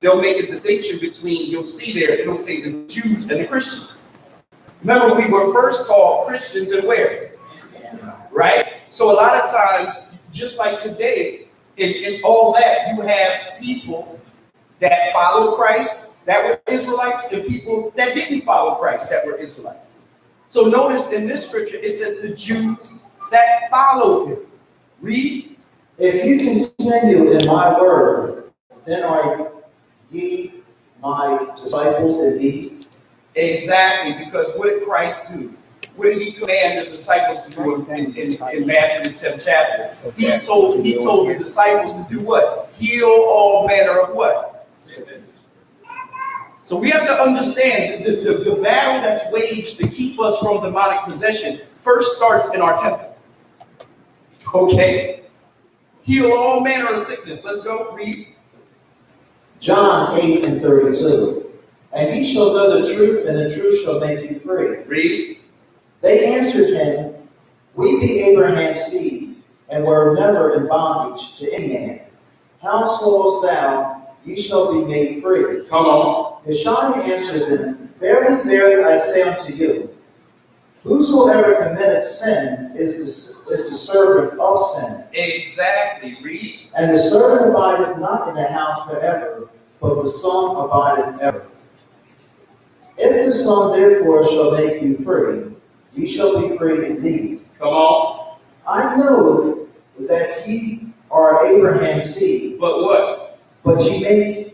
they'll make a distinction between, you'll see there, it'll say the Jews and the Christians. Remember, we were first called Christians and where? Right? So a lot of times, just like today, in all that, you have people that follow Christ that were Israelites and people that didn't follow Christ that were Israelites. So notice in this scripture, it says the Jews that followed him. Read. If you continue in my word, then are ye my disciples indeed. Exactly, because what did Christ do? What did he command the disciples to do in Matthew the 10th chapter? He told the disciples to do what? Heal all manner of what? So we have to understand the battle that's waged to keep us from demonic possession first starts in our temple. Okay? Heal all manner of sickness. Let's go read. John 8:32. And ye shall know the truth, and the truth shall make you free. Read. They answered him, We be Abraham's seed, and were never in bondage to any man. How sawest thou, ye shall be made free? Come on. Yeshua answered them, Verily, verily, I say unto you, whosoever committeth sin is the servant of sin. Exactly. Read. And the servant abideth not in the house forever, but the Son abideth ever. If the Son therefore shall make you free, ye shall be free indeed. Come on. I know that ye are Abraham's seed. But what? But ye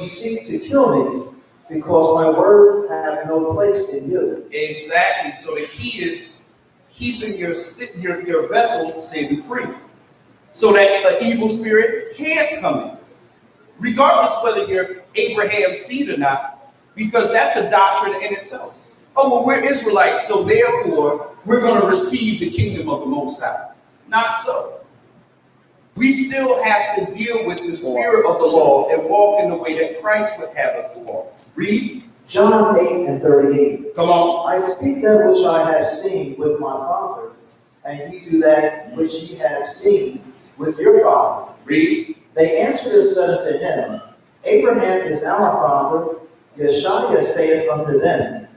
seek to kill me, because my word hath no place in you. Exactly. So the key is keeping your vessel sin free, so that an evil spirit can't come in, regardless whether you're Abraham's seed or not, because that's a doctrine in itself. Oh, well, we're Israelites, so therefore we're going to receive the kingdom of the Most High. Not so. We still have to deal with the spirit of the law and walk in the way that Christ would have us to walk. Read. John 8:38. Come on. I speak that which I have seen with my Father, and ye do that which ye have seen with your father. Read. They answered and said unto him, Abraham is our father. Yeshua saith unto them,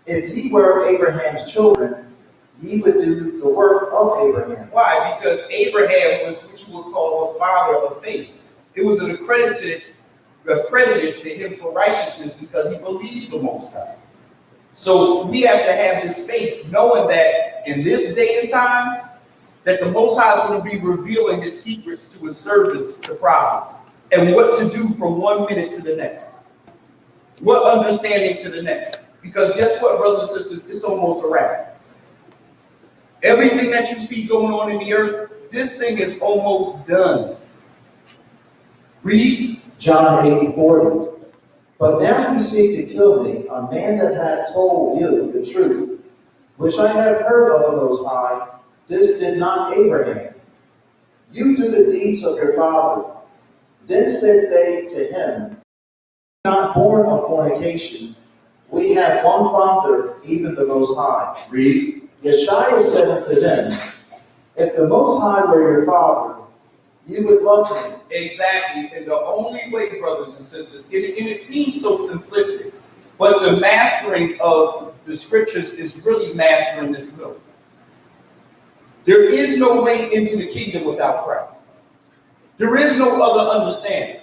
If ye were Abraham's children, ye would do the work of Abraham. Why? Because Abraham was what you would call the father of faith. It was accredited to him for righteousness because he believed the Most High. So we have to have this faith, knowing that in this day and time, that the Most High is going to be revealing his secrets to his servants, the prophets, and what to do from one minute to the next. What understanding to the next. Because guess what, brothers and sisters, it's almost a wrap. Everything that you see going on in the earth, this thing is almost done. Read. John 8:40. But now you seek to kill me, a man that hath told you the truth, which I have heard of the Most High. This did not Abraham. You do the deeds of your father. Then said they to him, Not born of fornication. We have one Father, even the Most High. Read. Yeshua said unto them, If the Most High were your Father, you would love me. Exactly. And the only way, brothers and sisters, and it seems so simplistic, but the mastering of the scriptures is really mastering this will. There is no way into the kingdom without Christ. There is no other understanding.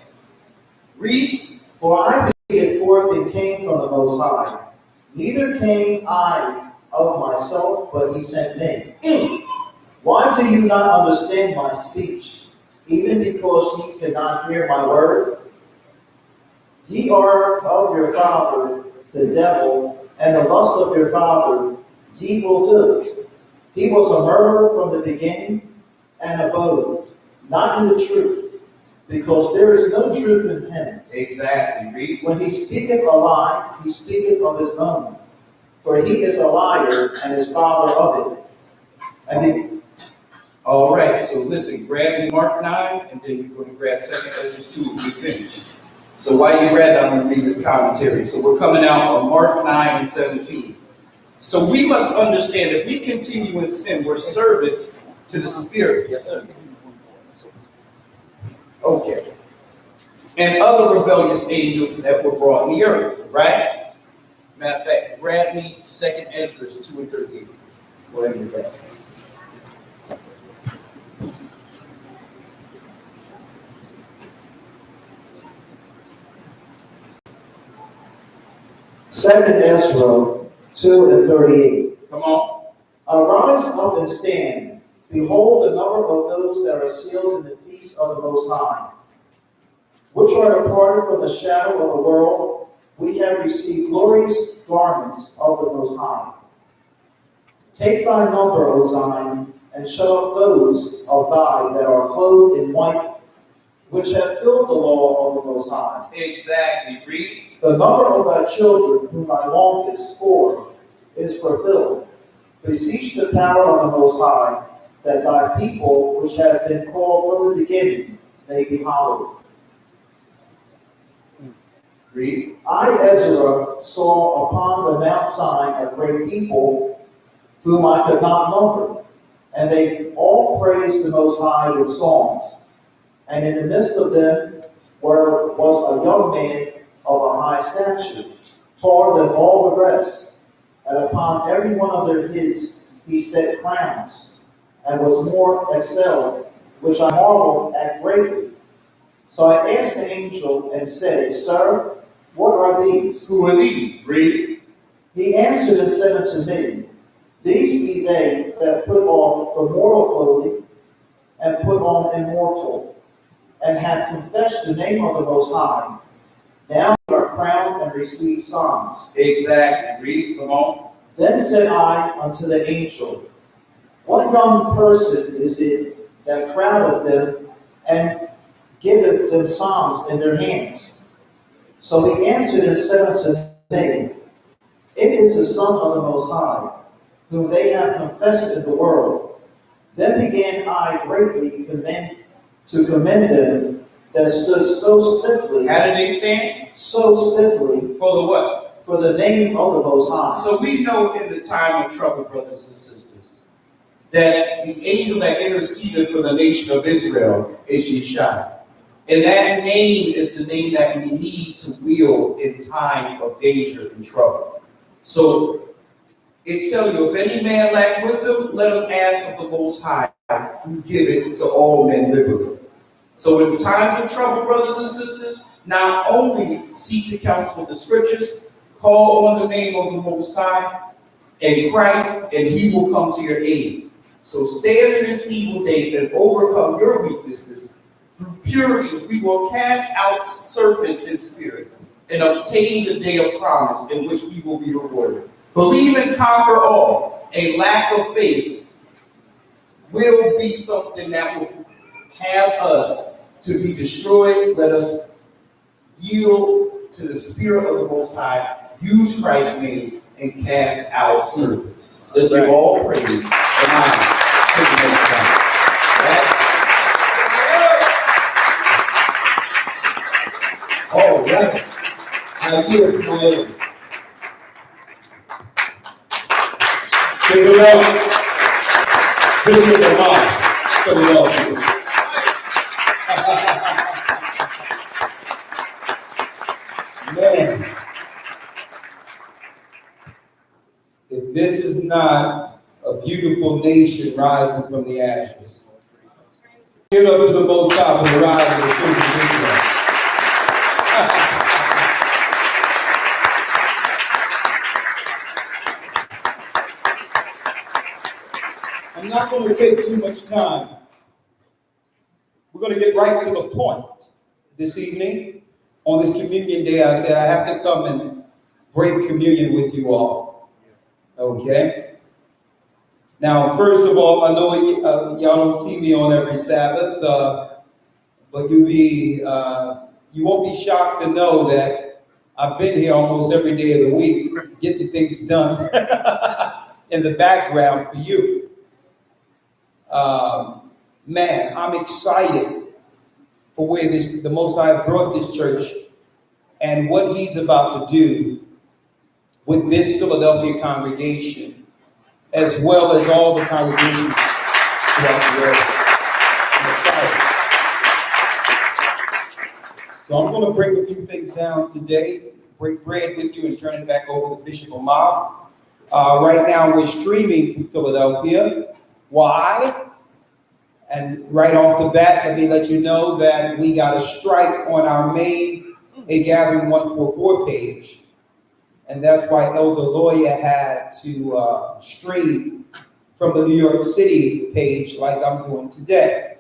Read. For I proceeded forth and came from the Most High. Neither came I of myself, but he sent me. Why do you not understand my speech, even because ye cannot hear my word? Ye are of your father, the devil, and the lust of your father ye will do. He was a murderer from the beginning, and abode not in the truth, because there is no truth in him. Exactly. Read. When he speaketh a lie, he speaketh of his own, for he is a liar and is father of it. All right, so listen, grab Mark 9, and then you're going to grab 2 Ezra 2 and we finish. So while you grab that, I'm going to read this commentary. So we're coming out on Mark 9 and 17. So we must understand that we continue in sin, we're servants to the Spirit. Yes, sir. Okay. and other rebellious angels that were brought in the earth, right? Matter of fact, grab me 2nd Ezra 2 and 38. Go ahead and do that. Second Ezra 2 and 38. Come on. Arise up and stand. Behold, the number of those that are sealed in the feast of the Most High, which are departed from the shadow of the world. We have received glorious garments of the Most High. Take thy number, O Zion, and shut up those of thy that are clothed in white, which have filled the law of the Most High. Exactly. Read. The number of thy children, whom thou longest for, is fulfilled. Beseech the power of the Most High, that thy people, which have been called from the beginning, may be hallowed. Read. I, Ezra, saw upon the Mount Sinai a great people, whom I could not number, and they all praised the Most High with songs. And in the midst of them was a young man of a high stature, taller than all the rest, and upon every one of their heads he set crowns, and was more excelled, which I marveled at greatly. So I asked the angel and said, Sir, what are these? Who are these? Read. He answered and said unto me, These be they that put off the mortal clothing, and put on immortal, and have confessed the name of the Most High. Now they are crowned and receive psalms. Exactly. Read. Come on. Then said I unto the angel, What young person is it that crowneth them, and giveth them psalms in their hands? So he answered and said unto me, It is the Son of the Most High, whom they have confessed in the world. Then began I greatly to commend them that stood so stiffly. How did they stand? So stiffly. For the what? For the name of the Most High. So we know in the time of trouble, brothers and sisters, that the angel that interceded for the nation of Israel is Yeshua. And that name is the name that we need to wield in time of danger and trouble. So it tells you, if any man lack wisdom, let him ask of the Most High, who give it to all men liberally. So in times of trouble, brothers and sisters, not only seek the counsel of the scriptures, call on the name of the Most High and Christ, and he will come to your aid. So stand in this evil day and overcome your weaknesses. Through purity, we will cast out serpents and spirits and obtain the day of promise in which we will be rewarded. Believe and conquer all. A lack of faith will be something that will have us to be destroyed. Let us yield to the Spirit of the Most High, use Christ's name, and cast out serpents. Let's give all praise and honor to the Most High. All right. I yield to my elders. Give it up. Bishop Gabar, Philadelphia. Man, if this is not a beautiful nation rising from the ashes, give it up to the Most High for the rise of the children of Israel. I'm not going to take too much time. We're going to get right to the point this evening. On this communion day, I said I have to come and break communion with you all. Okay? Now, first of all, I know y'all don't see me on every Sabbath, but you won't be shocked to know that I've been here almost every day of the week, getting things done in the background for you. Man, I'm excited for where the Most High brought this church and what he's about to do with this Philadelphia congregation, as well as all the congregations throughout the world. I'm excited. So I'm going to break a few things down today, break bread with you and turn it back over to Bishop Ahmad. Right now we're streaming from Philadelphia. Why? And right off the bat, let me let you know that we got a strike on our main A Gathering 144 page. And that's why Elder Lawya had to stream from the New York City page like I'm doing today.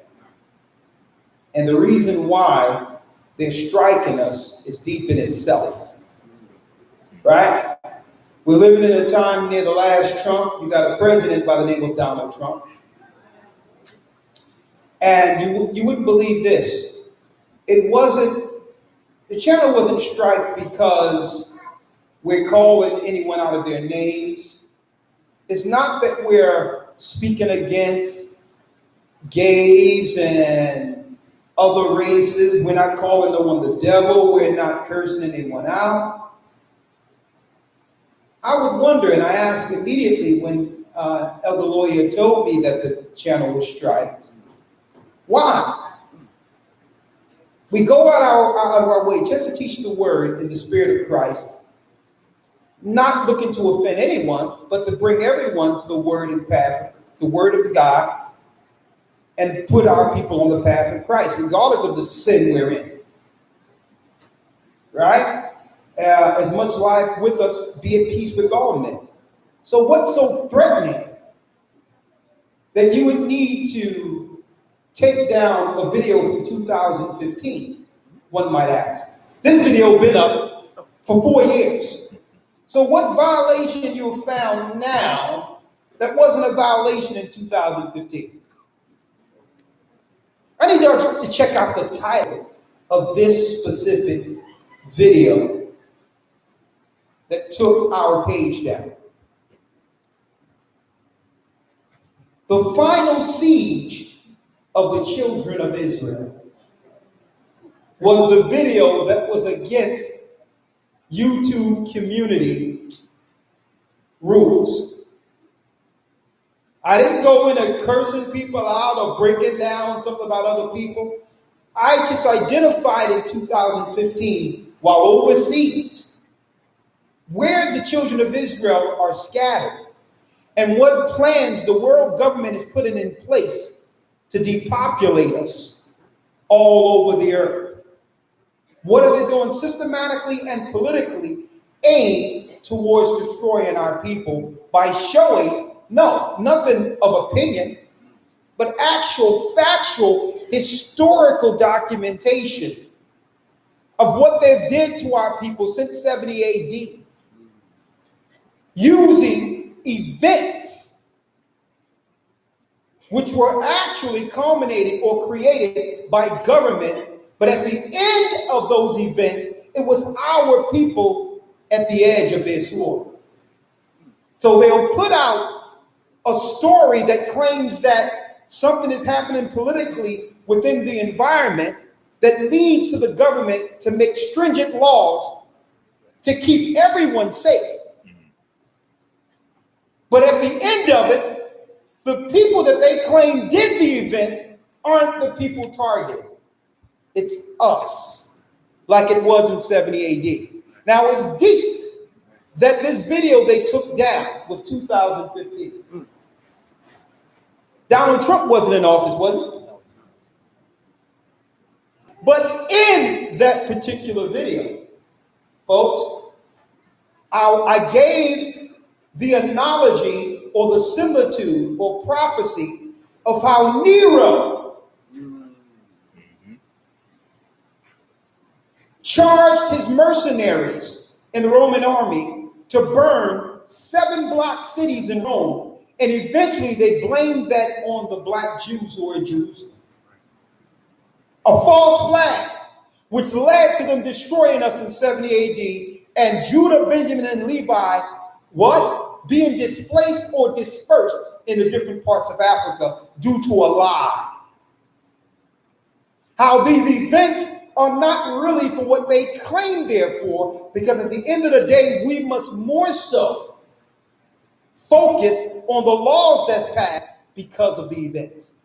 And the reason why they're striking us is deep in itself, right? We're living in a time near the last Trump. You got a president by the name of Donald Trump. And you wouldn't believe this. The channel wasn't striked because we're calling anyone out of their names. It's not that we're speaking against gays and other races. We're not calling no one the devil. We're not cursing anyone out. I would wonder, and I asked immediately when Elder Lawya told me that the channel was striked, why? We go out of our way just to teach the word in the Spirit of Christ, not looking to offend anyone, but to bring everyone to the word and path, the word of God, and put our people on the path of Christ, regardless of the sin we're in. Right? As much life with us, be at peace with all men. So what's so threatening that you would need to take down a video from 2015, one might ask? This video been up for 4 years. So what violation you have found now that wasn't a violation in 2015? I need you to check out the title of this specific video that took our page down. The final siege of the children of Israel was the video that was against YouTube community rules. I didn't go into cursing people out or breaking down something about other people. I just identified in 2015, while overseas, where the children of Israel are scattered and what plans the world government is putting in place to depopulate us all over the earth. What are they doing systematically and politically aimed towards destroying our people by showing, no, nothing of opinion, but actual factual historical documentation of what they've did to our people since 70 AD, using events which were actually culminated or created by government, but at the end of those events, it was our people at the edge of their sword. So they'll put out a story that claims that something is happening politically within the environment that leads to the government to make stringent laws to keep everyone safe. But at the end of it, the people that they claim did the event aren't the people targeted. It's us, like it was in 70 AD. Now it's deep that this video they took down was 2015. Donald Trump wasn't in office, was he? But in that particular video, folks, I gave the analogy or the similitude or prophecy of how Nero charged his mercenaries in the Roman army to burn 7 block cities in Rome. And eventually they blamed that on the black Jews who were in Jerusalem. A false flag, which led to them destroying us in 70 AD, and Judah, Benjamin, and Levi, what? Being displaced or dispersed in the different parts of Africa due to a lie. How these events are not really for what they claim they're for, because at the end of the day, we must more so focus on the laws that's passed because of the events.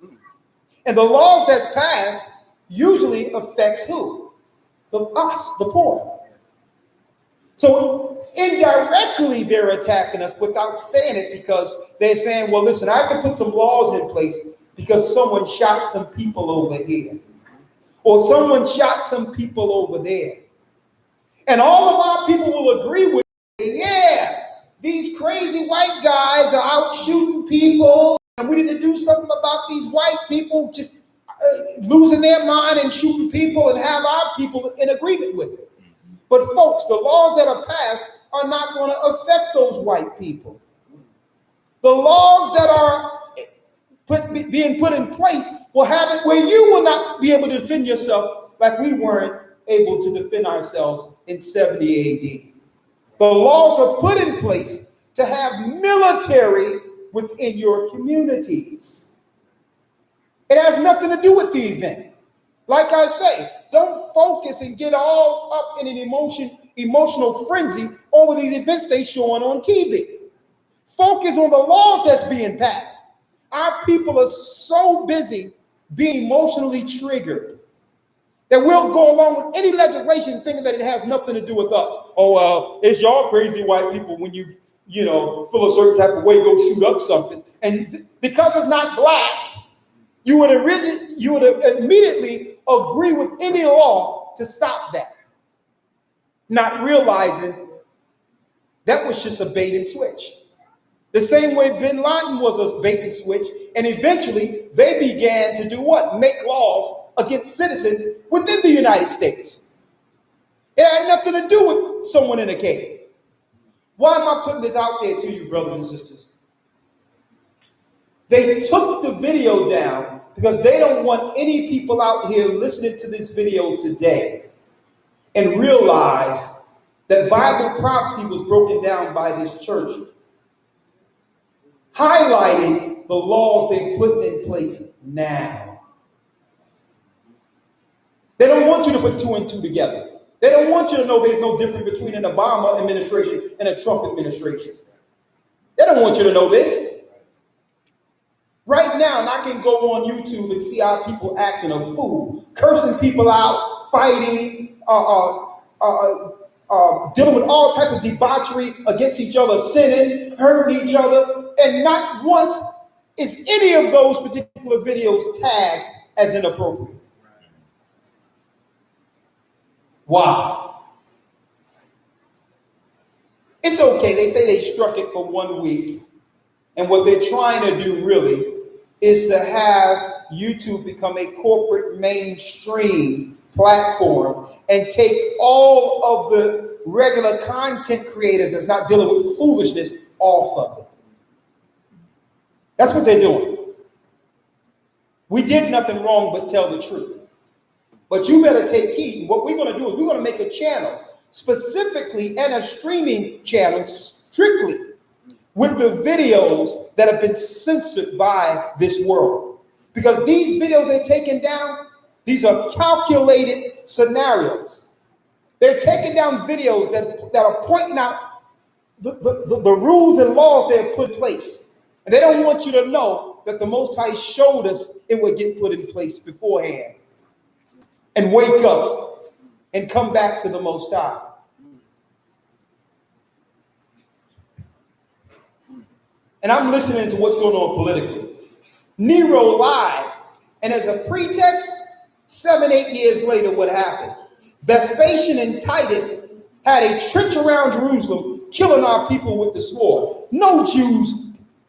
And the laws that's passed usually affects who? The us, the poor. So indirectly, they're attacking us without saying it, because they're saying, well, listen, I have to put some laws in place because someone shot some people over here, or someone shot some people over there. And all of our people will agree with me, yeah, these crazy white guys are out shooting people, and we need to do something about these white people just losing their mind and shooting people, and have our people in agreement with it. But folks, the laws that are passed are not going to affect those white people. The laws that are being put in place will have it where you will not be able to defend yourself like we weren't able to defend ourselves in 70 AD. The laws are put in place to have military within your communities. It has nothing to do with the event. Like I say, don't focus and get all up in an emotional frenzy over these events they showing on TV. Focus on the laws that's being passed. Our people are so busy being emotionally triggered that we'll go along with any legislation thinking that it has nothing to do with us. Oh, well, it's y'all crazy white people when you feel a certain type of way, go shoot up something. And because it's not black, you would immediately agree with any law to stop that, not realizing that was just a bait and switch. The same way bin Laden was a bait and switch, and eventually they began to do what? Make laws against citizens within the United States. It had nothing to do with someone in a cave. Why am I putting this out there to you, brothers and sisters? They took the video down because they don't want any people out here listening to this video today and realize that Bible prophecy was broken down by this church, highlighting the laws they put in place now. They don't want you to put two and two together. They don't want you to know there's no difference between an Obama administration and a Trump administration. They don't want you to know this. Right now, and I can go on YouTube and see how people acting a fool, cursing people out, fighting, dealing with all types of debauchery against each other, sinning, hurting each other, and not once is any of those particular videos tagged as inappropriate. Wow. It's okay. They say they struck it for 1 week. And what they're trying to do really is to have YouTube become a corporate mainstream platform and take all of the regular content creators that's not dealing with foolishness off of it. That's what they're doing. We did nothing wrong but tell the truth. But you better take heed. What we're going to do is we're going to make a channel specifically, and a streaming channel strictly with the videos that have been censored by this world. Because these videos they're taking down, these are calculated scenarios. They're taking down videos that are pointing out the rules and laws they have put in place. And they don't want you to know that the Most High showed us it would get put in place beforehand. And wake up and come back to the Most High. And I'm listening to what's going on politically. Nero lied, and as a pretext, 7-8 years later, what happened? Vespasian and Titus had a trench around Jerusalem, killing our people with the sword. No Jews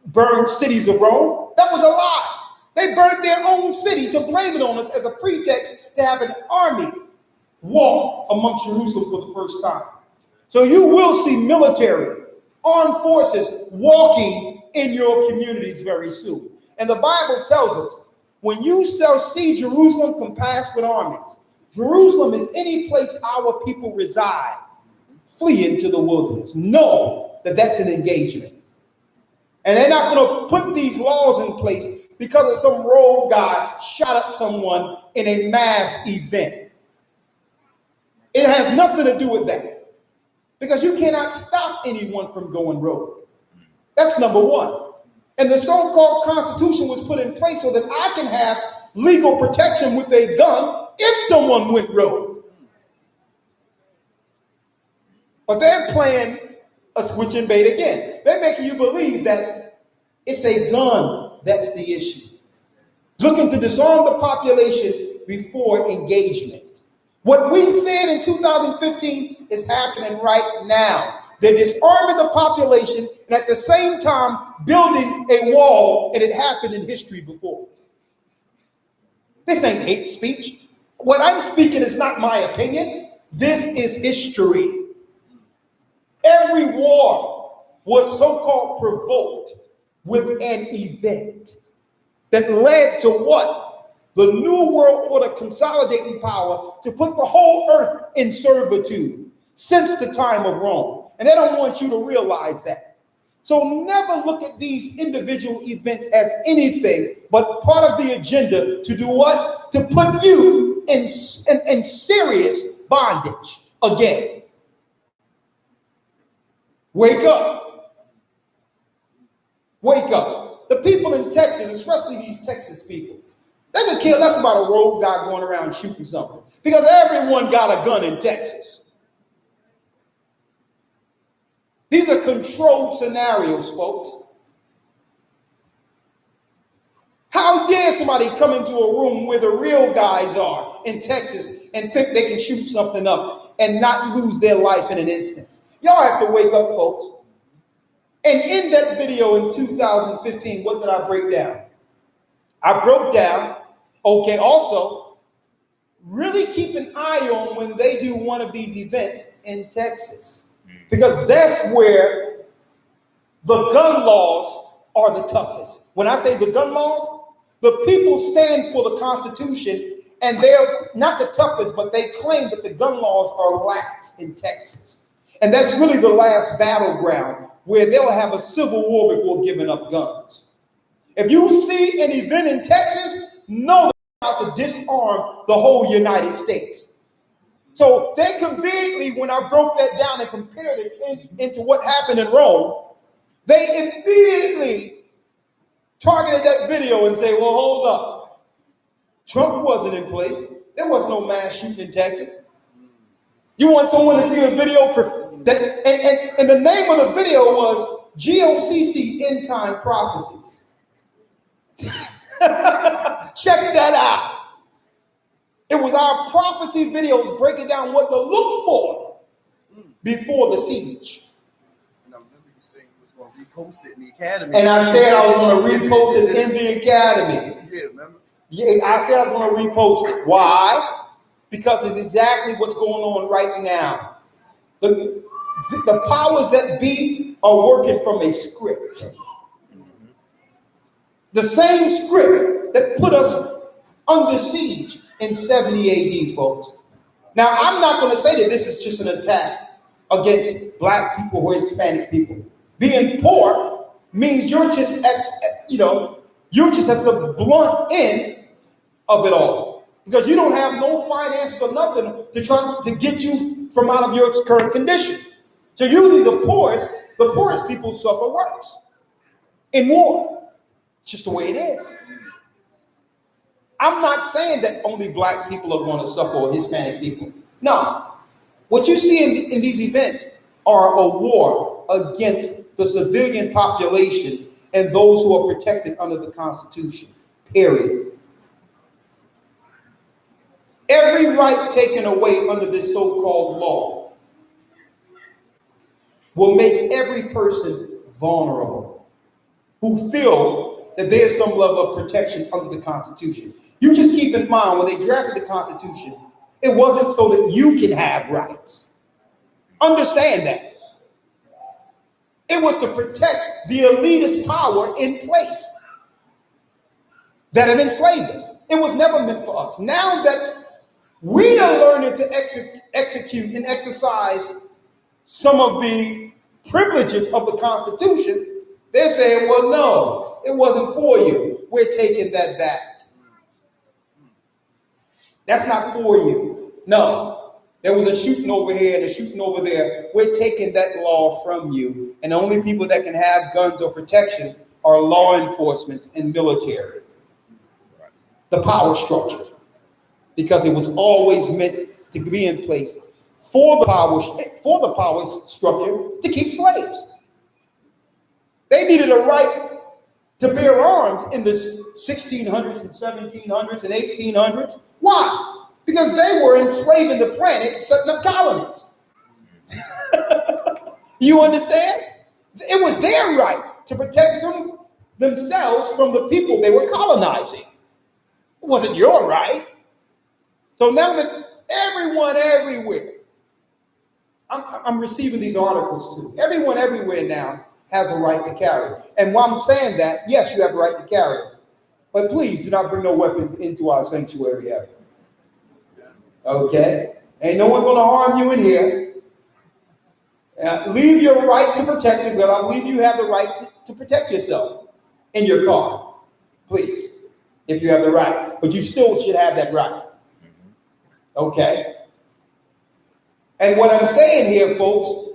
burned cities of Rome. That was a lie. They burned their own city to blame it on us as a pretext to have an army walk amongst Jerusalem for the first time. So you will see military, armed forces walking in your communities very soon. And the Bible tells us, when you shall see Jerusalem compassed with armies, Jerusalem is any place our people reside, flee into the wilderness. Know that that's an engagement. And they're not going to put these laws in place because of some rogue guy shot up someone in a mass event. It has nothing to do with that. Because you cannot stop anyone from going rogue. That's number one. And the so-called Constitution was put in place so that I can have legal protection with a gun if someone went rogue. But they're playing a switch and bait again. They're making you believe that it's a gun that's the issue. Looking to disarm the population before engagement. What we said in 2015 is happening right now. They're disarming the population and at the same time building a wall, and it happened in history before. This ain't hate speech. What I'm speaking is not my opinion. This is history. Every war was so-called provoked with an event that led to what? The New World Order consolidating power to put the whole earth in servitude since the time of Rome. And they don't want you to realize that. So never look at these individual events as anything but part of the agenda to do what? To put you in serious bondage again. Wake up. Wake up. The people in Texas, especially these Texas people, they could care less about a road guy going around shooting something because everyone got a gun in Texas. These are controlled scenarios, folks. How dare somebody come into a room where the real guys are in Texas and think they can shoot something up and not lose their life in an instant? Y'all have to wake up, folks. And in that video in 2015, what did I break down? I broke down, okay, also, really keep an eye on when they do one of these events in Texas. Because that's where the gun laws are the toughest. When I say the gun laws, the people stand for the Constitution, and they're not the toughest, but they claim that the gun laws are lax in Texas. And that's really the last battleground where they'll have a civil war before giving up guns. If you see an event in Texas, know they're about to disarm the whole United States. So they conveniently, when I broke that down and compared it into what happened in Rome, they immediately targeted that video and say, well, hold up. Trump wasn't in place. There was no mass shooting in Texas. You want someone to see a video that, and the name of the video was G.O.C.C. End Time Prophecies. Check that out. It was our prophecy videos breaking down what to look for before the siege. And I remember you saying you was going to repost it in the academy. And I said I was going to repost it in the academy. Yeah, remember? Yeah, I said I was going to repost it. Why? Because it's exactly what's going on right now. The powers that be are working from a script. The same script that put us under siege in 70 AD, folks. Now, I'm not going to say that this is just an attack against black people or Hispanic people. Being poor means you're just you're just at the blunt end of it all. Because you don't have no finances or nothing to try to get you from out of your current condition. So usually the poorest people suffer worse in war. It's just the way it is. I'm not saying that only black people are going to suffer or Hispanic people. No. What you see in these events are a war against the civilian population and those who are protected under the Constitution. Period. Every right taken away under this so-called law will make every person vulnerable who feel that there's some level of protection under the Constitution. You just keep in mind, when they drafted the Constitution, it wasn't so that you can have rights. Understand that. It was to protect the elitist power in place that have enslaved us. It was never meant for us. Now that we are learning to execute and exercise some of the privileges of the Constitution, they're saying, well, no, it wasn't for you. We're taking that back. That's not for you. No, there was a shooting over here and a shooting over there. We're taking that law from you. And the only people that can have guns or protection are law enforcement and military. The power structure. Because it was always meant to be in place for the power structure to keep slaves. They needed a right to bear arms in the 1600s and 1700s and 1800s. Why? Because they were enslaving the planet, setting up colonies. You understand? It was their right to protect themselves from the people they were colonizing. It wasn't your right. So now that everyone everywhere, I'm receiving these articles too. Everyone everywhere now has a right to carry. And while I'm saying that, yes, you have the right to carry. But please do not bring no weapons into our sanctuary ever. Okay? Ain't no one gonna harm you in here. Leave your right to protection, because I believe you have the right to protect yourself in your car. Please, if you have the right. But you still should have that right. Okay? And what I'm saying here, folks,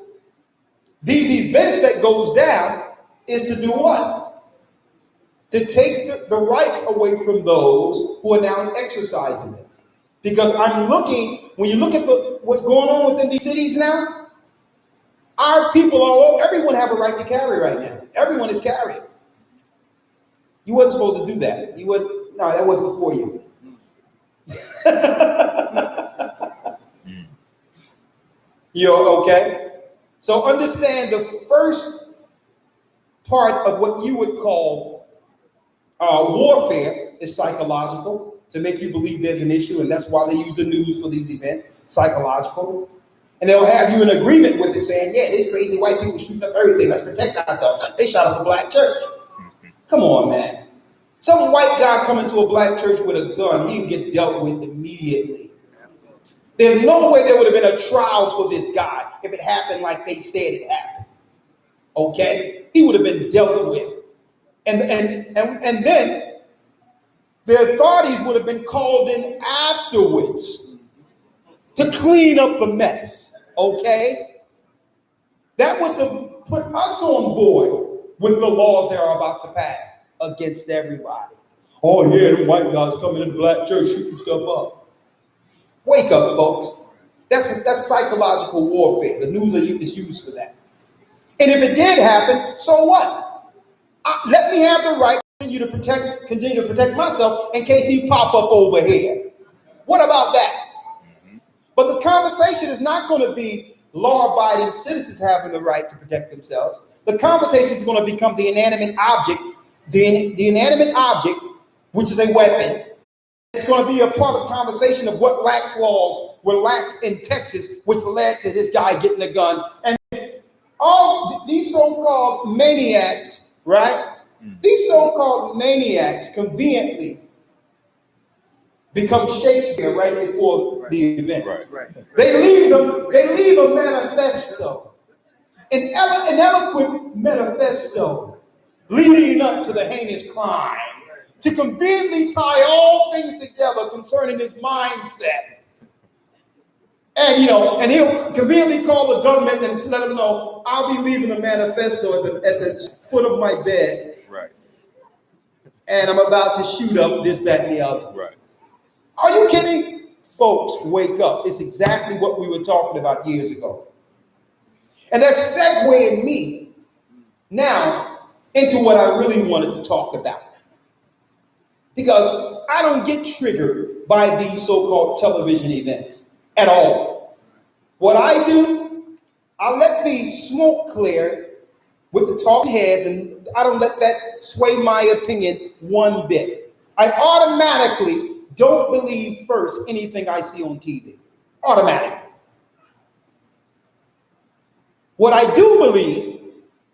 these events that goes down is to do what? To take the rights away from those who are now exercising it. Because I'm looking, when you look at what's going on within these cities now, our people all over, everyone have a right to carry right now. Everyone is carrying. You wasn't supposed to do that. No, that wasn't for you. You're okay? So understand the first part of what you would call warfare is psychological, to make you believe there's an issue, and that's why they use the news for these events, psychological. And they'll have you in agreement with it, saying, yeah, these crazy white people shooting up everything. Let's protect ourselves. They shot up a black church. Come on, man. Some white guy come into a black church with a gun, he'd get dealt with immediately. There's no way there would have been a trial for this guy if it happened like they said it happened. Okay? He would have been dealt with. And then the authorities would have been called in afterwards to clean up the mess. Okay? That was to put us on board with the laws they are about to pass against everybody. Oh yeah, the white guys coming in the black church shooting stuff up. Wake up, folks. That's psychological warfare. The news is used for that. And if it did happen, so what? Let me have the right to continue to protect myself in case he pop up over here. What about that? But the conversation is not going to be law-abiding citizens having the right to protect themselves. The conversation is going to become the inanimate object, the inanimate object, which is a weapon. It's going to be a part of the conversation of what lax laws were lax in Texas, which led to this guy getting a gun. And all these so-called maniacs, right? These so-called maniacs conveniently become Shakespeare right before the event. Right. They leave a manifesto, an eloquent manifesto leading up to the heinous crime, to conveniently tie all things together concerning his mindset. And he'll conveniently call the government and let them know, I'll be leaving a manifesto at the foot of my bed. Right. And I'm about to shoot up this, that, and the other. Right. Are you kidding? Folks, wake up. It's exactly what we were talking about years ago. And that's segueing me now into what I really wanted to talk about. Because I don't get triggered by these so-called television events at all. What I do, I let the smoke clear with the talking heads, and I don't let that sway my opinion one bit. I automatically don't believe first anything I see on TV. Automatically. What I do believe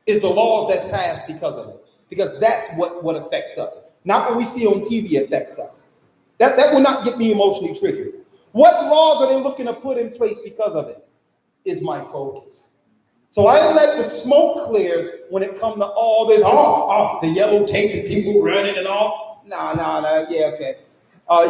is the laws that's passed because of it. Because that's what affects us. Not what we see on TV affects us. That will not get me emotionally triggered. What laws are they looking to put in place because of it is my focus. So I don't let the smoke clears when it comes to all this, the yellow tape and people running and all. No, yeah, okay.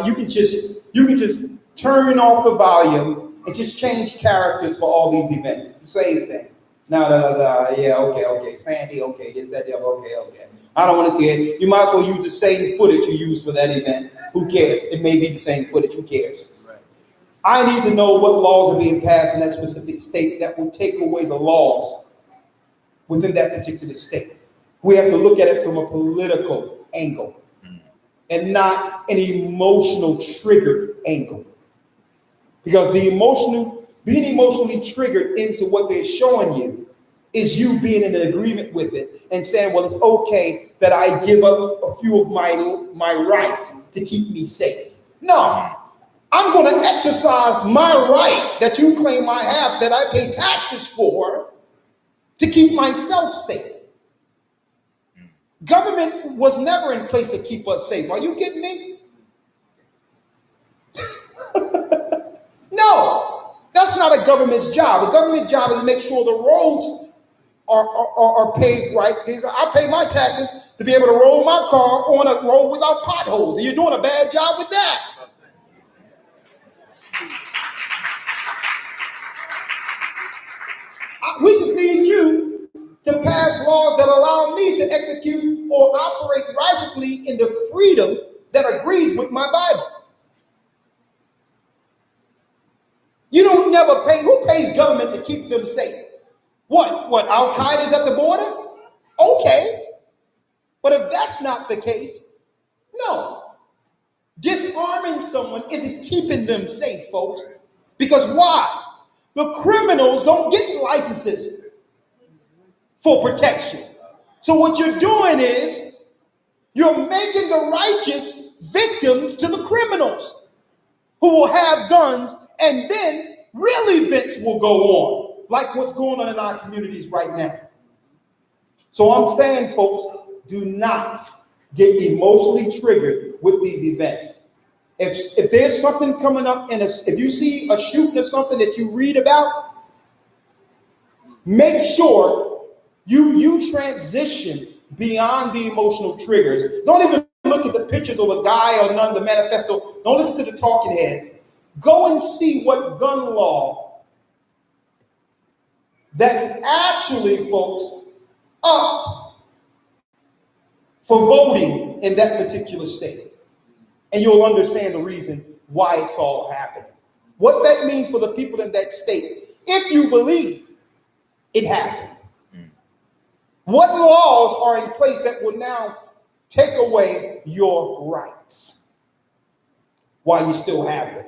You can just turn off the volume and just change characters for all these events. Same thing. Yeah, okay. Sandy, okay. This, that, the other, okay. I don't want to see it. You might as well use the same footage you used for that event. Who cares? It may be the same footage. Who cares? Right. I need to know what laws are being passed in that specific state that will take away the laws within that particular state. We have to look at it from a political angle and not an emotional triggered angle. Because being emotionally triggered into what they're showing you is you being in an agreement with it and saying, well, it's okay that I give up a few of my rights to keep me safe. No, I'm going to exercise my right that you claim I have, that I pay taxes for, to keep myself safe. Government was never in place to keep us safe. Are you kidding me? No, that's not a government's job. A government's job is to make sure the roads are paved right. I pay my taxes to be able to roll my car on a road without potholes. And you're doing a bad job with that. We just need you to pass laws that allow me to execute or operate righteously in the freedom that agrees with my Bible. You don't never pay. Who pays government to keep them safe? What, Al Qaeda's at the border? Okay. But if that's not the case, no. Disarming someone isn't keeping them safe, folks. Because why? The criminals don't get licenses for protection. So what you're doing is you're making the righteous victims to the criminals who will have guns, and then real events will go on, like what's going on in our communities right now. So I'm saying, folks, do not get emotionally triggered with these events. If there's something coming up, if you see a shooting or something that you read about, make sure you transition beyond the emotional triggers. Don't even look at the pictures or the guy or none of the manifesto. Don't listen to the talking heads. Go and see what gun law that's actually, folks, up for voting in that particular state. And you'll understand the reason why it's all happening. What that means for the people in that state, if you believe it happened. What laws are in place that will now take away your rights while you still have them?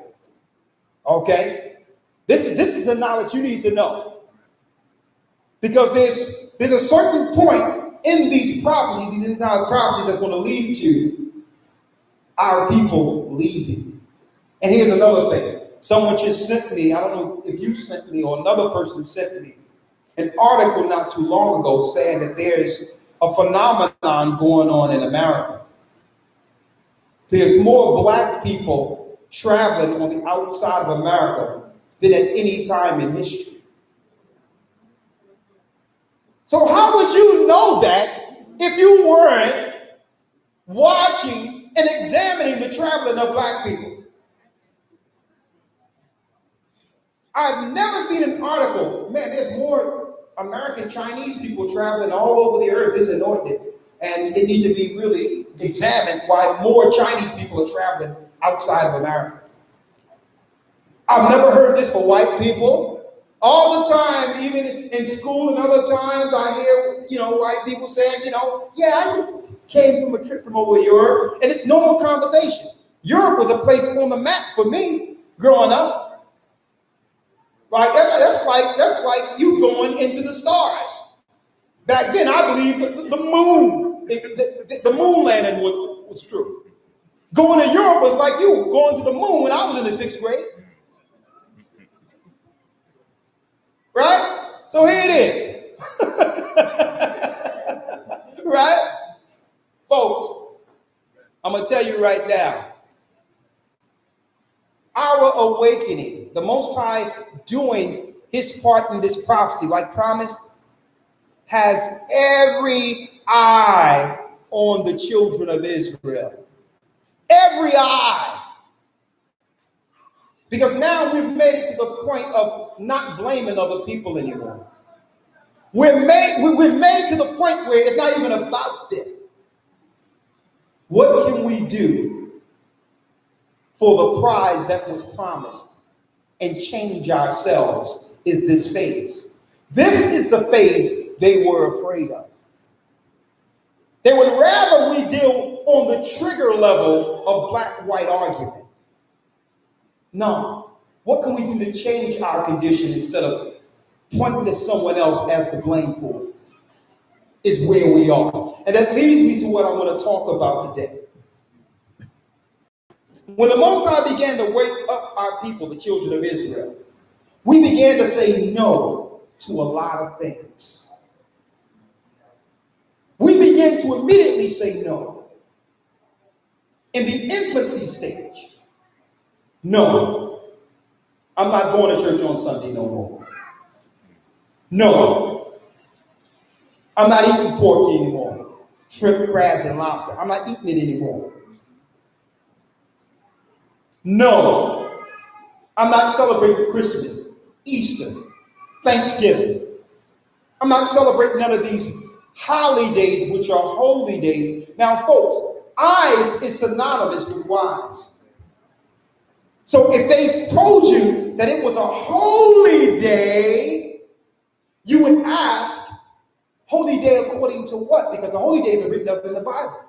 Okay? This is the knowledge you need to know. Because there's a certain point in these prophecies, these entire prophecies, that's going to lead to our people leaving. And here's another thing. Someone just sent me, I don't know if you sent me or another person sent me, an article not too long ago saying that there's a phenomenon going on in America. There's more black people traveling on the outside of America than at any time in history. So how would you know that if you weren't watching and examining the traveling of black people? I've never seen an article, man, there's more American Chinese people traveling all over the earth. This is inordinate. And it needs to be really examined why more Chinese people are traveling outside of America. I've never heard this for white people. All the time, even in school and other times, I hear, white people saying, yeah, I just came from a trip from over Europe, and it's normal conversation. Europe was a place on the map for me growing up. Right? That's like you going into the stars. Back then, I believe the moon, the moon landing was true. Going to Europe was like you going to the moon when I was in the 6th grade. Right? So here it is. Right? Folks, I'm going to tell you right now. Our awakening, the Most High doing his part in this prophecy, like promised, has every eye on the children of Israel. Every eye. Because now we've made it to the point of not blaming other people anymore. We've made it to the point where it's not even about them. What can we do for the prize that was promised and change ourselves is this phase. This is the phase they were afraid of. They would rather we deal on the trigger level of black-white argument. No. What can we do to change our condition instead of pointing to someone else as the blame for it? Is where we are. And that leads me to what I want to talk about today. When the Most High began to wake up our people, the children of Israel, we began to say no to a lot of things. We began to immediately say no. In the infancy stage, no, I'm not going to church on Sunday no more. No, I'm not eating pork anymore. Shrimp, crabs, and lobster. I'm not eating it anymore. No, I'm not celebrating Christmas, Easter, Thanksgiving. I'm not celebrating none of these holidays, which are holy days. Now, folks, eyes is synonymous with wise. So if they told you that it was a holy day, you would ask, holy day according to what? Because the holy days are written up in the Bible.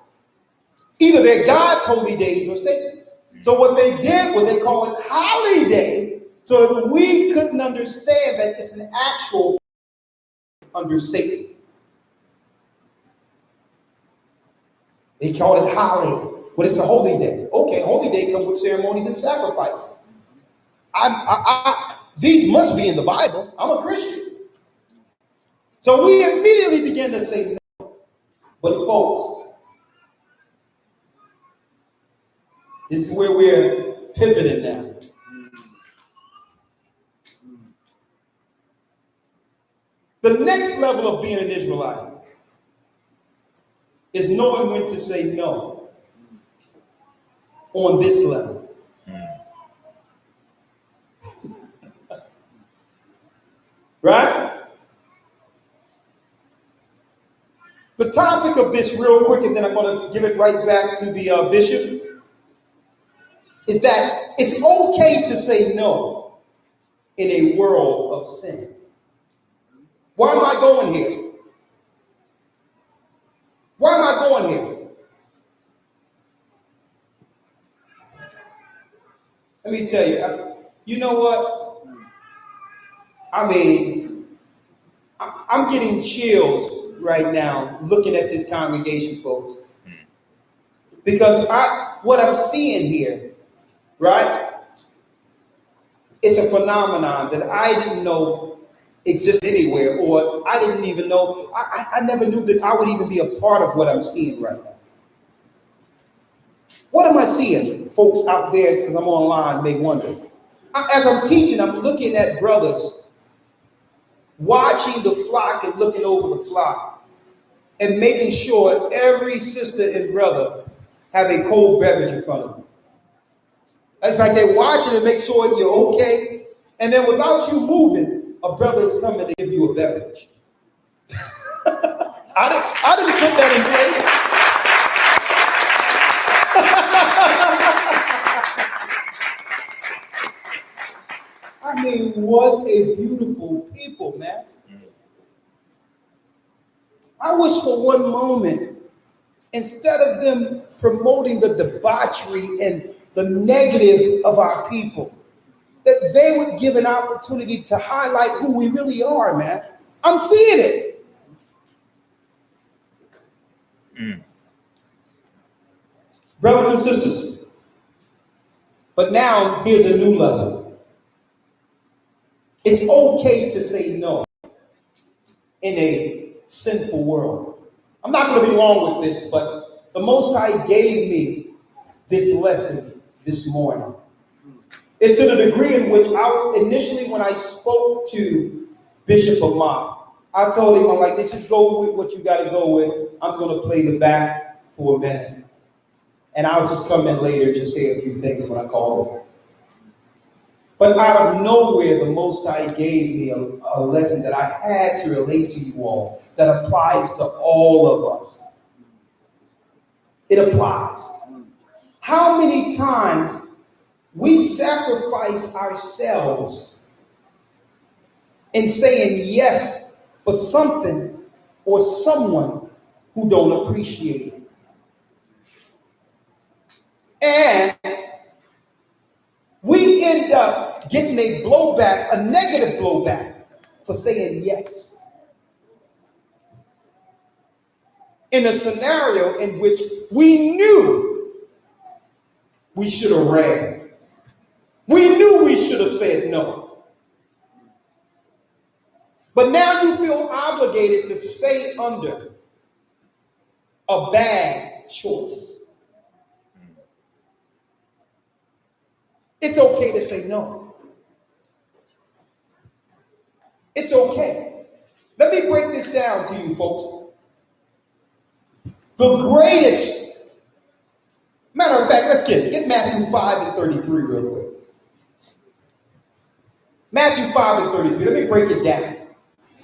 Either they're God's holy days or Satan's. So what they did was they called it holiday so that we couldn't understand that it's an actual under Satan. They called it holiday, but it's a holy day. Okay, holy day comes with ceremonies and sacrifices. These must be in the Bible. I'm a Christian. So we immediately began to say no. But folks, this is where we're pivoting now. The next level of being an Israelite is knowing when to say no on this level. Right? The topic of this real quick, and then I'm going to give it right back to the bishop, is that it's okay to say no in a world of sin. Why am I going here? Why am I going here? Let me tell you, you know what? I mean, I'm getting chills right now looking at this congregation, folks. Because what I'm seeing here, right, it's a phenomenon that I didn't know existed anywhere, or I didn't even know, I never knew that I would even be a part of what I'm seeing right now. What am I seeing? Folks out there, because I'm online, may wonder. As I'm teaching, I'm looking at brothers watching the flock and looking over the flock and making sure every sister and brother have a cold beverage in front of them. It's like they're watching to make sure you're okay. And then without you moving, a brother is coming to give you a beverage. I didn't put that in place. I mean, what a beautiful people, man. I wish for one moment, instead of them promoting the debauchery and the negative of our people, that they would give an opportunity to highlight who we really are, man. I'm seeing it. Brothers and sisters, but now here's a new level. It's okay to say no in a sinful world. I'm not going to be long with this, but the Most High gave me this lesson this morning. It's to the degree in which initially when I spoke to Bishop Amar, I told him, I'm like, just go with what you got to go with. I'm going to play the back for a minute. And I'll just come in later and just say a few things when I call him. But out of nowhere, the Most High gave me a lesson that I had to relate to you all that applies to all of us. It applies. How many times we sacrifice ourselves in saying yes for something or someone who don't appreciate it. And we end up getting a blowback, a negative blowback for saying yes. In a scenario in which we knew we should have ran. We knew we should have said no. But now you feel obligated to stay under a bad choice. It's okay to say no. It's okay. Let me break this down to you, folks. The greatest, matter of fact, let's get Matthew 5 and 33 real quick. Matthew 5 and 33. Let me break it down.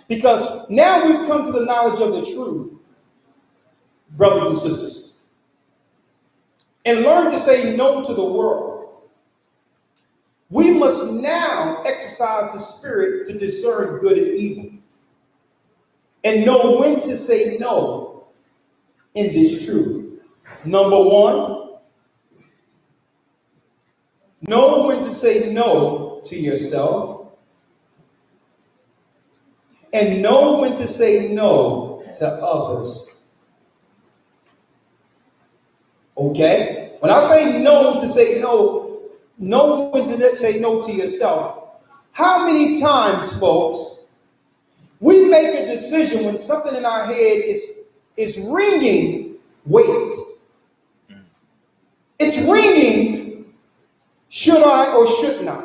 Because now we've come to the knowledge of the truth, brothers and sisters, and learn to say no to the world. We must now exercise the spirit to discern good and evil and know when to say no in this truth. Number one, know when to say no to yourself and know when to say no to others. Okay? When I say no to say no, know when to say no to yourself. How many times, folks, we make a decision when something in our head is ringing, wait. It's ringing, should I or shouldn't I?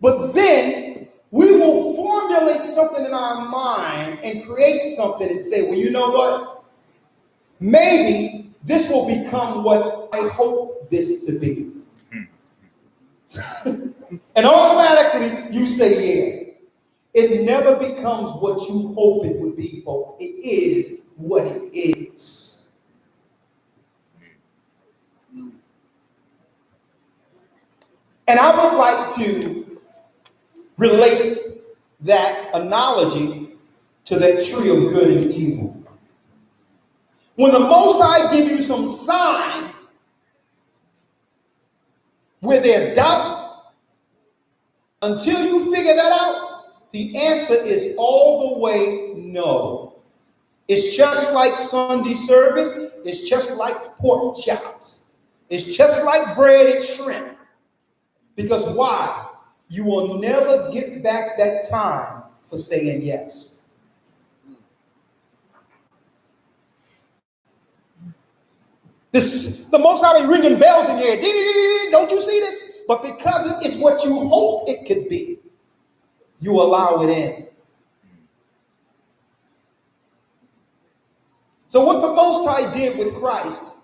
But then we will formulate something in our mind and create something and say, well, you know what? Maybe this will become what I hope this to be. And automatically you say, yeah. It never becomes what you hope it would be, folks. It is what it is. And I would like to relate that analogy to that tree of good and evil. When the Most High give you some signs where there's doubt, until you figure that out, the answer is all the way no. It's just like Sunday service. It's just like pork chops. It's just like bread and shrimp. Because why? You will never get back that time for saying yes. The Most High ringing bells in your head. Don't you see this? But because it's what you hope it could be, you allow it in. So what the Most High did with Christ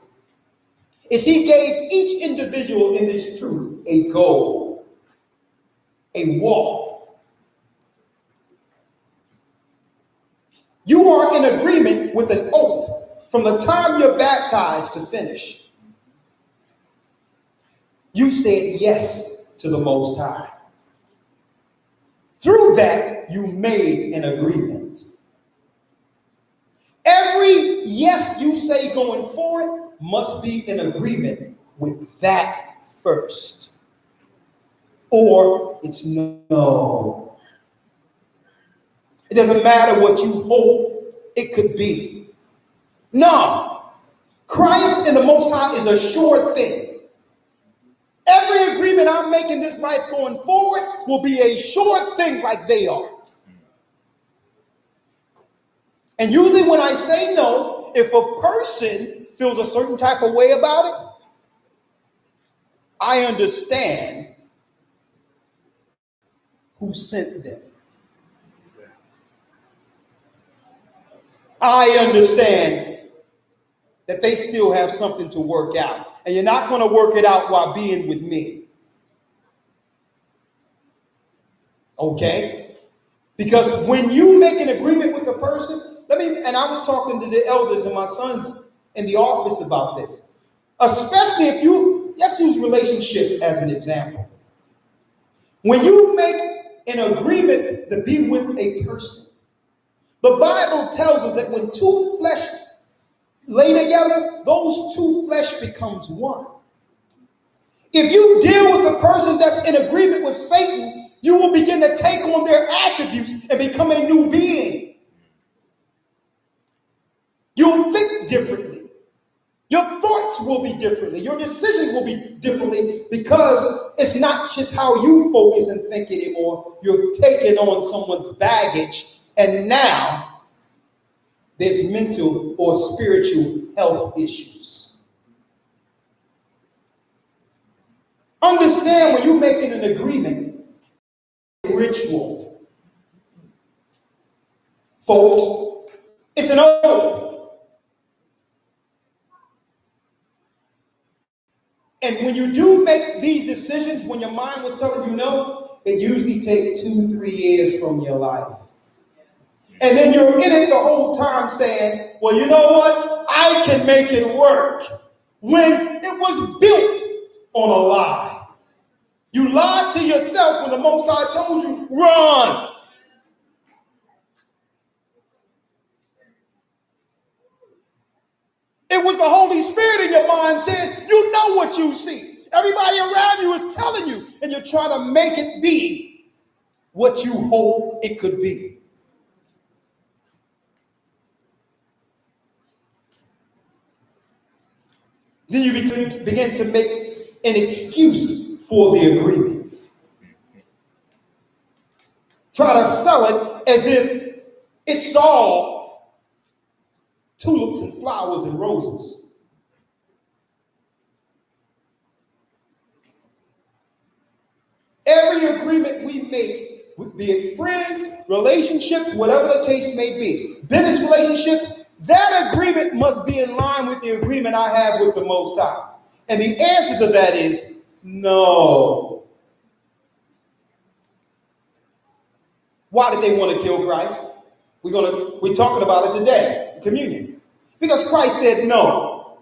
is he gave each individual in this truth a goal, a walk. You are in agreement with an oath from the time you're baptized to finish. You said yes to the Most High. Through that, you made an agreement. Every yes you say going forward must be in agreement with that first. Or it's no. It doesn't matter what you hope it could be. No. Christ and the Most High is a sure thing. Every agreement I'm making in this life going forward will be a sure thing like they are. And usually when I say no, if a person feels a certain type of way about it, I understand who sent them. I understand that they still have something to work out. And you're not going to work it out while being with me. Okay? Because when you make an agreement with a person, and I was talking to the elders and my sons in the office about this. Especially if let's use relationships as an example. When you make an agreement to be with a person, the Bible tells us that when two flesh lay together, those two flesh becomes one. If you deal with a person that's in agreement with Satan, you will begin to take on their attributes and become a new being. You'll think differently. Your thoughts will be differently. Your decisions will be differently because it's not just how you focus and think anymore. You're taking on someone's baggage, and now there's mental or spiritual health issues. Understand when you're making an agreement, ritual. Folks, it's an oath. And when you do make these decisions, when your mind was telling you no, it usually takes 2-3 years from your life. And then you're in it the whole time saying, well, you know what? I can make it work. When it was built on a lie. You lied to yourself when the Most High told you, run. It was the Holy Spirit in your mind saying, you know what you see. Everybody around you is telling you, and you're trying to make it be what you hope it could be. Then you begin to make an excuse for the agreement. Try to sell it as if it's all tulips and flowers and roses. Every agreement we make, be it friends, relationships, whatever the case may be, business relationships, that agreement must be in line with the agreement I have with the Most High. And the answer to that is no. Why did they want to kill Christ? We're talking about it today, communion. Because Christ said no.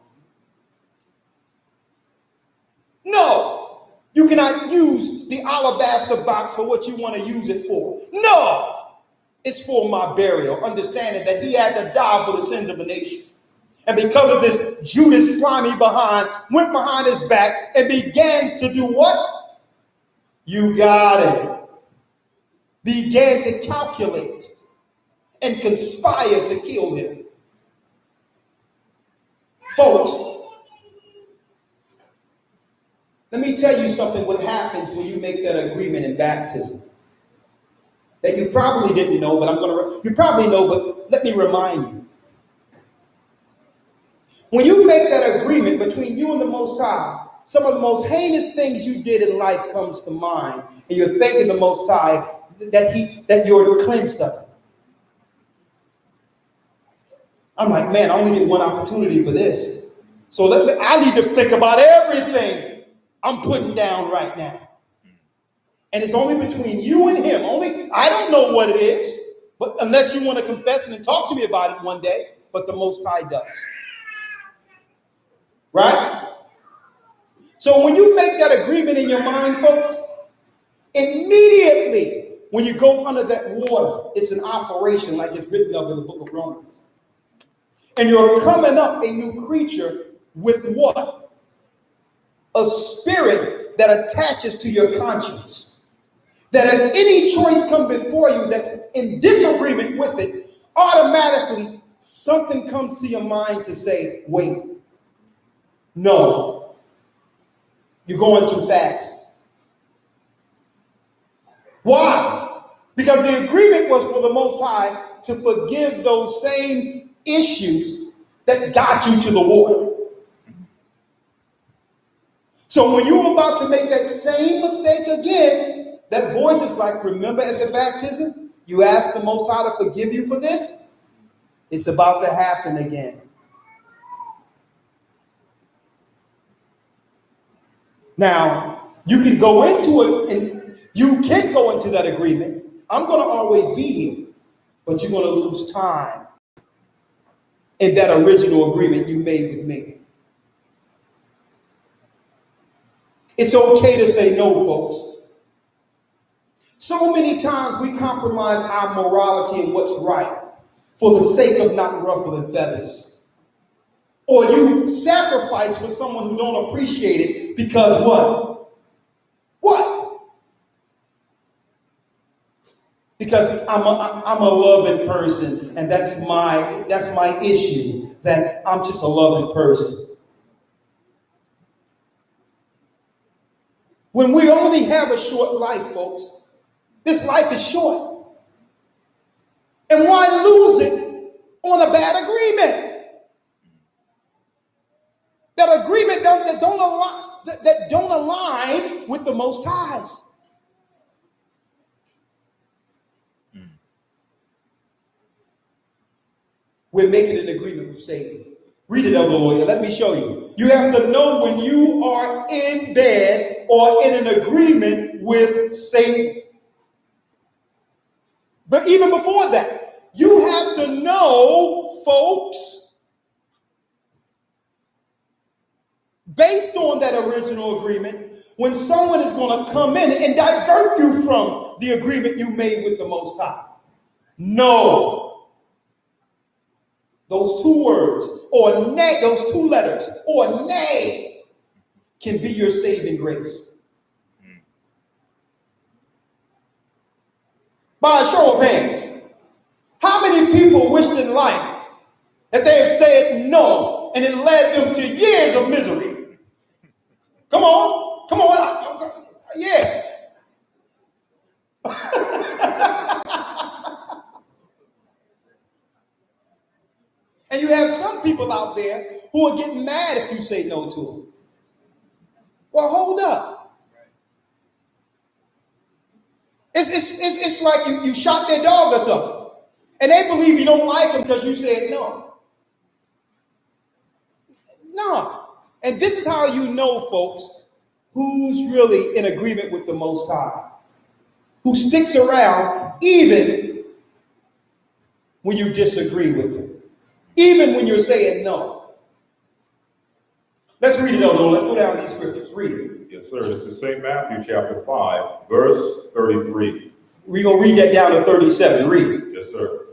No. You cannot use the alabaster box for what you want to use it for. No. It's for my burial, understanding that he had to die for the sins of the nation. And because of this, Judas slimy went behind his back and began to do what? You got it. Began to calculate and conspire to kill him. Folks, let me tell you something what happens when you make that agreement in baptism. That you probably didn't know, but you probably know, but let me remind you. When you make that agreement between you and the Most High, some of the most heinous things you did in life comes to mind, and you're thanking the Most High that you're cleansed of it. I'm like, man, I only get one opportunity for this. So I need to think about everything I'm putting down right now. And it's only between you and him. I don't know what it is, but unless you want to confess and talk to me about it one day, but the Most High does. Right? So when you make that agreement in your mind, folks, immediately when you go under that water, it's an operation like it's written of in the book of Romans. And you're coming up a new creature with what? A spirit that attaches to your conscience. That if any choice comes before you that's in disagreement with it, automatically something comes to your mind to say, wait, no, you're going too fast. Why? Because the agreement was for the Most High to forgive those same issues that got you to the water. So when you're about to make that same mistake again, that voice is like, remember at the baptism, you asked the Most High to forgive you for this? It's about to happen again. Now, you can go into it, and you can go into that agreement. I'm going to always be here, but you're going to lose time in that original agreement you made with me. It's okay to say no, folks. So many times we compromise our morality and what's right for the sake of not ruffling feathers. Or you sacrifice for someone who don't appreciate it because what? What? Because I'm a loving person, and that's my issue, that I'm just a loving person. When we only have a short life, folks, this life is short. And why lose it on a bad agreement? That agreement that don't align with the Most High's. We're making an agreement with Satan. Read it, Elder Lawya. Let me show you. You have to know when you are in bed or in an agreement with Satan. But even before that, you have to know, folks, based on that original agreement, when someone is going to come in and divert you from the agreement you made with the Most High. No. Those two words, or nay, those two letters, or nay, can be your saving grace. By a show of hands, how many people wished in life that they have said no, and it led them to years of misery? Come on, yeah. And you have some people out there who are getting mad if you say no to them. Well, hold up. It's like you shot their dog or something, and they believe you don't like them because you said no. No. And this is how you know, folks, who's really in agreement with the Most High, who sticks around even when you disagree with him. Even when you're saying no. Let's read it, Elder. Let's go down these scriptures. Read it. Yes, sir. This is St. Matthew chapter 5, verse 33. We're going to read that down to 37. Read it. Yes, sir.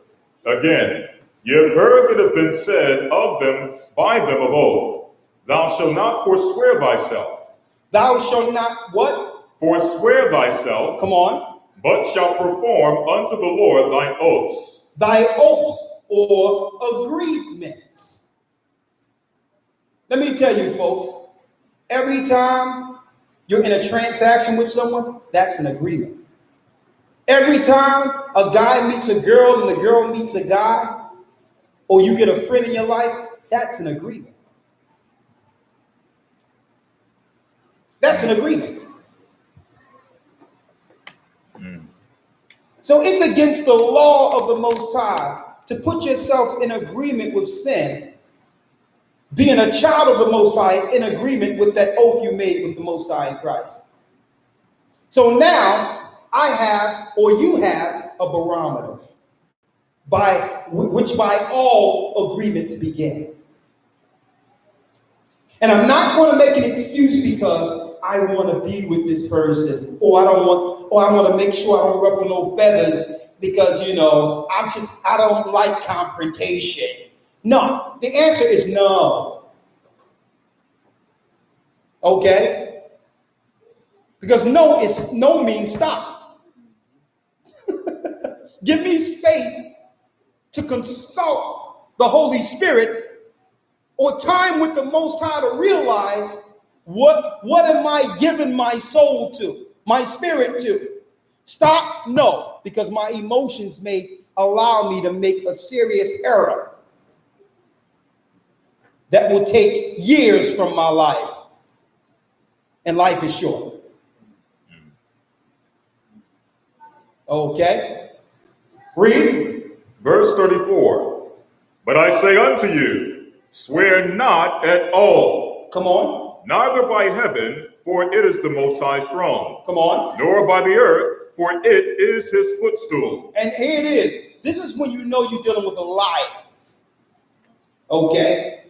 Again, you have heard that have been said of them by them of old, thou shalt not forswear thyself. Thou shalt not what? Forswear thyself. Come on. But shalt perform unto the Lord thine oaths. Thy oaths or agreements. Let me tell you, folks, every time you're in a transaction with someone, that's an agreement. Every time a guy meets a girl and the girl meets a guy, or you get a friend in your life, that's an agreement. That's an agreement. So it's against the law of the Most High to put yourself in agreement with sin, being a child of the Most High in agreement with that oath you made with the Most High in Christ. So now I have, or you have, a barometer by which all agreements begin. And I'm not going to make an excuse because I want to be with this person, or I want to make sure I don't ruffle no feathers because, I don't like confrontation. No, the answer is no. Okay? Because no means stop. Give me space to consult the Holy Spirit or time with the Most High to realize what am I giving my soul to, my spirit to? Stop? No, because my emotions may allow me to make a serious error that will take years from my life. And life is short. Okay? Read. Verse 34. But I say unto you, swear not at all. Come on. Neither by heaven, for it is the Most High's throne. Come on. Nor by the earth, for it is his footstool. And here it is. This is when you know you're dealing with a liar. Okay?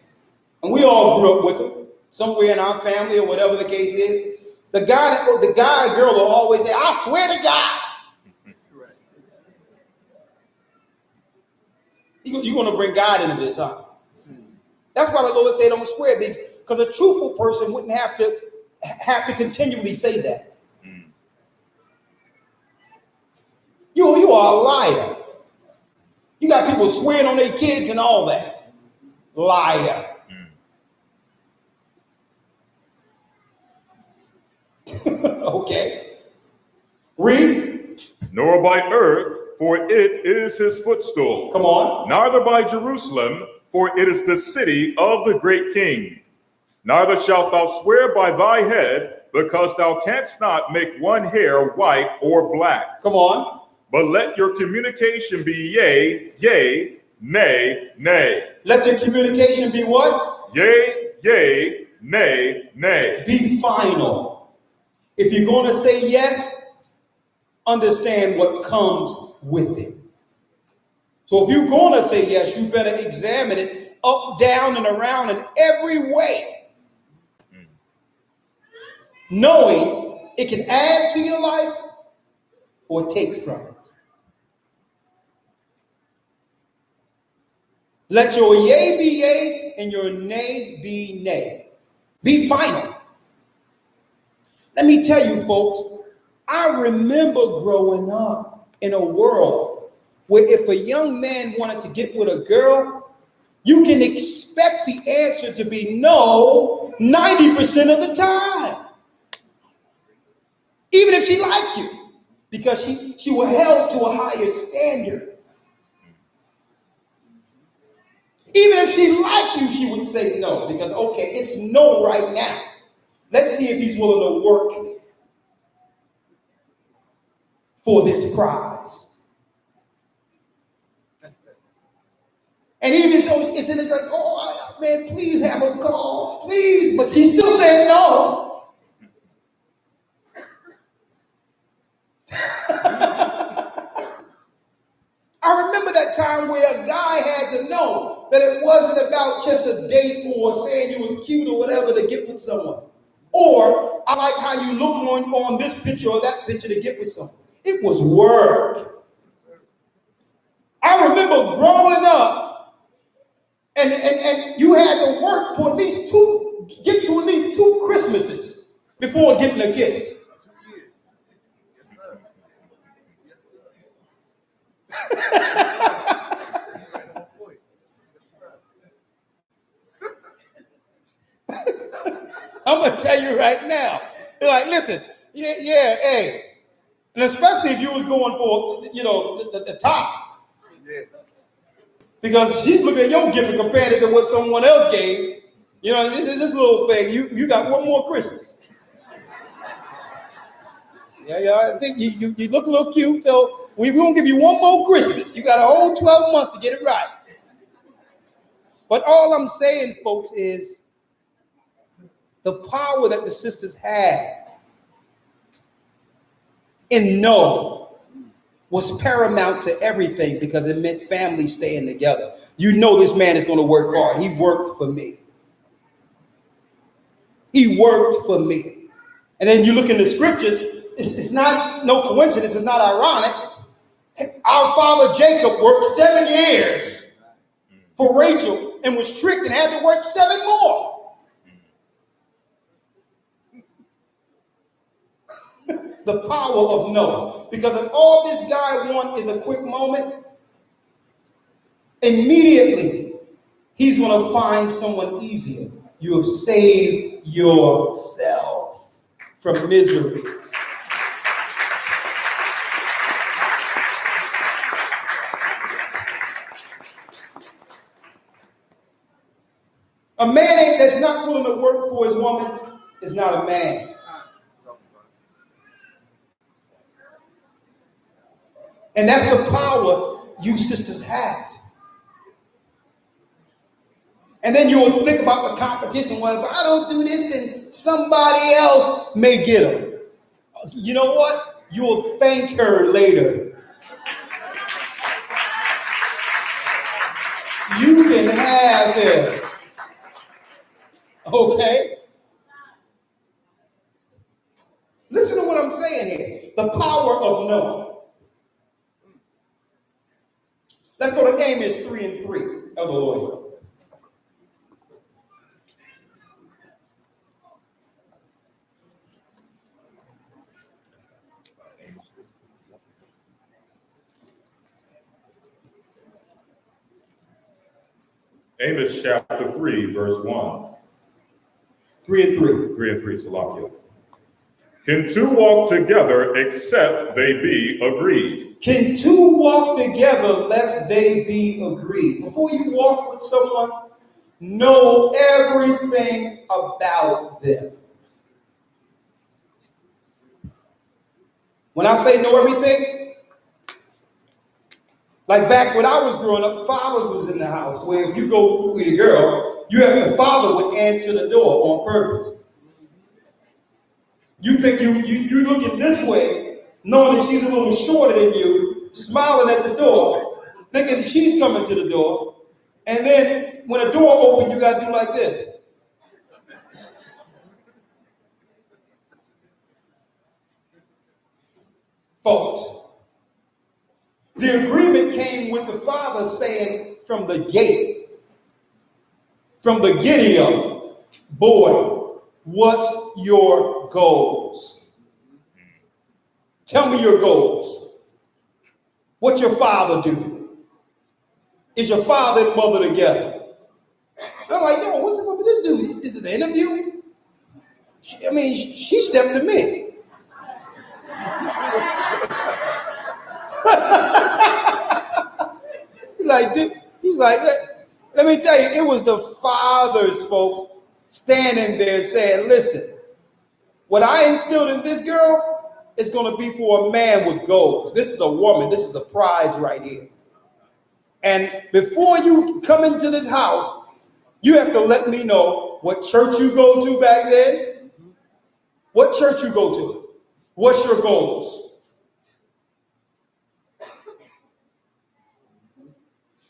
And we all grew up with them, somewhere in our family or whatever the case is. The guy, girl will always say, I swear to God. Correct. You're going to bring God into this, huh? That's why the Lord said don't swear, because a truthful person wouldn't have to continually say that. You are a liar. You got people swearing on their kids and all that. Liar. Okay. Read. Nor by earth, for it is his footstool. Come on. Neither by Jerusalem, for it is the city of the great king. Neither shalt thou swear by thy head, because thou canst not make one hair white or black. Come on. But let your communication be yea, yea, nay, nay. Let your communication be what? Yea, yea, nay, nay. Be final. If you're going to say yes, understand what comes with it. So if you're going to say yes, you better examine it up, down, and around in every way. Knowing it can add to your life or take from it. Let your yea be yea and your nay be nay. Be final. Let me tell you, folks, I remember growing up in a world where if a young man wanted to get with a girl, you can expect the answer to be no 90% of the time. Even if she liked you, because she was held to a higher standard. Even if she liked you, she would say no, because okay, it's no right now. Let's see if he's willing to work for this prize. And even though it's like, oh man, please have a call, please, but she's still saying no. I remember that time where a guy had to know that it wasn't about just a date or saying you was cute or whatever to get with someone. Or I like how you look on this picture or that picture to get with someone. It was work. I remember growing up and you had to work for get to at least two Christmases before getting a kiss. 2 years. Yes, sir. Yes, sir. Right on point. Yes, sir. I'm going to tell you right now. You're like, listen, hey. And especially if you was going for, the top. Yeah. Because she's looking at your gift and comparing it to what someone else gave. This little thing, you got one more Christmas. Yeah, I think you look a little cute, so we won't give you one more Christmas. You got a whole 12 months to get it right. But all I'm saying, folks, is the power that the sisters had in no was paramount to everything, because it meant family staying together. You know this man is going to work hard. He worked for me. He worked for me. And then you look in the scriptures, it's not no coincidence, it's not ironic. Our father Jacob worked 7 years for Rachel and was tricked and had to work 7 more. The power of no. Because if all this guy wants is a quick moment, immediately he's going to find someone easier. You have saved yourself from misery. A man that's not willing to work for his woman is not a man. And that's the power you sisters have. And then you will think about the competition. Well, if I don't do this, then somebody else may get them. You know what? You will thank her later. You can have it. Okay? The power of knowing. Let's go to Amos 3:3, Elder Lawya. Amos chapter 3, verse 1. 3:3. 3 is Lawya. Can two walk together except they be agreed? Can two walk together lest they be agreed? Before you walk with someone, know everything about them. When I say know everything, like back when I was growing up, fathers was in the house where if you go with a girl, the father would answer the door on purpose. You think you looking this way, knowing that she's a little shorter than you, smiling at the door, thinking she's coming to the door, and then when the door opens, you got to do like this. Folks, the agreement came with the father saying from the gate, from the giddy-up, boy, what's your goals? Tell me your goals. What's your father do? Is your father and mother together? And I'm like, yo, what's up with this dude? Is it an interview? She stepped to me. He's like, let me tell you, it was the fathers, folks, standing there saying, listen, what I instilled in this girl is going to be for a man with goals. This is a woman. This is a prize right here. And before you come into this house, you have to let me know what church you go to back then, what church you go to, what's your goals.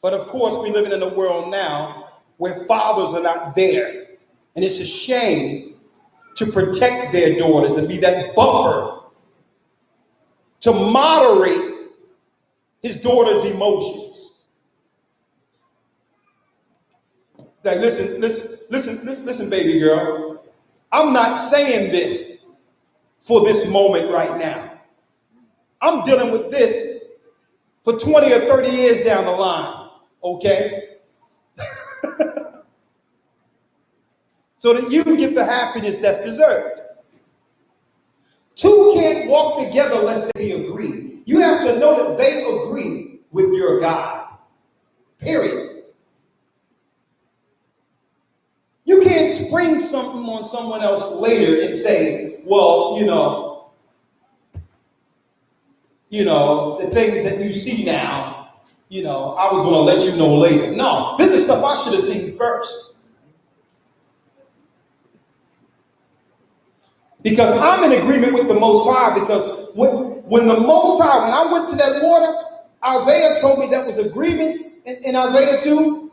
But of course, we're living in a world now where fathers are not there. And it's a shame to protect their daughters and be that buffer to moderate his daughter's emotions. Like, listen, baby girl. I'm not saying this for this moment right now. I'm dealing with this for 20 or 30 years down the line. Okay? So that you can get the happiness that's deserved. Two can't walk together unless they agree. You have to know that they agree with your God. Period. You can't spring something on someone else later and say, well, the things that you see now, I was going to let you know later. No, this is stuff I should have seen first. Because I'm in agreement with the Most High, because when the Most High, when I went to that water, Isaiah told me that was agreement in Isaiah 2,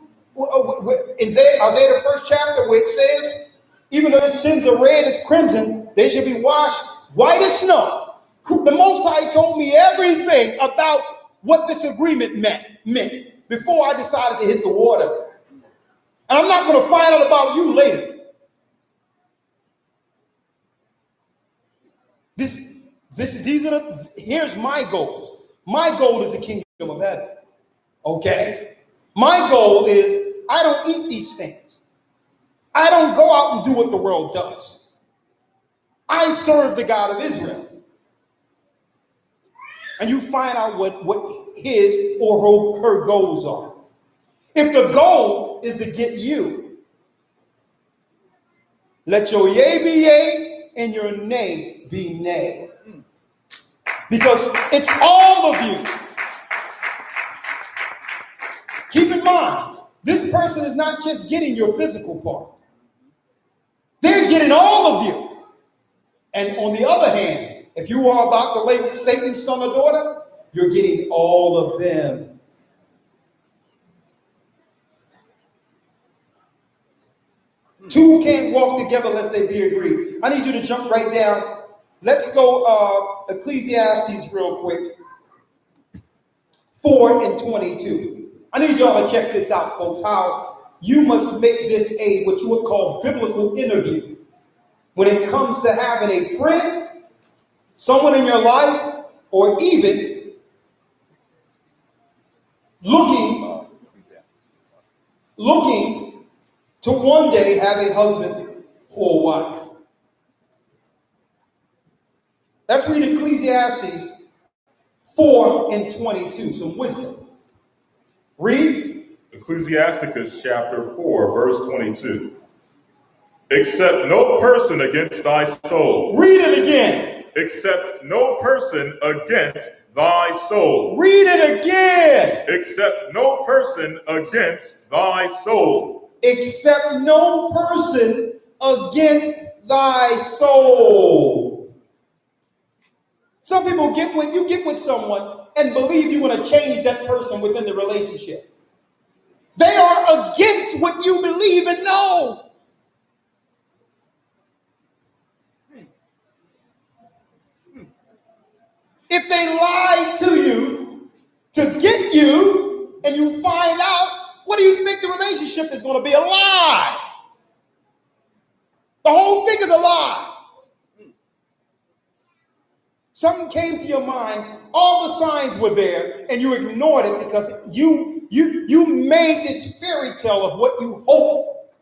in Isaiah the first chapter, where it says, even though the sins are red as crimson, they should be washed white as snow. The Most High told me everything about what this agreement meant before I decided to hit the water. And I'm not going to find out about you later. Here's my goals. My goal is the kingdom of heaven. Okay? My goal is I don't eat these things. I don't go out and do what the world does. I serve the God of Israel. And you find out what his or her goals are. If the goal is to get you, let your yea be yea and your nay be nay. Because it's all of you. Keep in mind, this person is not just getting your physical part. They're getting all of you. And on the other hand, if you are about to lay with Satan's son or daughter, you're getting all of them. Two can't walk together unless they be agreed. I need you to jump right down Let's go Ecclesiastes real quick. 4:22. I need y'all to check this out, folks, how you must make this a what you would call biblical interview when it comes to having a friend, someone in your life, or even looking to one day have a husband or a wife. Let's read Ecclesiastes 4:22, some wisdom. Read. Ecclesiasticus chapter 4, verse 22. Accept no person against thy soul. Read it again. Accept no person against thy soul. Read it again. Accept no person against thy soul. Accept no person against thy soul. Some people get when you get with someone and believe you want to change that person within the relationship. They are against what you believe and know. If they lie to you to get you and you find out, what do you think the relationship is going to be? A lie. The whole thing is a lie. Something came to your mind, all the signs were there, and you ignored it because you made this fairy tale of what you hoped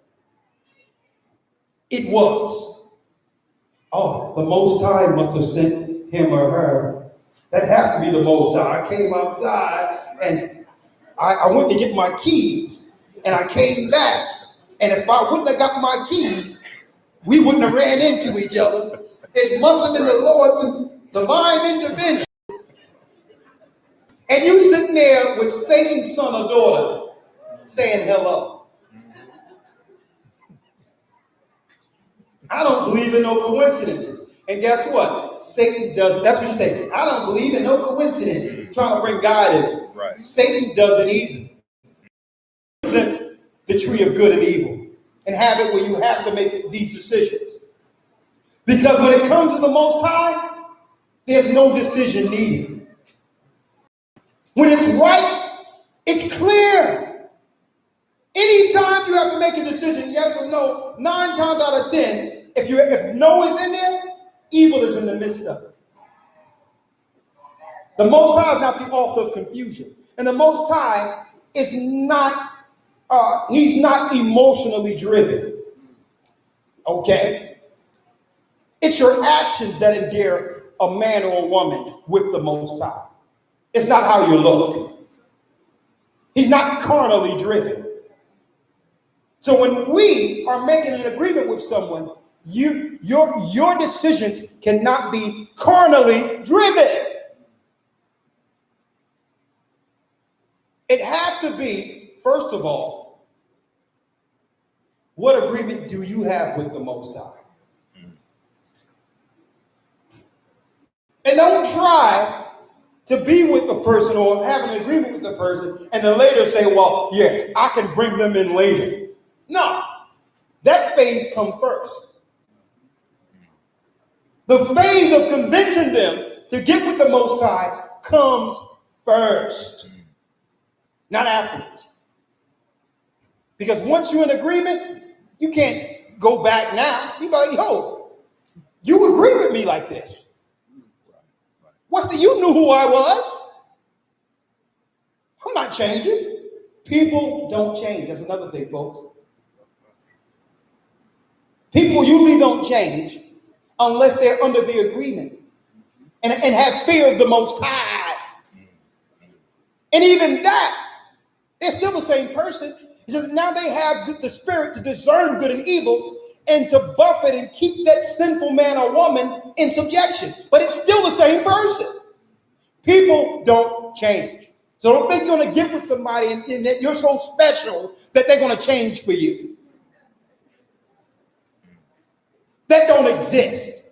it was. Oh, the Most High must have sent him or her. That had to be the Most High. I came outside and I went to get my keys, and I came back, and if I wouldn't have got my keys, we wouldn't have ran into each other. It must have been the Lord's divine intervention. And you sitting there with Satan's son or daughter saying hello. I don't believe in no coincidences. And guess what? Satan does. That's what you say. I don't believe in no coincidences. Trying to bring God in it. Right. Satan doesn't either. He presents the tree of good and evil and have it where you have to make these decisions. Because when it comes to the Most High, there's no decision needed. When it's right, it's clear. Anytime you have to make a decision, yes or no, 9 times out of 10, if no is in there, evil is in the midst of it. The Most High is not the author of confusion. And the Most High is not, he's not emotionally driven. Okay? It's your actions that endear a man or a woman with the Most High. It's not how you look. He's not carnally driven. So when we are making an agreement with someone, your decisions cannot be carnally driven. It has to be, first of all, what agreement do you have with the Most High? And don't try to be with a person or have an agreement with the person and then later say, well, yeah, I can bring them in later. No, that phase comes first. The phase of convincing them to get with the Most High comes first, not afterwards. Because once you're in agreement, you can't go back now. You're like, yo, you agree with me like this. You knew who I was. I'm not changing. People don't change. That's another thing, folks. People usually don't change unless they're under the agreement and have fear of the Most High. And even that, they're still the same person. It's just now they have the spirit to discern good and evil and to buffet and keep that sinful man or woman in subjection. But it's still the same person. People don't change. So don't think you're going to get with somebody and that you're so special that they're going to change for you. That don't exist.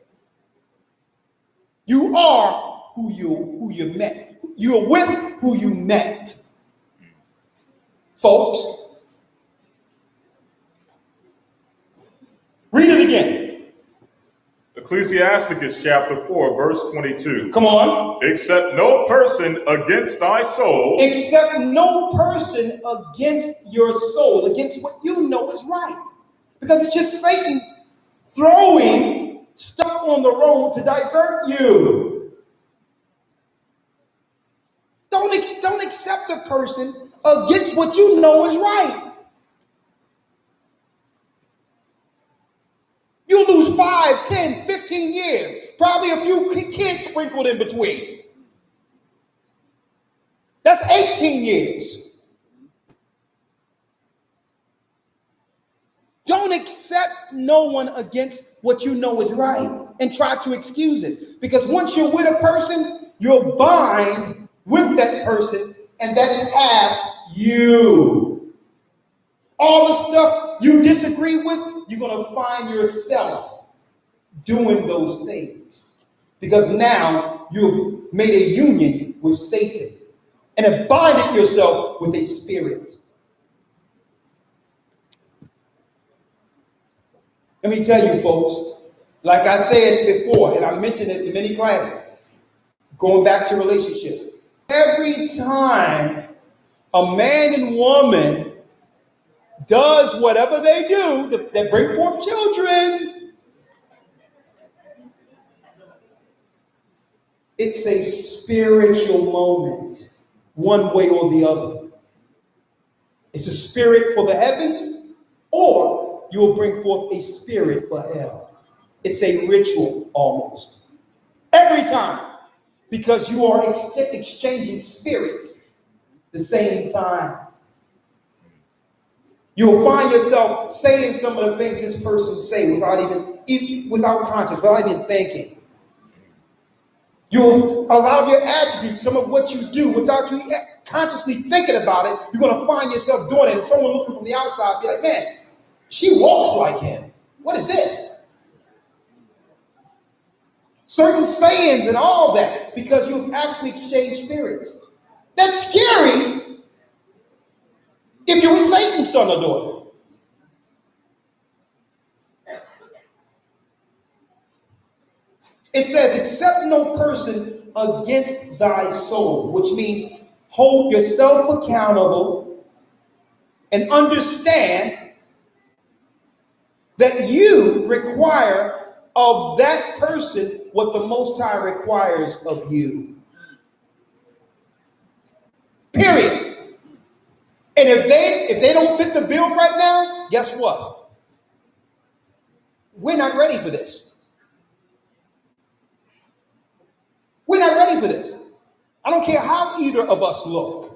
You are who you met. You're with who you met. Folks, read it again. Ecclesiasticus chapter 4, verse 22. Come on. Except no person against thy soul. Except no person against your soul, against what you know is right. Because it's just Satan throwing stuff on the road to divert you. Don't accept a person against what you know is right. You'll lose 5, 10, 15 years. Probably a few kids sprinkled in between. That's 18 years. Don't accept no one against what you know is right and try to excuse it. Because once you're with a person, you'll bind with that person, and that's half you. All the stuff you disagree with, you're going to find yourself doing those things. Because now you've made a union with Satan and have binded yourself with a spirit. Let me tell you, folks, like I said before, and I mentioned it in many classes, going back to relationships, every time a man and woman does whatever they do that bring forth children, it's a spiritual moment, one way or the other. It's a spirit for the heavens, or you will bring forth a spirit for hell. It's a ritual almost. Every time. Because you are exchanging spirits the same time. You will find yourself saying some of the things this person say without conscience, without even thinking. You'll allow your attributes, some of what you do, without you consciously thinking about it. You're going to find yourself doing it, and someone looking from the outside be like, man, she walks like him. What is this? Certain sayings and all that, because you've actually exchanged spirits. That's scary if you're with Satan's son or daughter. It says, accept no person against thy soul, which means hold yourself accountable and understand that you require of that person what the Most High requires of you. Period. And if they don't fit the bill right now, guess what? We're not ready for this. We're not ready for this. I don't care how either of us look.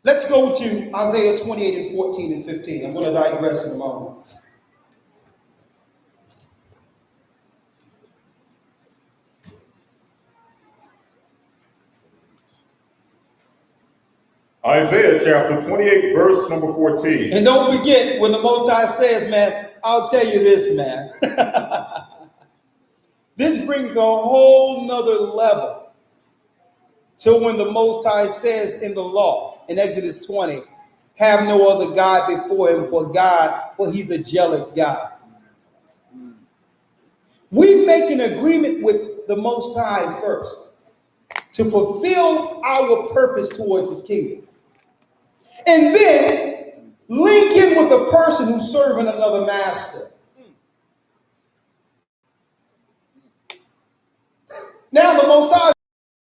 Let's go to Isaiah 28 and 14 and 15. I'm going to digress in a moment. Isaiah chapter 28, verse number 14. And don't forget when the Most High says, man, I'll tell you this, man. This brings a whole nother level to when the Most High says in the law, in Exodus 20, have no other God before him, for he's a jealous God. We make an agreement with the Most High first to fulfill our purpose towards his kingdom. And then link in with a person who's serving another master. Now the Most High,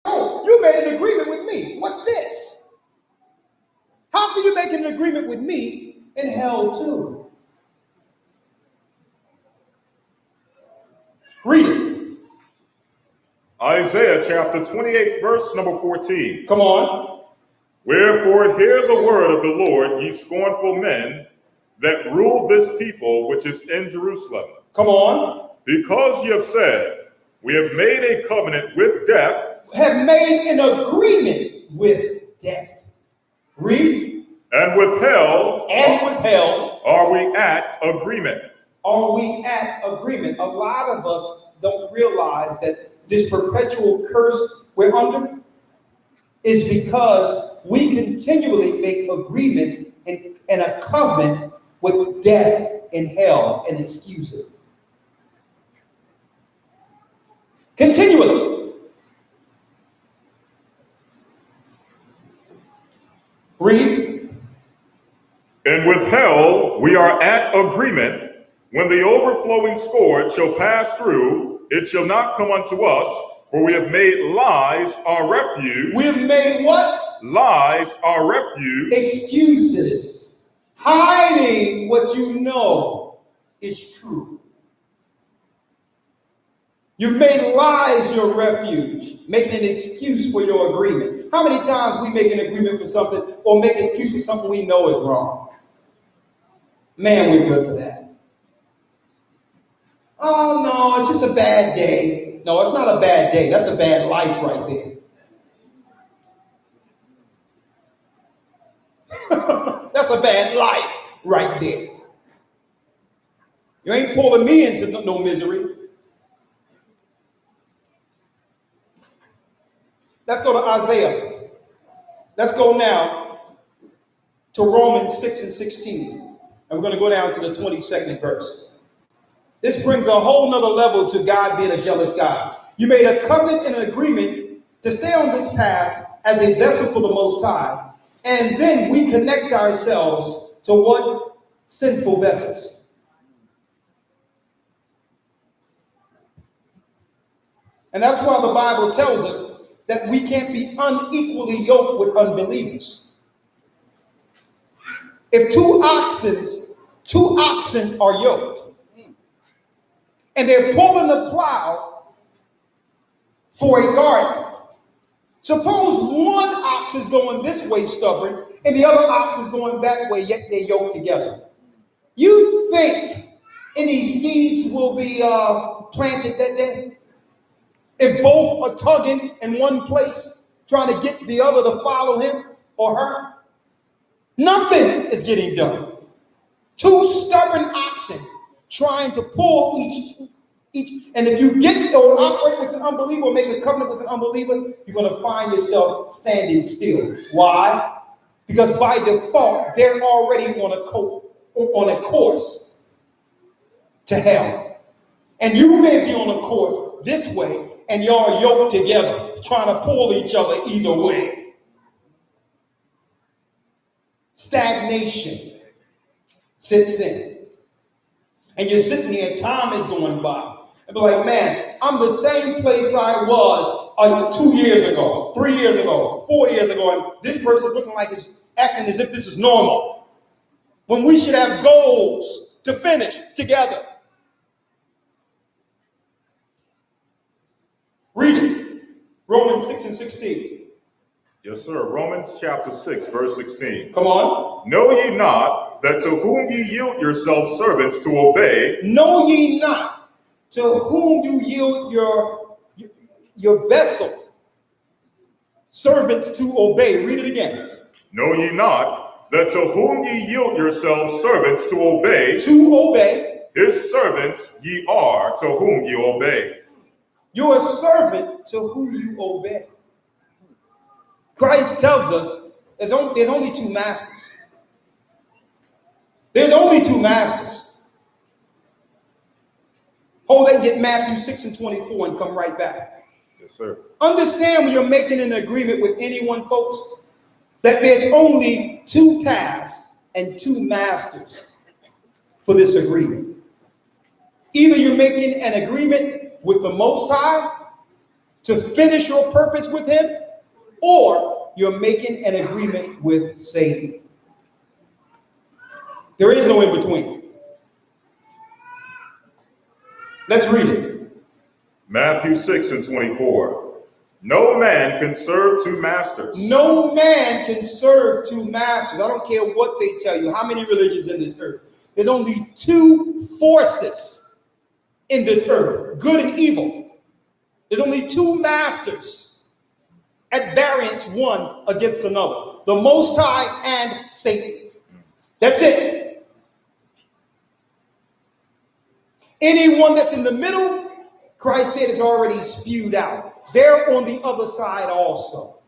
oh, you made an agreement with me. What's this? How can you make an agreement with me in hell too? Read it. Isaiah chapter 28, verse number 14. Come on. Wherefore hear the word of the Lord, ye scornful men that rule this people which is in Jerusalem. Come on. Because ye have said, we have made a covenant with death. Have made an agreement with death. Read. And with hell. And with hell. Are we at agreement? Are we at agreement? A lot of us don't realize that this perpetual curse we're under is because we continually make agreements and a covenant with death and hell and excuse it. Continually. Read. And with hell we are at agreement. When the overflowing scourge shall pass through, it shall not come unto us, for we have made lies our refuge. We have made what? Lies our refuge. Excuses. Hiding what you know is true. You've made lies your refuge, making an excuse for your agreement. How many times we make an agreement for something or make an excuse for something we know is wrong? Man, we're good for that. Oh, no, it's just a bad day. No, it's not a bad day. That's a bad life right there. That's a bad life right there. You ain't pulling me into no misery. Let's go to Isaiah. Let's go now to Romans 6 and 16. And we're going to go down to the 22nd verse. This brings a whole nother level to God being a jealous God. You made a covenant and an agreement to stay on this path as a vessel for the Most High. And then we connect ourselves to what? Sinful vessels. And that's why the Bible tells us that we can't be unequally yoked with unbelievers. If two oxen are yoked, and they're pulling the plow for a garden. Suppose one ox is going this way stubborn, and the other ox is going that way, yet they're yoked together. You think any seeds will be planted that day? If both are tugging in one place, trying to get the other to follow him or her, nothing is getting done. Two stubborn oxen trying to pull each. And if you get or operate with an unbeliever or make a covenant with an unbeliever, you're going to find yourself standing still. Why? Because by default, they're already on a course to hell. And you may be on a course this way, and y'all yoked together, trying to pull each other either way. Stagnation sits in. And you're sitting here, time is going by. And be like, man, I'm the same place I was 2 years ago, 3 years ago, 4 years ago, and this person looking like it's acting as if this is normal. When we should have goals to finish together. Read it. Romans 6 and 16. Yes, sir. Romans chapter 6, verse 16. Come on. Know ye not that to whom ye yield yourselves servants to obey? Know ye not to whom you yield your vessel servants to obey. Read it again. Know ye not that to whom ye yield yourselves servants to obey? To obey. His servants ye are to whom you obey. You're a servant to whom you obey. Christ tells us there's only two masters. There's only two masters. Hold that and get Matthew 6 and 24 and come right back. Yes, sir. Understand when you're making an agreement with anyone, folks, that there's only two paths and two masters for this agreement. Either you're making an agreement with the Most High to finish your purpose with him, or you're making an agreement with Satan. There is no in between. Let's read it. Matthew 6 and 24. No man can serve two masters. No man can serve two masters. I don't care what they tell you. How many religions in this earth? There's only two forces in this earth, good and evil. There's only two masters at variance one against another. The Most High and Satan. That's it. Anyone that's in the middle, Christ said, is already spewed out. They're on the other side also.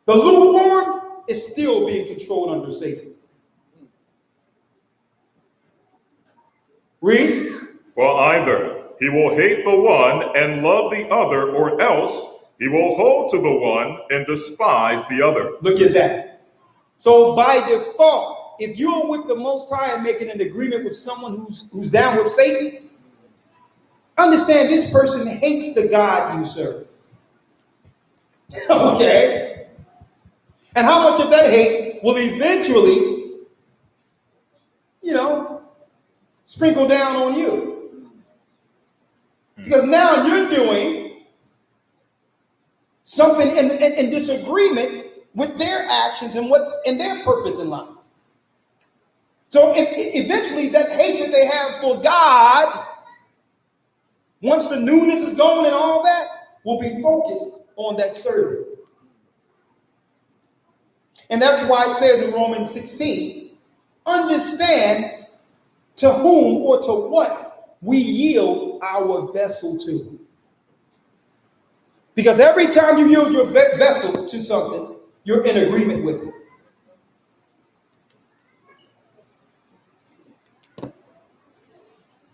The lukewarm is still being controlled under Satan. Read. For either he will hate the one and love the other, or else he will hold to the one and despise the other. Look at that. So by default, if you're with the Most High and making an agreement with someone who's down with Satan, understand this person hates the God you serve. Okay? And how much of that hate will eventually, sprinkle down on you? Because now you're doing something in disagreement with their actions and their purpose in life. So eventually that hatred they have for God, once the newness is gone and all that, will be focused on that servant. And that's why it says in Romans 16, understand to whom or to what we yield our vessel to. Because every time you yield your vessel to something, you're in agreement with it.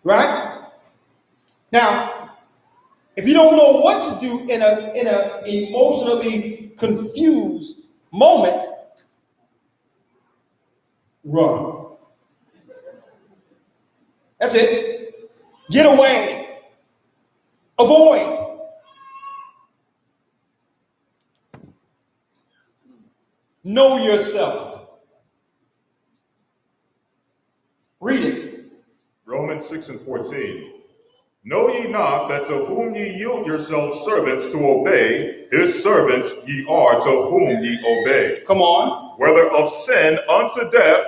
Right? Now, if you don't know what to do in an emotionally confused moment, run. That's it. Get away. Avoid. Know yourself. Read it. Romans 6:14. Know ye not that to whom ye yield yourselves servants to obey, his servants ye are to whom ye obey. Come on. Whether of sin unto death,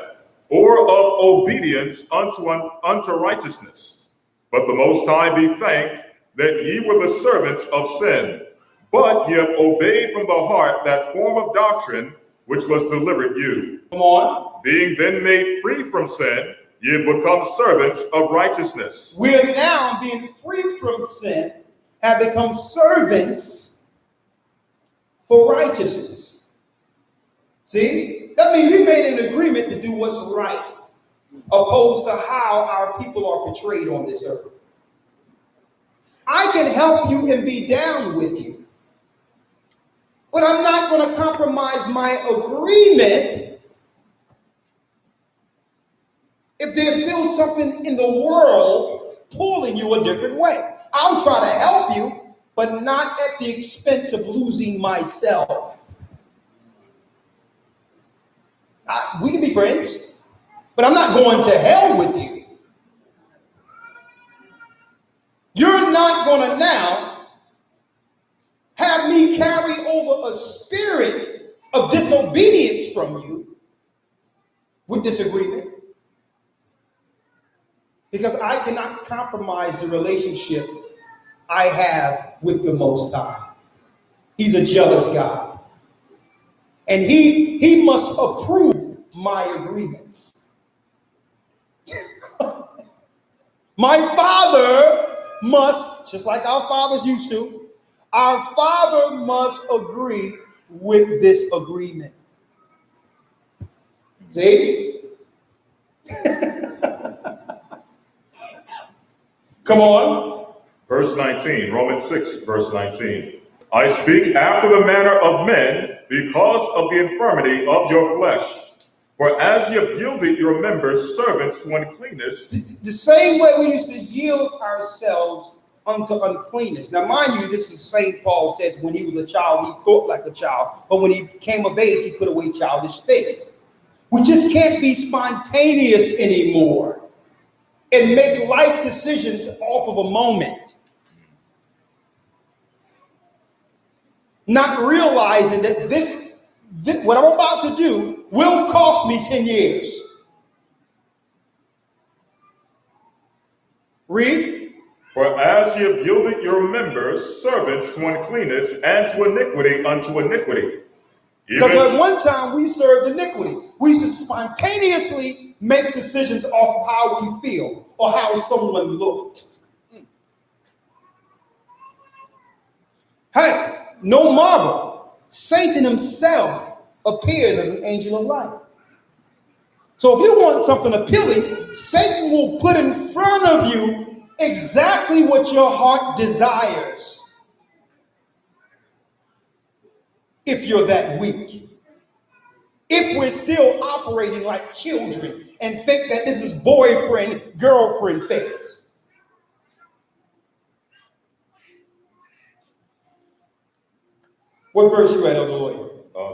or of obedience unto righteousness. But the Most High be thanked that ye were the servants of sin, but ye have obeyed from the heart that form of doctrine which was delivered you. Come on. Being then made free from sin, ye have become servants of righteousness. We are now being free from sin, have become servants for righteousness. See? That means we made an agreement to do what's right, opposed to how our people are portrayed on this earth. I can help you and be down with you, but I'm not going to compromise my agreement if there's still something in the world pulling you a different way. I'll try to help you, but not at the expense of losing myself. We can be friends, but I'm not going to hell with you. You're not going to now have me carry over a spirit of disobedience from you with this agreement, because I cannot compromise the relationship I have with the Most High. He's a jealous God. And he must approve my agreements. My Father must, just like our fathers used to, our Father must agree with this agreement. See? Come on. Verse 19, Romans 6, verse 19. I speak after the manner of men because of the infirmity of your flesh. For as ye have yielded your members servants to uncleanness. The same way we used to yield ourselves unto uncleanness. Now, mind you, this is St. Paul said when he was a child, he thought like a child. But when he came of age, he put away childish things. We just can't be spontaneous anymore and make life decisions off of a moment, not realizing that this what I'm about to do will cost me 10 years. Read. For as ye have yielded your members servants to uncleanness and to iniquity unto iniquity. Because at one time we served iniquity. We used to spontaneously make decisions off of how we feel or how someone looked. Hey, no marvel. Satan himself appears as an angel of light. So if you want something appealing, Satan will put in front of you exactly what your heart desires. If you're that weak. If we're still operating like children and think that this is boyfriend, girlfriend phase. What verse you at, Elder Lawya?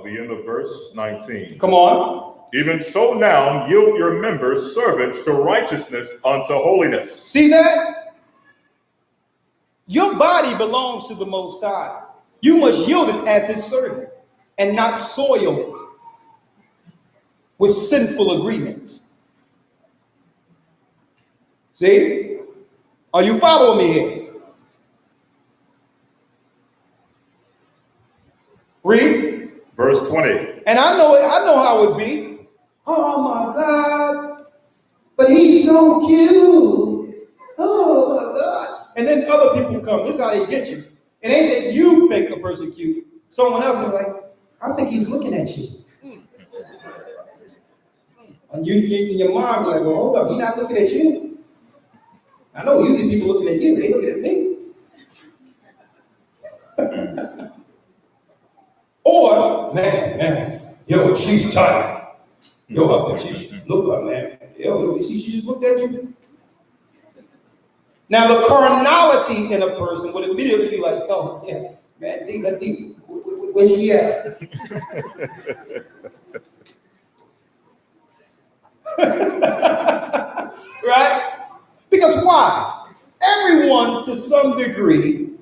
The end of verse 19. Come on. Even so now yield your members servants to righteousness unto holiness. See that? Your body belongs to the Most High. You must yield it as his servant and not soil it with sinful agreements. See? Are you following me here? Read. Verse 20. And I know how it be. Oh my God, but he's so cute. Oh my God. And then other people come. This is how they get you. It ain't that you think a person cute. Someone else is like, I think he's looking at you. And you in your mind be like, well, hold up, he's not looking at you. I know usually people looking at you, they looking at me. Or, man, yo, she's tired. Yo, I think she should look up, man. Yo, she just looked at you. Now, the carnality in a person would immediately be like, oh, yeah, man, let's do. Where's she at? Right? Because why? Everyone, to some degree,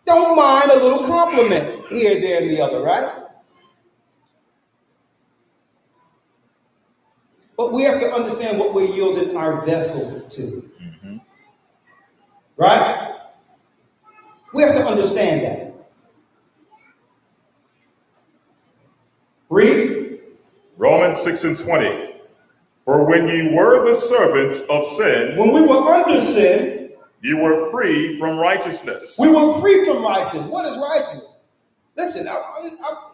don't mind a little compliment here, there, and the other, right? But we have to understand what we're yielding our vessel to. Mm-hmm. Right? We have to understand that. Read. Romans 6:20. For when ye were the servants of sin, when we were under sin, you were free from righteousness. We were free from righteousness. What is righteousness? Listen,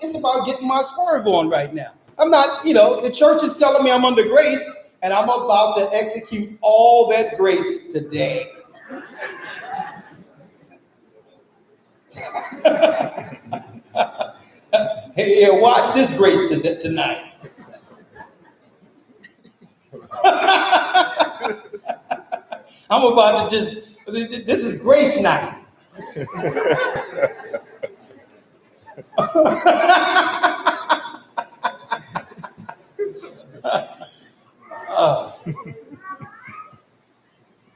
it's about getting my swerve on right now. I'm not, the church is telling me I'm under grace, and I'm about to execute all that grace today. Hey, watch this grace tonight. I'm about to this is grace night.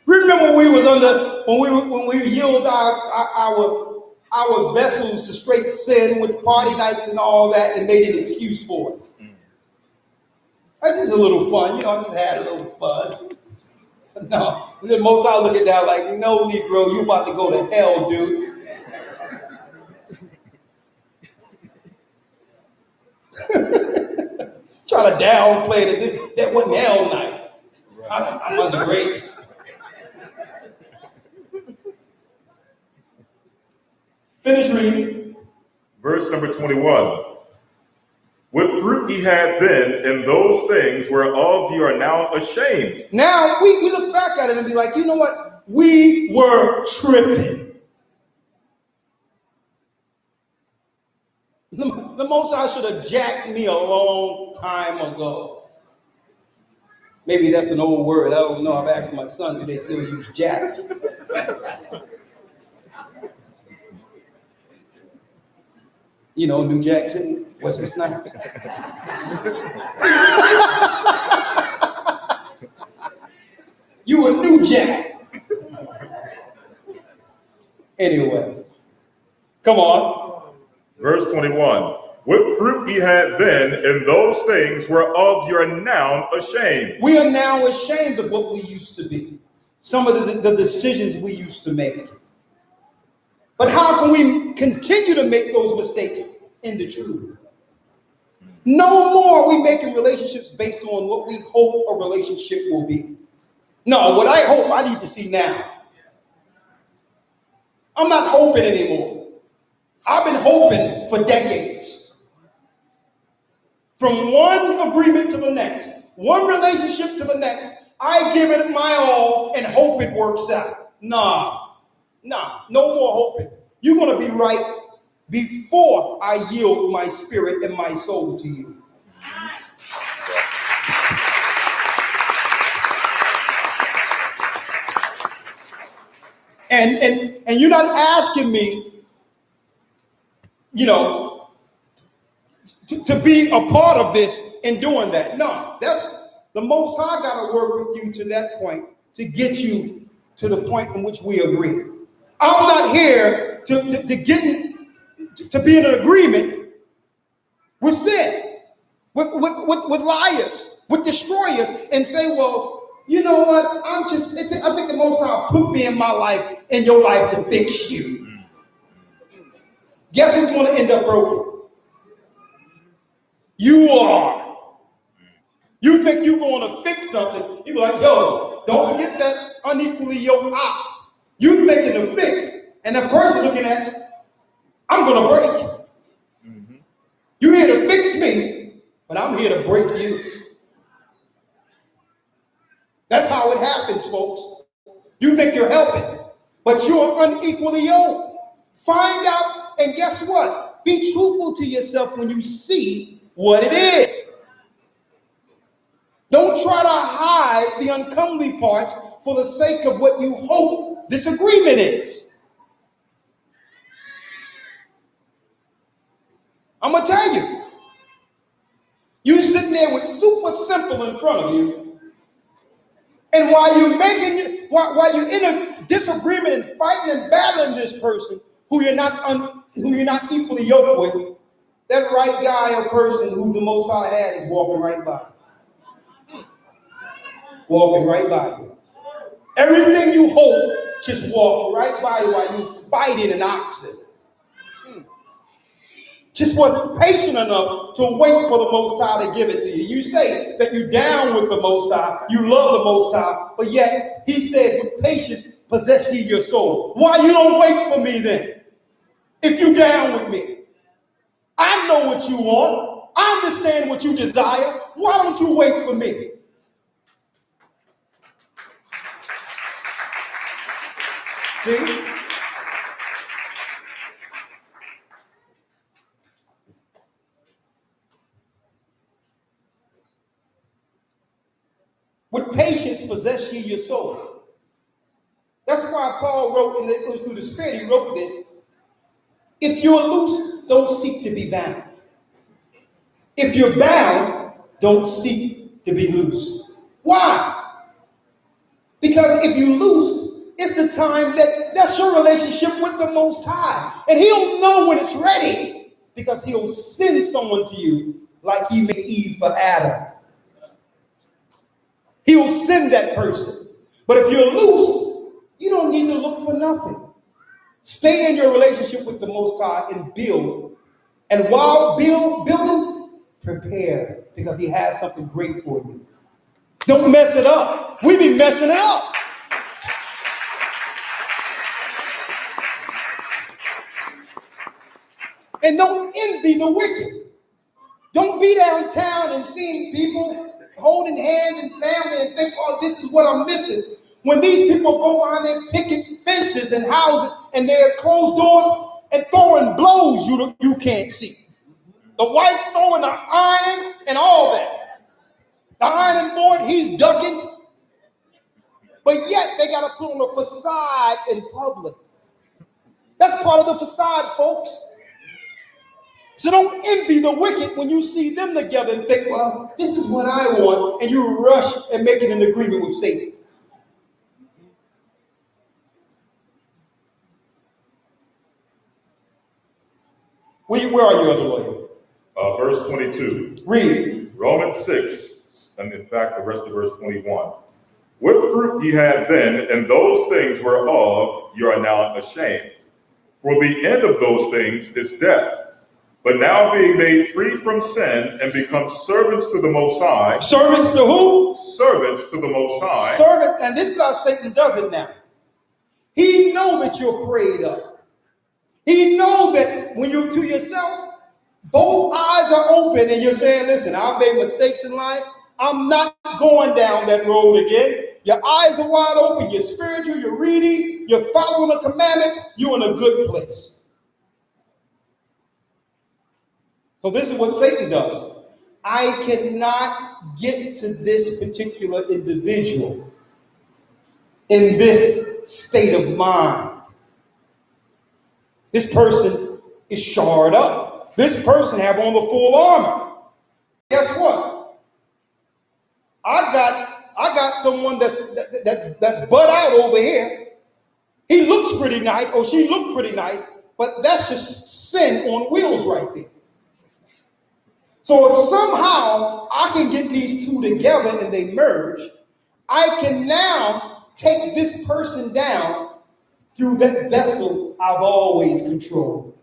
Remember when we yield our vessels to straight sin with party nights and all that and made an excuse for it. That's just a little fun, I just had a little fun. No, the Most High looking down like, no, Negro, you about to go to hell, dude. Trying to downplay it as if that wasn't hell night. I'm under grace. Finish reading. Verse number 21. What fruit ye had then in those things whereof you are now ashamed. Now we look back at it and be like, you know what? We were tripping. The Most High should have jacked me a long time ago. Maybe that's an old word. I don't know. I've asked my son, do they still use jack? New Jack City, Wesley Snipes. You a new Jack. Anyway, come on. Verse 21. What fruit ye had then in those things whereof you are now ashamed. We are now ashamed of what we used to be. Some of the decisions we used to make. But how can we continue to make those mistakes in the truth? No more are we making relationships based on what we hope a relationship will be. No, what I hope, I need to see now. I'm not hoping anymore. I've been hoping for decades. from one agreement to the next, one relationship to the next. I give it my all and hope it works out. Nah, no more hoping. You're going to be right before I yield my spirit and my soul to you. And you're not asking me, to be a part of this in doing that. No, that's the Most High got to work with you to that point to get you to the point in which we agree. I'm not here to be in an agreement with sin, with liars, with destroyers, and say, well, you know what? I think the Most High put me in my life, in your life, to fix you. Guess who's going to end up broken? You are. You think you're going to fix something. You be like, yo, don't forget that unequally yoked ox. You thinking to fix, and the person looking at it, I'm going to break. Mm-hmm. You're here to fix me, but I'm here to break you. That's how it happens, folks. You think you're helping, but you're unequally yoked. Find out, and guess what? Be truthful to yourself when you see what it is. Don't try to hide the uncomely parts for the sake of what you hope this agreement is. I'm going to tell you. You sitting there with super simple in front of you, and while you're in a disagreement and fighting and battling this person who you're not equally yoked with, that right guy or person who the Most High had is walking right by. Walking right by you. Everything you hold just walking right by you while you fighting an oxen. Just wasn't patient enough to wait for the Most High to give it to you. You say that you're down with the Most High, you love the Most High, but yet he says, with patience possess ye your soul. Why you don't wait for me then? If you down with me. I know what you want. I understand what you desire. Why don't you wait for me? See? With patience possess ye your soul. That's why Paul wrote, it was through the Spirit, he wrote this. If you're loose, don't seek to be bound. If you're bound, don't seek to be loose. Why? Because if you loose, it's the time that's your relationship with the Most High. And he'll know when it's ready, because he'll send someone to you like he made Eve for Adam. He will send that person. But if you're loose, you don't need to look for nothing. Stay in your relationship with the Most High and build. And while building, prepare, because he has something great for you. Don't mess it up. We be messing it up. And don't envy the wicked. Don't be downtown and seeing people holding hands and family and think, oh, this is what I'm missing. When these people go behind their picket fences and houses and they're closed doors and throwing blows you can't see. The wife throwing the iron and all that. The ironing board, he's ducking. But yet they got to put on a facade in public. That's part of the facade, folks. So don't envy the wicked when you see them together and think, well, this is what I want, and you rush and make it an agreement with Satan. Where are you, Elder Lawya? Verse 22. Read. Romans 6, and in fact the rest of verse 21. What fruit ye had then, and those things whereof you are now ashamed. For the end of those things is death. But now being made free from sin and become servants to the Most High. Servants to who? Servants to the Most High. Servant, and this is how Satan does it now. He know that you're prayed up. He know that when you're to yourself, both eyes are open and you're saying, listen, I've made mistakes in life. I'm not going down that road again. Your eyes are wide open. You're spiritual. You're reading. You're following the commandments. You're in a good place. So this is what Satan does. I cannot get to this particular individual in this state of mind. This person is shored up. This person have on the full armor. Guess what? I got someone that's butt out over here. He looks pretty nice, or she looked pretty nice, but that's just sin on wheels right there. So if somehow I can get these two together and they merge, I can now take this person down through that vessel I've always controlled.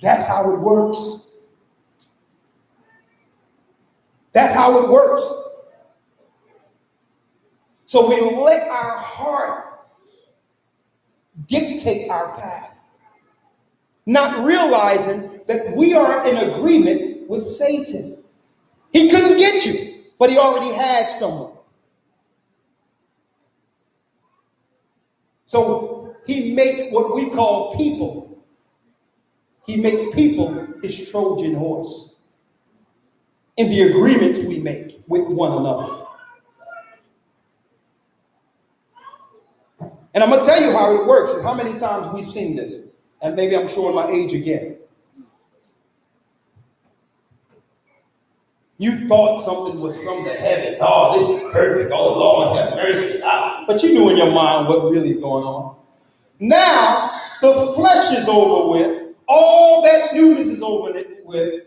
That's how it works. That's how it works. So we let our heart dictate our path, not realizing that we are in agreement with Satan. He couldn't get you, but he already had someone. So he made what we call people. He made people his Trojan horse in the agreements we make with one another. And I'm going to tell you how it works and how many times we've seen this. And maybe I'm showing my age again. You thought something was from the heavens. Oh, this is perfect. Oh, Lord, have mercy. But you knew in your mind what really is going on. Now, the flesh is over with. All that newness is over with.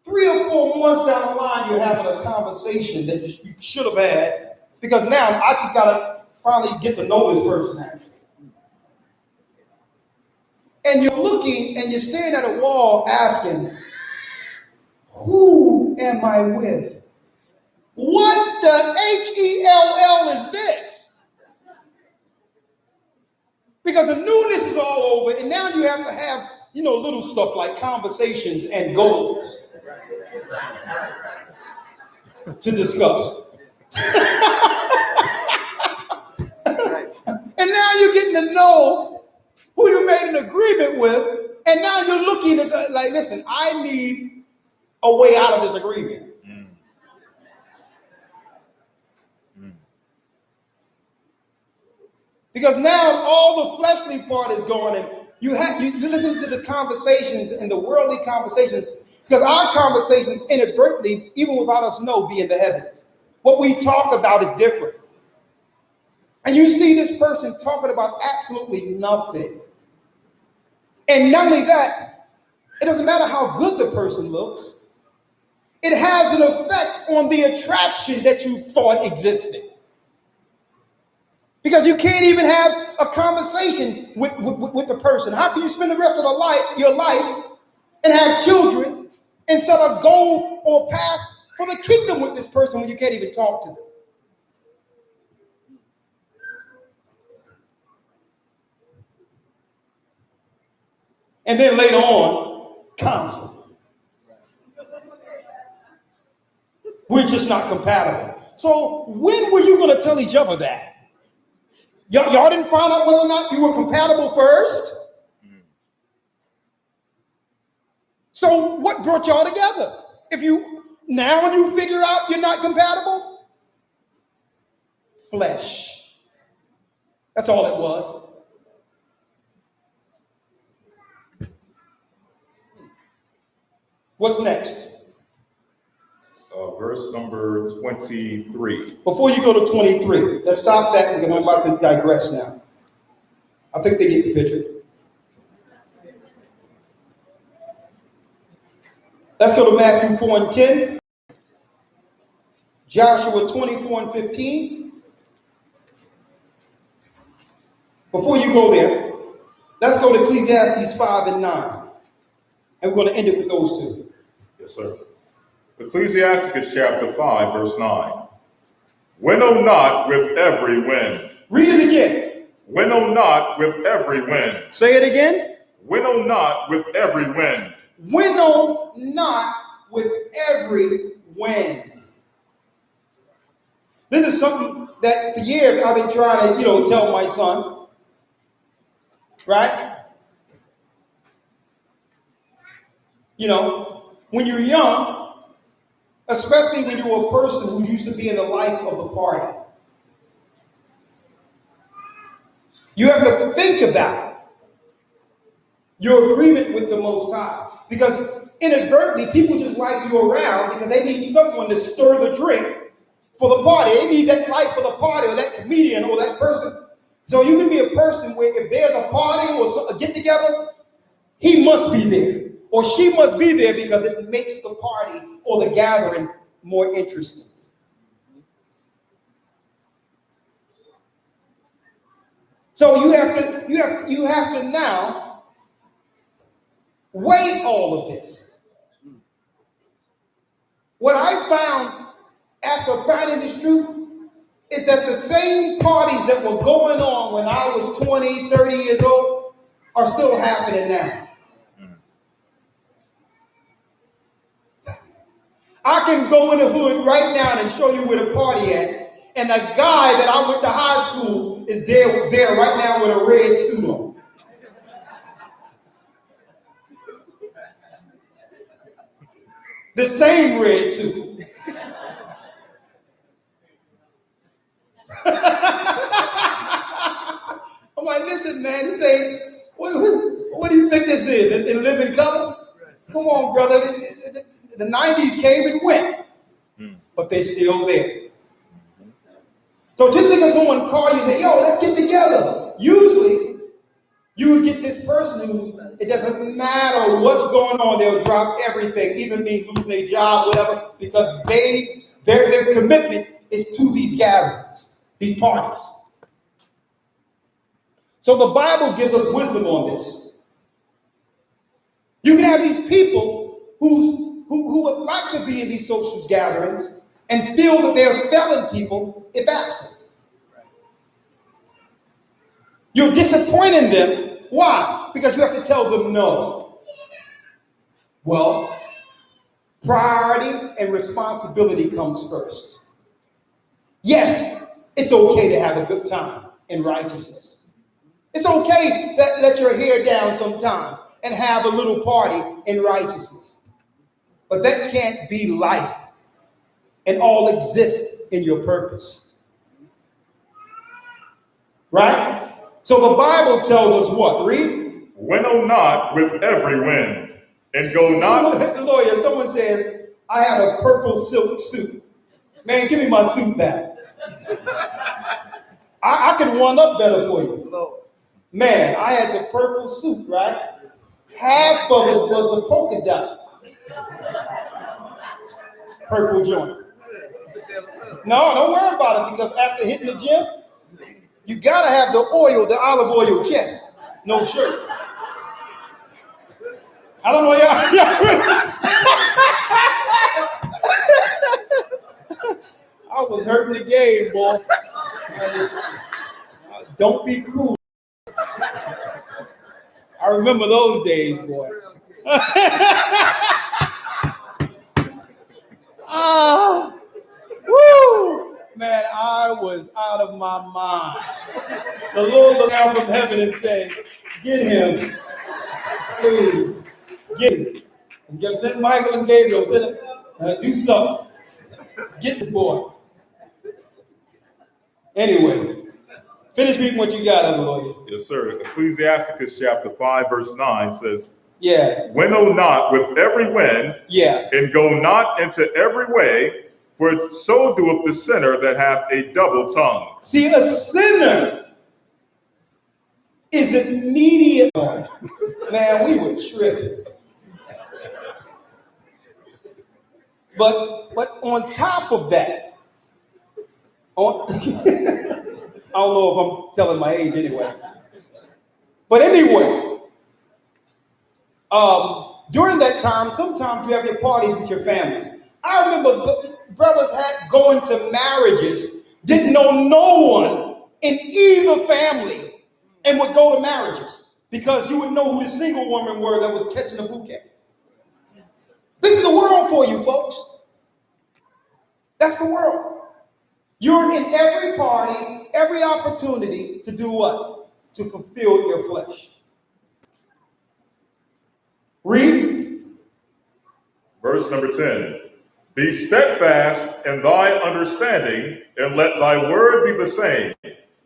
3 or 4 months down the line, you're having a conversation that you should have had. Because now I just got to finally get to know this person, actually. And you're looking and you're staring at a wall asking, who am I with? What the Hell is this? Because the newness is all over, and now you have to have, little stuff like conversations and goals to discuss. And now you're getting to know who you made an agreement with, and now you're looking at like, listen, I need a way out of this agreement. Because now all the fleshly part is gone, and you listen to the conversations and the worldly conversations, because our conversations inadvertently, even without us know, be in the heavens. What we talk about is different. And you see this person talking about absolutely nothing. And not only that, it doesn't matter how good the person looks. It has an effect on the attraction that you thought existed. Because you can't even have a conversation with the person. How can you spend the rest of your life and have children and set a goal or path for the kingdom with this person when you can't even talk to them? And then later on, counsel. We're just not compatible. So when were you going to tell each other that? Y'all didn't find out whether or not you were compatible first? So what brought y'all together? When you figure out you're not compatible? Flesh. That's all it was. What's next? Verse number 23. Before you go to 23, let's stop that because I'm about to digress now. I think they get the picture. Let's go to Matthew 4 and 10. Joshua 24 and 15. Before you go there, let's go to Ecclesiastes 5 and 9. And we're going to end it with those two. Yes, sir. Ecclesiasticus chapter 5, verse 9. Winnow not with every wind. Read it again. Winnow not with every wind. Say it again. Winnow not with every wind. winnow not with every wind. This is something that for years I've been trying to, tell my son. Right? When you're young, especially when you're a person who used to be in the life of the party, you have to think about your agreement with the Most High. Because inadvertently, people just like you around because they need someone to stir the drink for the party. They need that light for the party, or that comedian, or that person. So you can be a person where if there's a party or a get together, he must be there, or she must be there because it makes the party or the gathering more interesting. So you have to now weigh all of this. What I found after finding this truth is that the same parties that were going on when I was 20, 30 years old are still happening now. I can go in the hood right now and show you where the party at, and a guy that I went to high school is there right now with a red suit on. The same red suit. I'm like, listen, man, this ain't, what do you think this is? In living color? Come on, brother. The 90s came and went, but they're still there. So just because someone call you and say, yo, let's get together. Usually, you would get this person who, it doesn't matter what's going on, they'll drop everything, even me losing their job, whatever, because their commitment is to these gatherings, these parties. So the Bible gives us wisdom on this. You can have these people who would like to be in these social gatherings and feel that they're failing people if absent. You're disappointing them. Why? Because you have to tell them no. Well, priority and responsibility comes first. Yes, it's okay to have a good time in righteousness. It's okay to let your hair down sometimes and have a little party in righteousness. But that can't be life and all exist in your purpose. Right? So the Bible tells us what? Read. Winnow not with every wind, and go not. Lawyer, someone says, I have a purple silk suit. Man, give me my suit back. I can one up better for you. Man, I had the purple suit, right? Half of it was the polka dot. Purple joint. No, don't worry about it, because after hitting the gym, you gotta have the olive oil chest, no shirt. I don't know y'all. I was hurting the game, boy. Don't be cruel. I remember those days, boy. Woo! Man, I was out of my mind. The Lord looked down from heaven and said, get him. Please, get him. And send Michael and Gabriel, do something. Get this boy. Anyway, finish reading what you got, Elder Rawchaa. Yes, sir. Ecclesiasticus chapter 5, verse 9 says, Yeah. Winnow not with every wind, Yeah. and go not into every way, for so doeth the sinner that hath a double tongue. See, a sinner is immediate. Man, we were tripping. But on top of that, I don't know if I'm telling my age anyway. But anyway, during that time, sometimes you have your parties with your families. I remember brothers had going to marriages, didn't know no one in either family, and would go to marriages because you would know who the single women were that was catching the bouquet. the world for you, folks. That's the world. You're in every party, every opportunity to do what? To fulfill your flesh. Read. Verse number 10. Be steadfast in thy understanding, and let thy word be the same.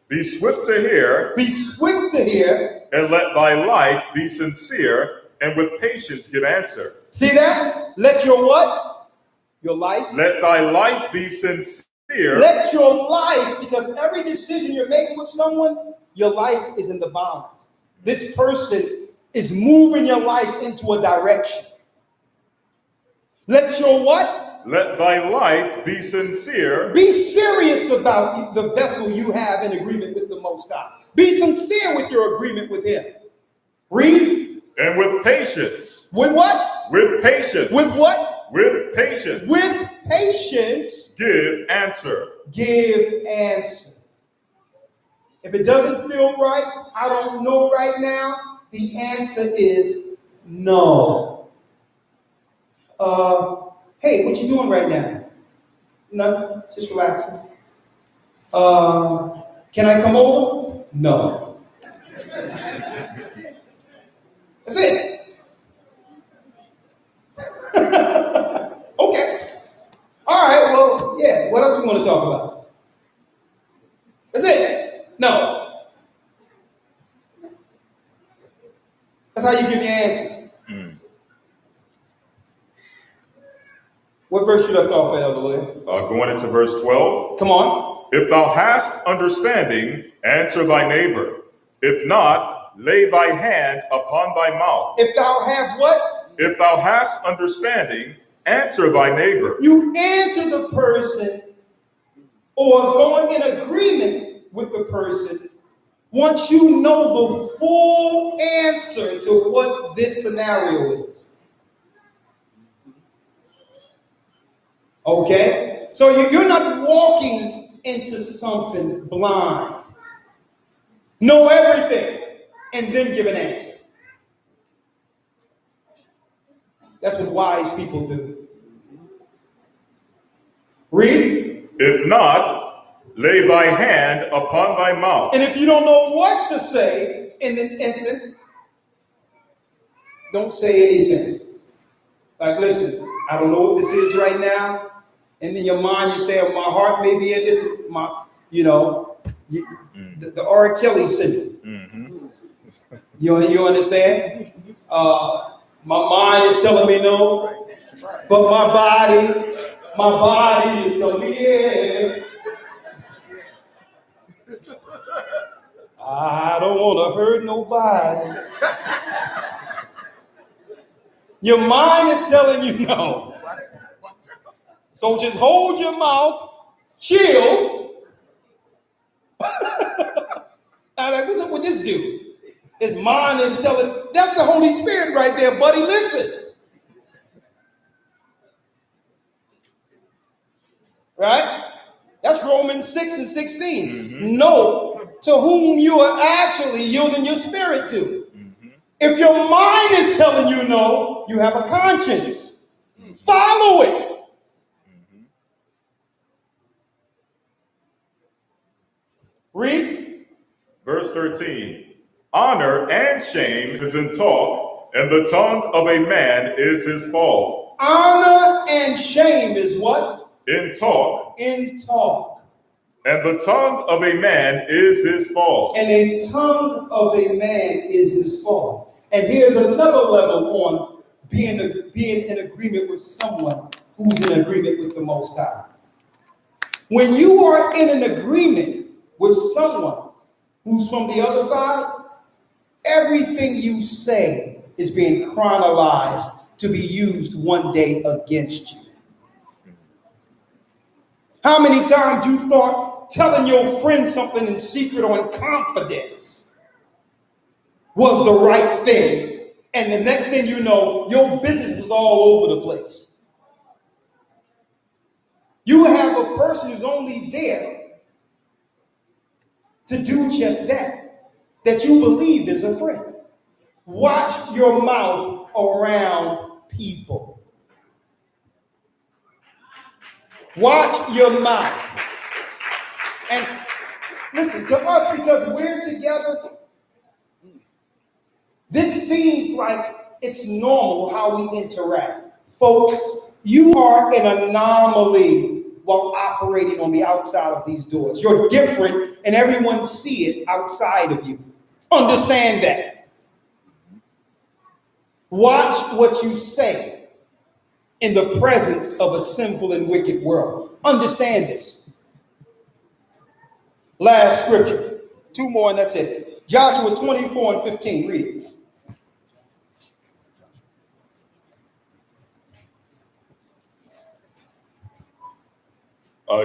Be swift to hear. Be swift to hear. And let thy life be sincere, and with patience give answer. See that? Let your what? Your life. Let thy life be sincere. Let your life, because every decision you're making with someone, your life is in the balance. This person is moving your life into a direction. Let your what? Let thy life be sincere. Be serious about the vessel you have in agreement with the Most High. Be sincere with your agreement with Him. Read. And with patience. With what? With patience. With what? With patience. With patience. Give answer. Give answer. If it doesn't feel right, I don't know right now, the answer is no. Hey, what you doing right now? Nothing, just relaxing. Can I come over? No. That's it. Okay. All right, well, yeah, what else do you want to talk about? That's it. No. That's how you give your answers. What verse you left off at, Elder Lawya? Going into verse 12. Come on. If thou hast understanding, answer thy neighbor. If not, lay thy hand upon thy mouth. If thou have what? If thou hast understanding, answer thy neighbor. You answer the person or going in agreement with the person once you know the full answer to what this scenario is. Okay? So you're not walking into something blind. Know everything and then give an answer. That's what wise people do. Read. If not, lay thy hand upon thy mouth. And if you don't know what to say in an instant, don't say anything. Like, listen, I don't know what this is right now. And in your mind, you say, oh, my heart may be in this. Is my, the R. Kelly syndrome. Mm-hmm. You understand? My mind is telling me no, but my body is telling me yeah. I don't want to hurt nobody. Your mind is telling you no. So just hold your mouth, chill. Now, what's up with this dude? His mind is telling, that's the Holy Spirit right there, buddy. Listen. Right? That's Romans 6 and 16. Mm-hmm. Know to whom you are actually yielding your spirit to. Mm-hmm. If your mind is telling you no, you have a conscience. Mm-hmm. Follow it. Read. Verse 13. Honor and shame is in talk, and the tongue of a man is his fall. Honor and shame is what? In talk. In talk. And the tongue of a man is his fall. And a tongue of a man is his fall. And here's another level on being in agreement with someone who's in agreement with the Most High. When you are in an agreement with someone who's from the other side, everything you say is being chronologized to be used one day against you. How many times you thought telling your friend something in secret or in confidence was the right thing, and the next thing you know, your business was all over the place? You have a person who's only there to do just that you believe is a friend. Watch your mouth around people. Watch your mouth. And listen, to us, because we're together, this seems like it's normal how we interact. Folks, you are an anomaly while operating on the outside of these doors. You're different, and everyone see it outside of you. Understand that. Watch what you say in the presence of a sinful and wicked world. Understand this. Last scripture. 2 more and that's it. Joshua 24 and 15. Read it.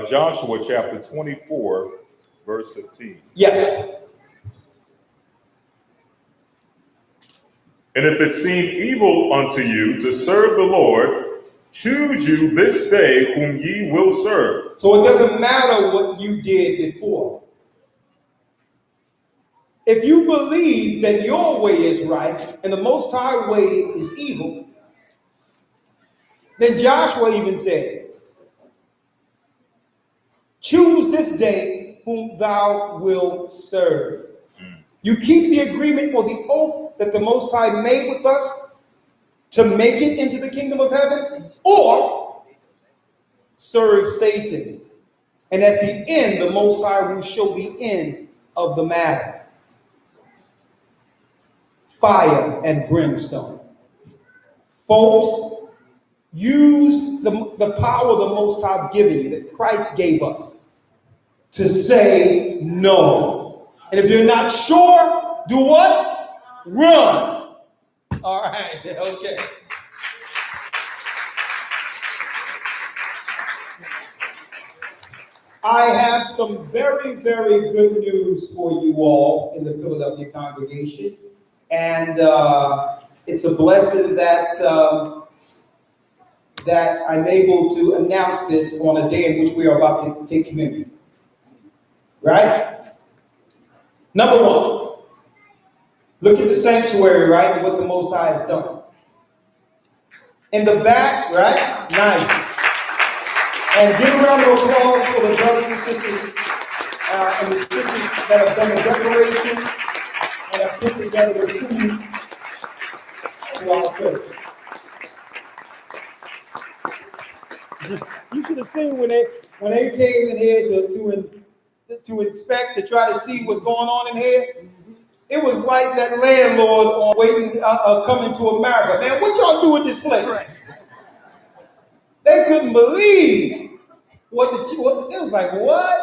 Joshua chapter 24, verse 15. Yes. And if it seem evil unto you to serve the Lord, choose you this day whom ye will serve. So it doesn't matter what you did before. If you believe that your way is right and the Most High way is evil, then Joshua even said, choose this day whom thou wilt serve. You keep the agreement or the oath that the Most High made with us to make it into the kingdom of heaven, or serve Satan. And at the end, the Most High will show the end of the matter. Fire and brimstone. Folks, use the power the Most High given you, that Christ gave us, to say no. And if you're not sure, do what? Run. All right, okay. I have some very, very good news for you all in the Philadelphia congregation. And it's a blessing that that I'm able to announce this on a day in which we are about to take communion. Right? Number one, look at the sanctuary, right? And what the Most High has done. In the back, right? Nice. And give a round of applause for the brothers and sisters and the sisters that have done the decoration and have put together the food to our church. You should have seen when they came in here to inspect, to try to see what's going on in here. It was like that landlord on waiting, coming to America. Man, what y'all do with this place? Right. They couldn't believe what it was like. What?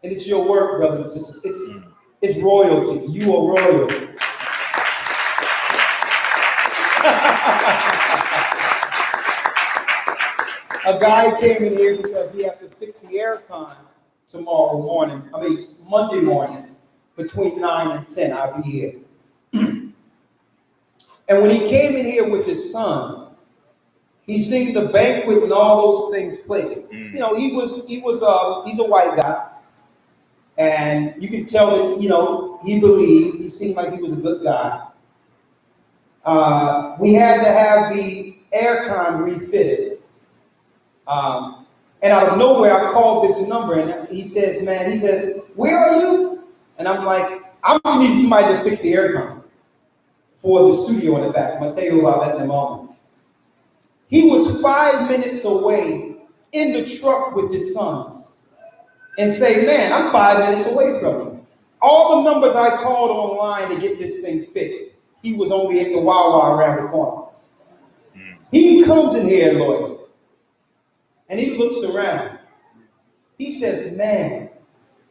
And it's your work, brothers and sisters. It's royalty. You are royal. A guy came in here because he had to fix the aircon Monday morning, between 9 and 10, I'll be here. And when he came in here with his sons, he seen the banquet and all those things placed. You know, he's a white guy. And you can tell that, he believed, he seemed like he was a good guy. We had to have the aircon refitted. And out of nowhere, I called this number and he says, where are you? And I'm like, I just need somebody to fix the aircon for the studio in the back. I'm going to tell you about that in a moment. He was 5 minutes away in the truck with his sons and say, man, I'm 5 minutes away from you. All the numbers I called online to get this thing fixed, he was only at the Wawa around the corner. He comes in here, Lawya, and he looks around. He says, man,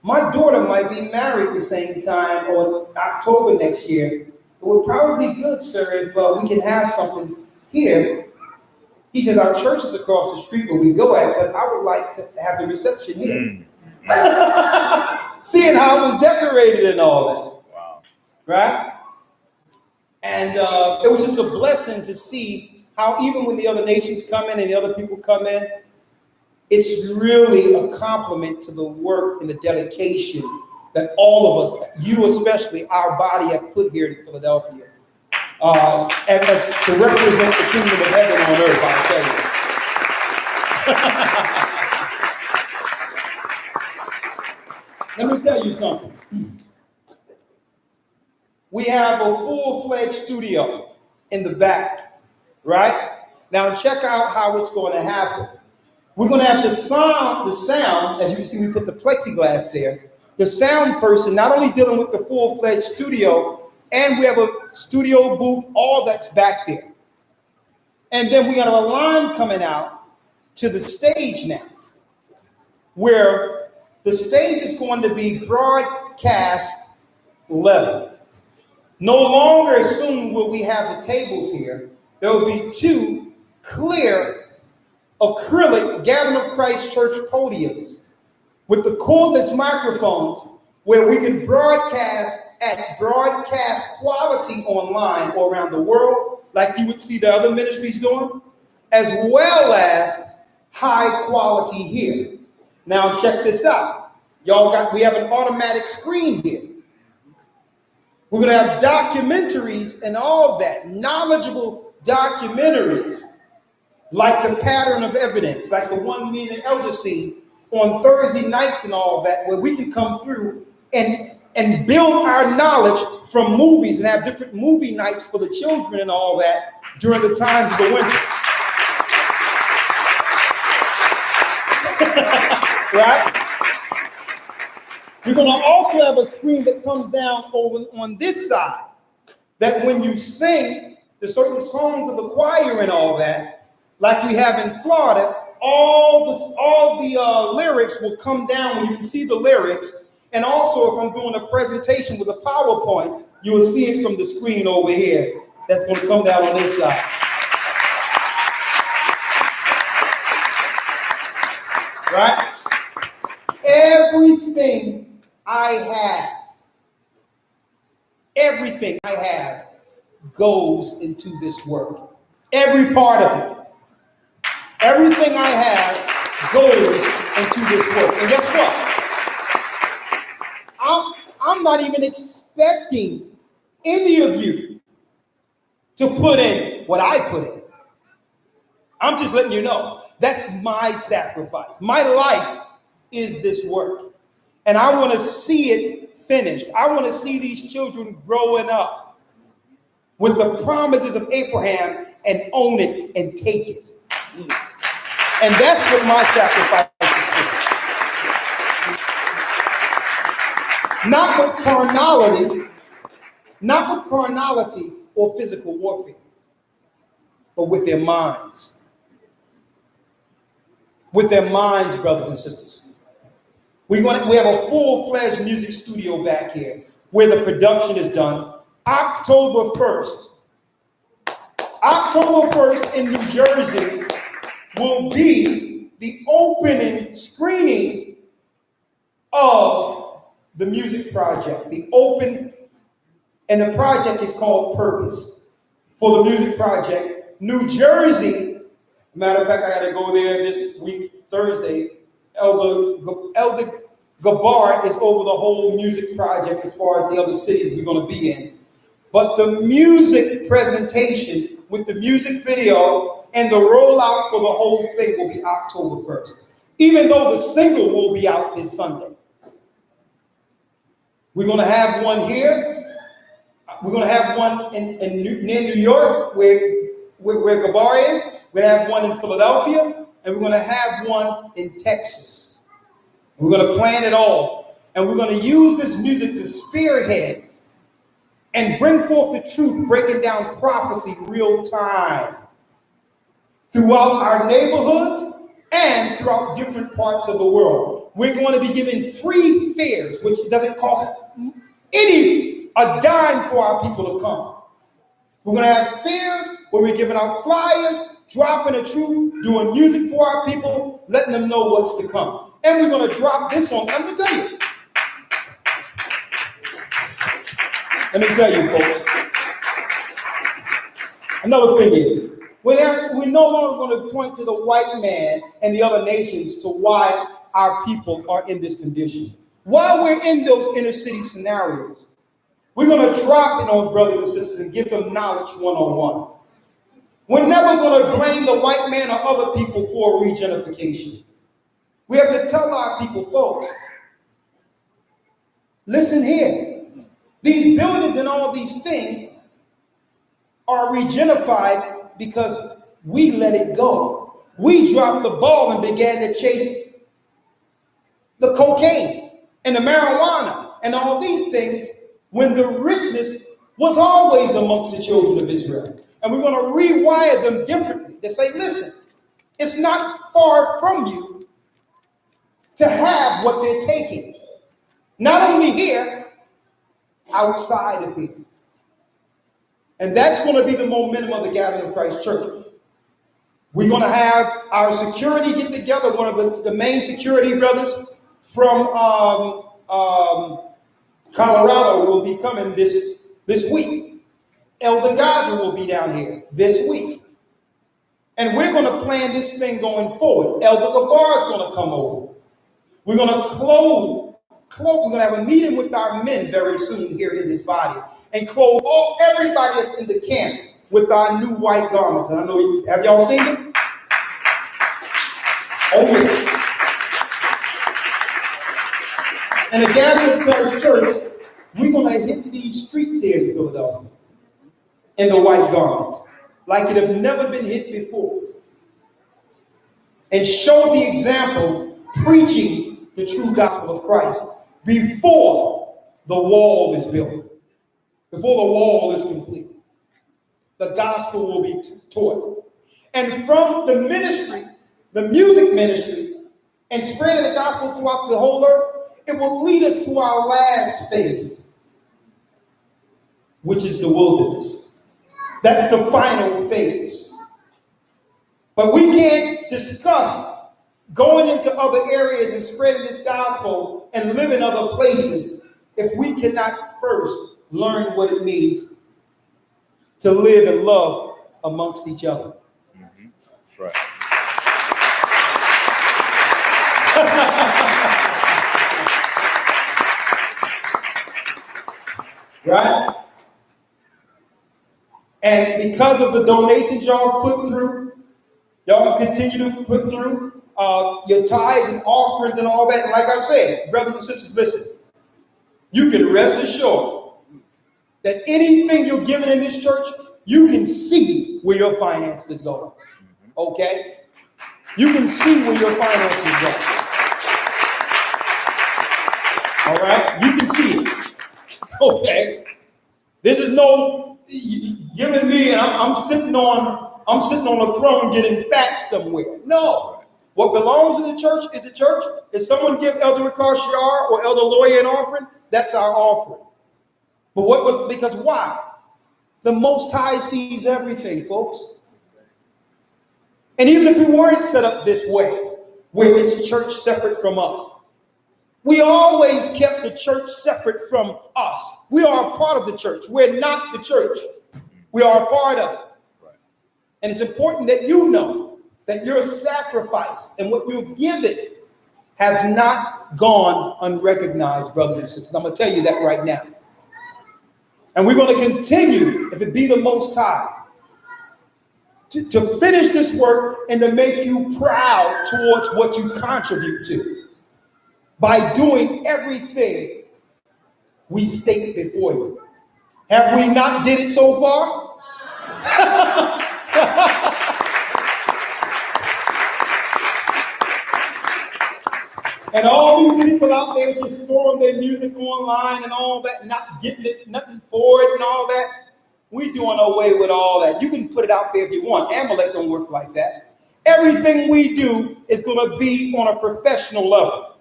my daughter might be married the same time or October next year. It would probably be good, sir, if we can have something here. He says, our church is across the street where we go at, but I would like to have the reception here. Seeing how it was decorated and all that. Wow. Right? And it was just a blessing to see how even when the other nations come in and the other people come in, it's really a compliment to the work and the dedication that all of us, you especially, our body have put here in Philadelphia. And as to represent the kingdom of heaven on earth, I'll tell you. Let me tell you something. We have a full-fledged studio in the back, right? Now check out how it's going to happen. We're going to have the sound, as you can see, we put the plexiglass there. The sound person not only dealing with the full-fledged studio, and we have a studio booth, all that's back there. And then we got a line coming out to the stage now, where the stage is going to be broadcast level. No longer as soon will we have the tables here. There will be two clear acrylic Gathering of Christ Church podiums with the cordless microphones where we can broadcast at broadcast quality online or around the world, like you would see the other ministries doing, as well as high quality here. Now check this out. We have an automatic screen here. We're going to have documentaries and all that, knowledgeable documentaries, like the Pattern of Evidence, like the one me and Elder seen on Thursday nights and all that, where we can come through and build our knowledge from movies and have different movie nights for the children and all that during the times of the winter. Right? We're going to also have a screen that comes down over on this side, that when you sing the certain songs of the choir and all that, like we have in Florida, all the lyrics will come down when you can see the lyrics. And also, if I'm doing a presentation with a PowerPoint, you will see it from the screen over here. That's going to come down on this side. Right? Everything I have goes into this work. Every part of it. Everything I have goes into this work. And guess what? I'm not even expecting any of you to put in what I put in. I'm just letting you know. That's my sacrifice. My life is this work. And I want to see it finished. I want to see these children growing up with the promises of Abraham and own it and take it. And that's what my sacrifice is for. Not with carnality or physical warfare, but with their minds. With their minds, brothers and sisters. We have a full-fledged music studio back here where the production is done. October 1st in New Jersey will be the opening screening of the music project. And the project is called Purpose. For the music project, New Jersey, matter of fact, I got to go there this week, Thursday. Elder Gabar is over the whole music project as far as the other cities we're going to be in. But the music presentation with the music video and the rollout for the whole thing will be October 1st. Even though the single will be out this Sunday. We're going to have one here. We're going to have one near New York where Gabar is. We're going to have one in Philadelphia. And we're going to have one in Texas. We're going to plan it all. And we're going to use this music to spearhead and bring forth the truth, breaking down prophecy real time throughout our neighborhoods and throughout different parts of the world. We're going to be giving free fares, which doesn't cost a dime for our people to come. We're going to have fares where we're giving out flyers, dropping the truth, doing music for our people, letting them know what's to come. And we're going to drop this on. Let me tell you, folks. Another thing is, we're no longer going to point to the white man and the other nations to why our people are in this condition. While we're in those inner city scenarios, we're going to drop in on brothers and sisters and give them knowledge one-on-one. We're never going to blame the white man or other people for regentrification. We have to tell our people, folks, listen here. These buildings and all these things are regentrified because we let it go. We dropped the ball and began to chase the cocaine and the marijuana and all these things when the richness was always amongst the children of Israel. And we're going to rewire them differently to say, listen, it's not far from you to have what they're taking. Not only here, outside of here. And that's going to be the momentum of the Gathering of Christ Church. We're going to have our security get together. One of the main security brothers from Colorado will be coming this week. Elder Rawchaa will be down here this week. And we're going to plan this thing going forward. Elder Gabar is going to come over. We're going to clothe. We're going to have a meeting with our men very soon here in this body and clothe everybody that's in the camp with our new white garments. And I know, have y'all seen them? Oh, yeah. And the Gathering of Christ Church, we're going to hit these streets here in Philadelphia in the white garments like it have never been hit before. And show the example, preaching the true gospel of Christ before the wall is built, before the wall is complete. The gospel will be taught. And from the ministry, the music ministry, and spreading the gospel throughout the whole earth, it will lead us to our last phase, which is the wilderness. That's the final phase. But we can't discuss going into other areas and spreading this gospel and live in other places if we cannot first learn what it means to live and love amongst each other. Mm-hmm. That's right. Right? And because of the donations y'all put through, y'all continue to put through your tithes and offerings and all that. And like I said, brothers and sisters, listen, you can rest assured that anything you're giving in this church, you can see where your finances is going. Okay? You can see where your finances is going. All right? You can see it. Okay? This is no giving me, and I'm sitting on a throne getting fat somewhere. No. What belongs to the church is the church. If someone give Elder Rawchaa or Elder Lawya an offering, that's our offering. But because why? The Most High sees everything, folks. And even if we weren't set up this way, where it's church separate from us, we always kept the church separate from us. We are a part of the church. We're not the church. We are a part of it. Right. And it's important that you know that your sacrifice and what you've given has not gone unrecognized, brothers and sisters. I'm going to tell you that right now. And we're going to continue, if it be the Most High, to finish this work and to make you proud towards what you contribute to by doing everything we state before you. Have we not did it so far? And all these people out there just throwing their music online and all that, not getting it, nothing for it and all that. We're doing away with all that. You can put it out there if you want. Amalek don't work like that. Everything we do is going to be on a professional level.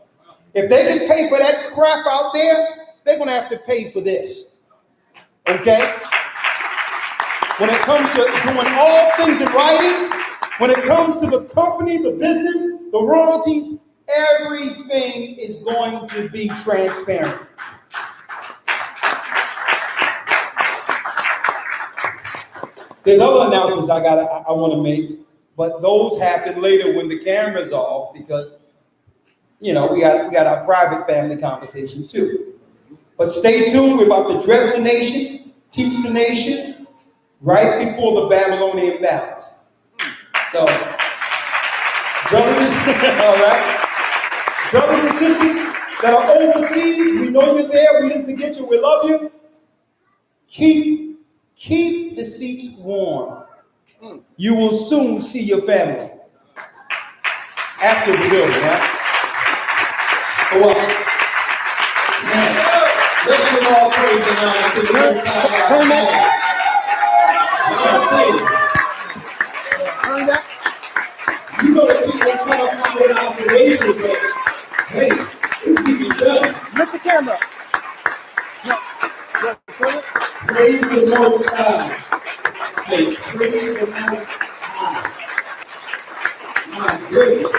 If they can pay for that crap out there, they're going to have to pay for this. Okay? When it comes to doing all things in writing, when it comes to the company, the business, the royalties, everything is going to be transparent. There's other announcements I want to make, but those happen later when the camera's off because, you know, we got our private family conversation too. But stay tuned. We're about to dress the nation, teach the nation, right before the Babylonian balance. So, brothers, all right, brothers and sisters that are overseas, we know you're there. We didn't forget you. We love you. Keep the seats warm. You will soon see your family after the building, right? For what? Let's give all praise and honor to the Most High God. Turn that. Turn that. You know that people come up with observations, but hey, this can be done. Lift the camera. Praise the Most High. Say, praise the Most High. My goodness.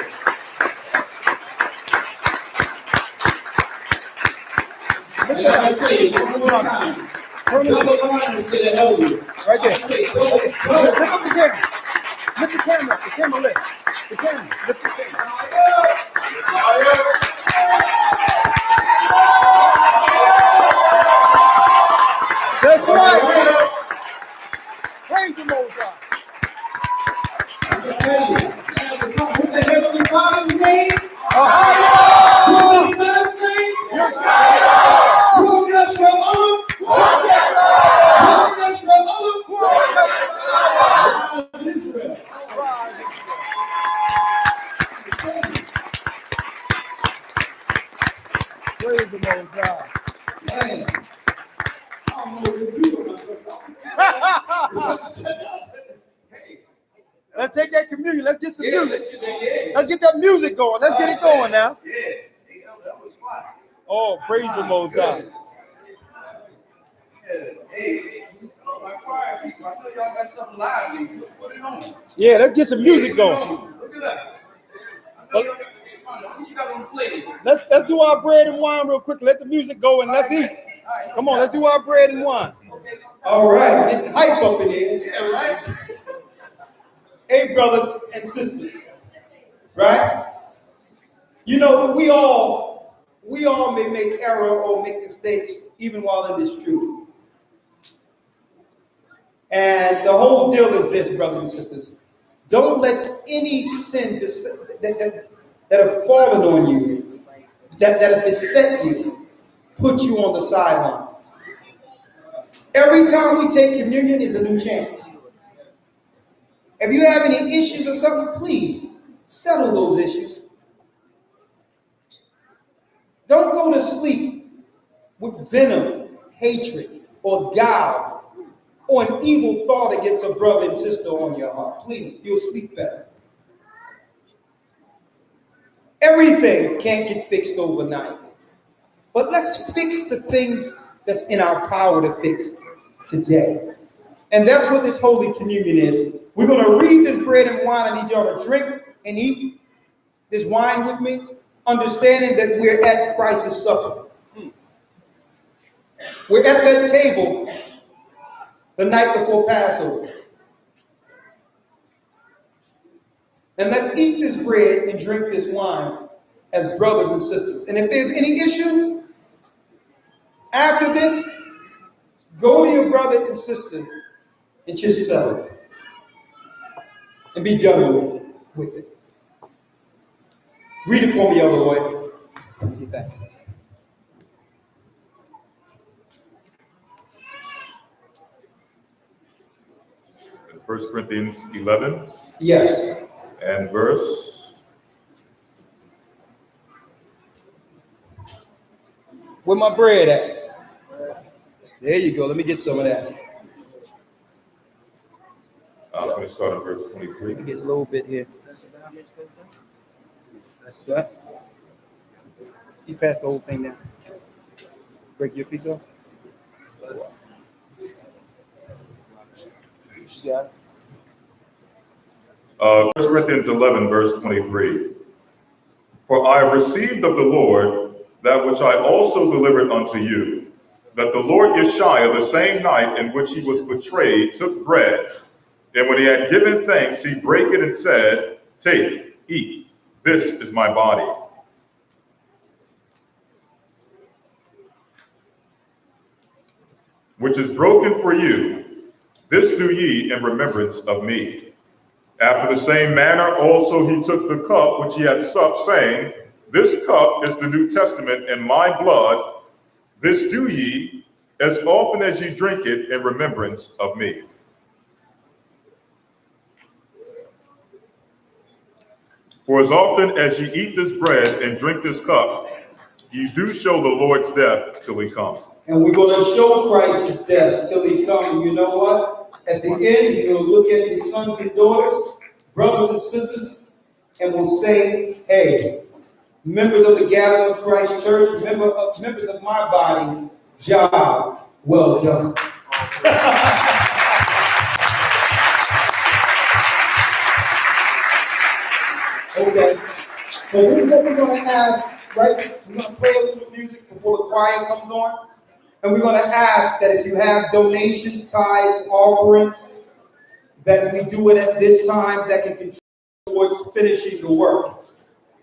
And I say, one more time. Double honors to the elders. Right there. I say, go. Lift up the camera. Lift the camera. The camera lift. The camera. Lift the camera. That's right. Praise the Most High. I tell you, what's the Heavenly Father's name? Uh-huh. What's the Son's name? Yes, sir. Who does your own? Yes, sir. Who does your own? Yes, Israel. praise the Most High. Man, I don't know what to do with myself. Hey, Let's take that communion. Let's get some yeah, music. yeah. Let's get that music going. Let's get it going now. Yeah, hey, that was fun. Oh, praise the Most High. Yeah, hey, my choir people, I know y'all got something lively. Put it on. Yeah, let's get some music going. Look it up. I know y'all got what you got on the plate. Let's do our bread and wine real quick. Let the music go and let's eat. Come on, let's do our bread and wine. All right, get hype up in here. Yeah, right? Hey, brothers and sisters, right? You know, we all may make error or make mistakes even while in this truth. And the whole deal is this, brothers and sisters. Don't let any sin that have fallen on you, that have beset you, put you on the sideline. Every time we take communion is a new chance. If you have any issues or something, please settle those issues. Don't go to sleep with venom, hatred, or guile, or an evil thought against a brother and sister on your heart. Please, you'll sleep better. Everything can't get fixed overnight. But let's fix the things that's in our power to fix today. And that's what this Holy Communion is. We're going to read this bread and wine. I need y'all to drink and eat this wine with me, understanding that we're at Christ's supper. We're at that table the night before Passover. And let's eat this bread and drink this wine as brothers and sisters. And if there's any issue after this, go to your brother and sister and just settle it. And be done with it. Read it for me, Elder Rawchaa. What do you think? In 1 Corinthians 11 Yes. and verse. Where my bread at? There you go. Let me get some of that. I'm going to start at verse 23. Let me get a little bit here. That's that. You pass the whole thing down. Break your piece off. Yeah. 1 Corinthians 11, verse 23. For I have received of the Lord that which I also delivered unto you, that the Lord Yeshua, the same night in which he was betrayed, took bread, and when he had given thanks, he brake it and said, Take, eat, this is my body. Which is broken for you. This do ye in remembrance of me. After the same manner also he took the cup which he had supped, saying, This cup is the New Testament in my blood. This do ye as often as ye drink it in remembrance of me. For as often as ye eat this bread and drink this cup, ye do show the Lord's death till he come. And we're going to show Christ's death till he comes. And you know what? At the end, you're going to look at your sons and daughters, brothers and sisters, and will say, hey, members of the Gathering of Christ Church, members of my body, job well done. Okay. So this is what we're going to ask, right? We're going to play a little music before the choir comes on. And we're going to ask that if you have donations, tithes, offerings, that we do it at this time that can contribute towards finishing the work.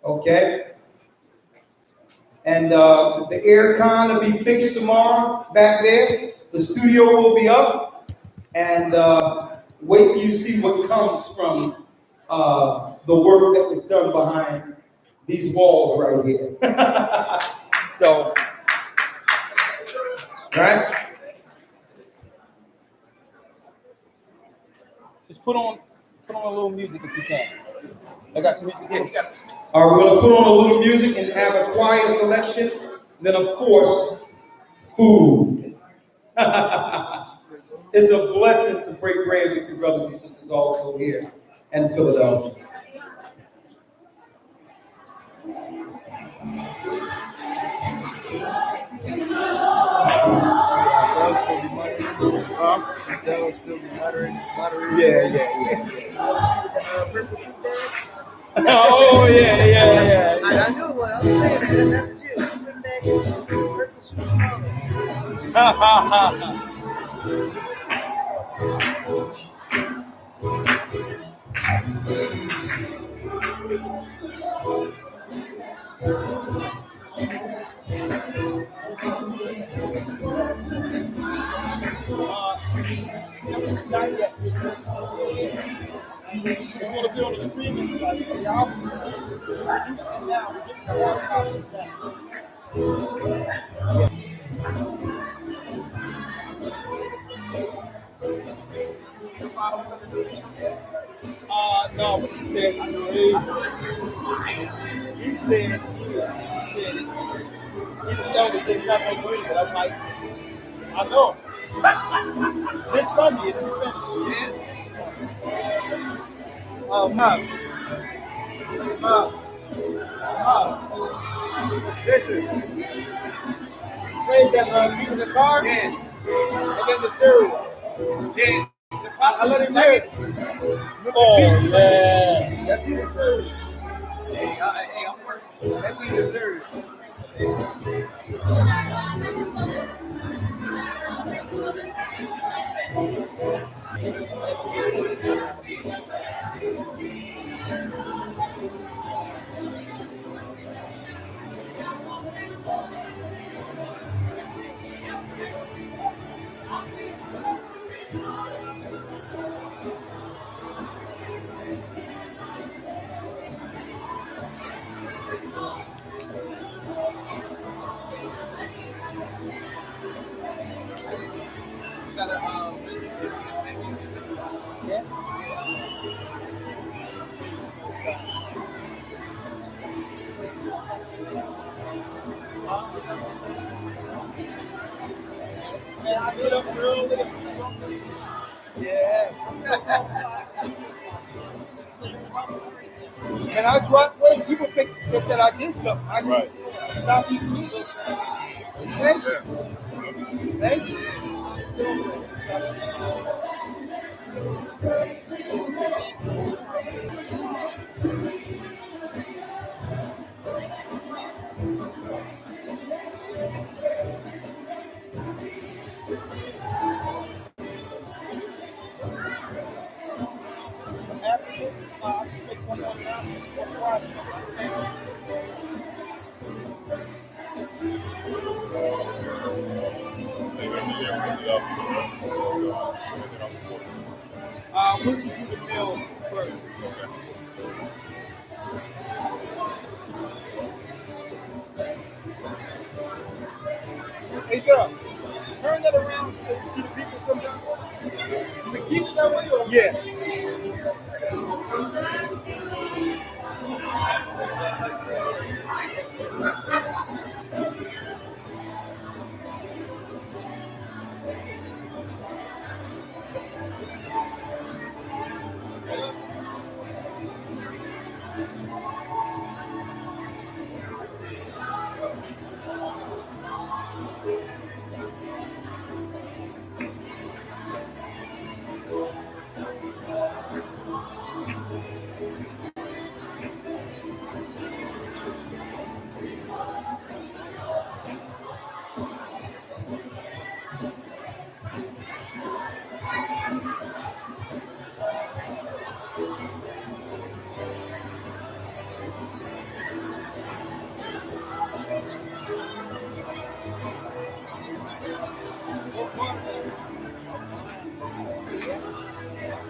Okay? And the air con will be fixed tomorrow back there. The studio will be up. And wait till you see what comes from the work that was done behind these walls right here. So, right? Just put on a little music if you can. I got some music here. All right, we're gonna put on a little music and have a choir selection. Then, of course, food. It's a blessing to break bread with your brothers and sisters also here in Philadelphia. That will still be muttering. Yeah. Purple suit bag? Oh, yeah. I knew what I was saying. That's legit. Slim bag, purple Not yet. It's going to be on the streaming side. Y'all produce it now. We're getting the hard copies now. No, but he said it's not going to believe it. I'm like, I know. This Sunday, it's finished. Listen, played that beat in the car, and then the cereal. Yeah. I let him hear it. Oh, man. That beat is cereal. Hey, I'm working. That beat is cereal. I get up early. Yeah. And I try, well, people think that I did something. I just stopped eating meat. Thank you. Thank you. After this, I'll just make one more announcement before the party. They're going to be there with the I'll put you through the mail first. Hey, sir, turn that around so you see the people sometimes. You can keep it that way, or? Yeah.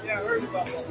Yeah, I heard about that.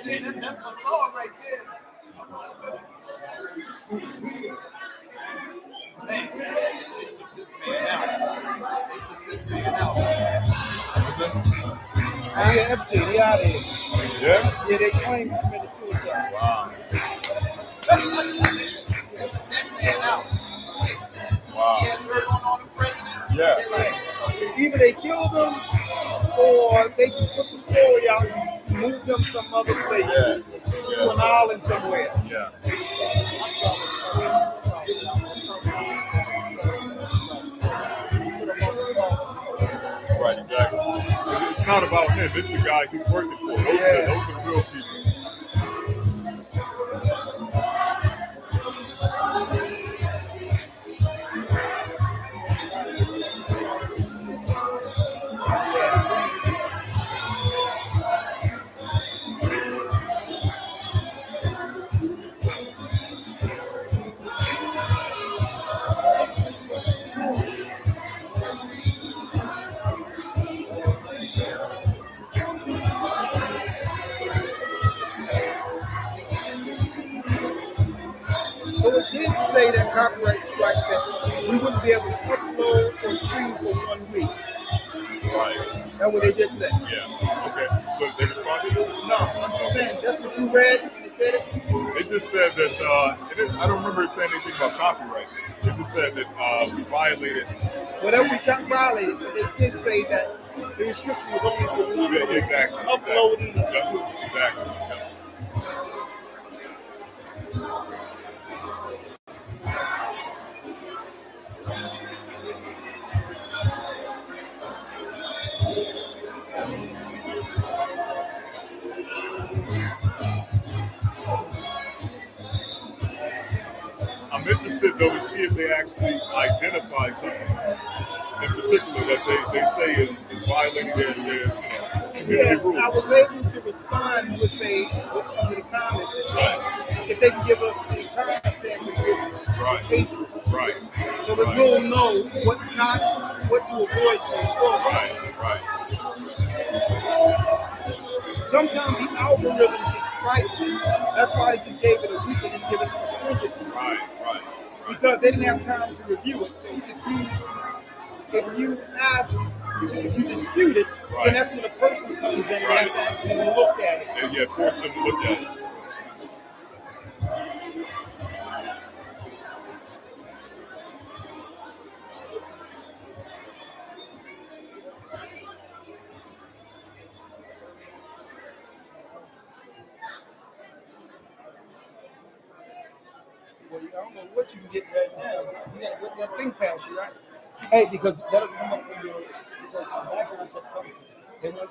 That's my song right there. Oh yeah, Epstein, he out of here. Yeah? Yeah, they claim he committed suicide. Wow. That man out. Wow. He had murder on the president. Yeah. Either they killed him or they just put the story out and moved him some other place. Yeah. To an island somewhere. Yeah. Right, exactly. It's not about him. It's the guys who's working for. Those are the real people. So it did say that copyright strike that we wouldn't be able to upload or stream for 1 week. Right. That's what they did say. Yeah. Okay. So they responded? No, I'm saying that's what you read. They said it. They just said that, I don't remember it saying anything about copyright. They just said that we violated. Whatever we got violated, but they did say that the restriction was only for 1 week. Yeah, exactly. Uploading. Yeah, exactly. Yeah. I'm interested though to see if they actually identify something in particular that they say is violating their community rules. I was able to respond with under the comments. Right. If they can give us the time stamp of this Right. patient. Right. So that we'll know what to avoid going forward. Right. Sometimes the algorithm just strikes it. That's why they just gave it a week and didn't give it a stringent. Right. Because they didn't have time to review it. So if you dispute it, then that's when the person comes in and have to actually look at it. And yeah, force them to look at it. Well, I don't know what you can get right now. You got to let that thing pass you, right? Hey, because that'll come up when you're, because the background check coming. They want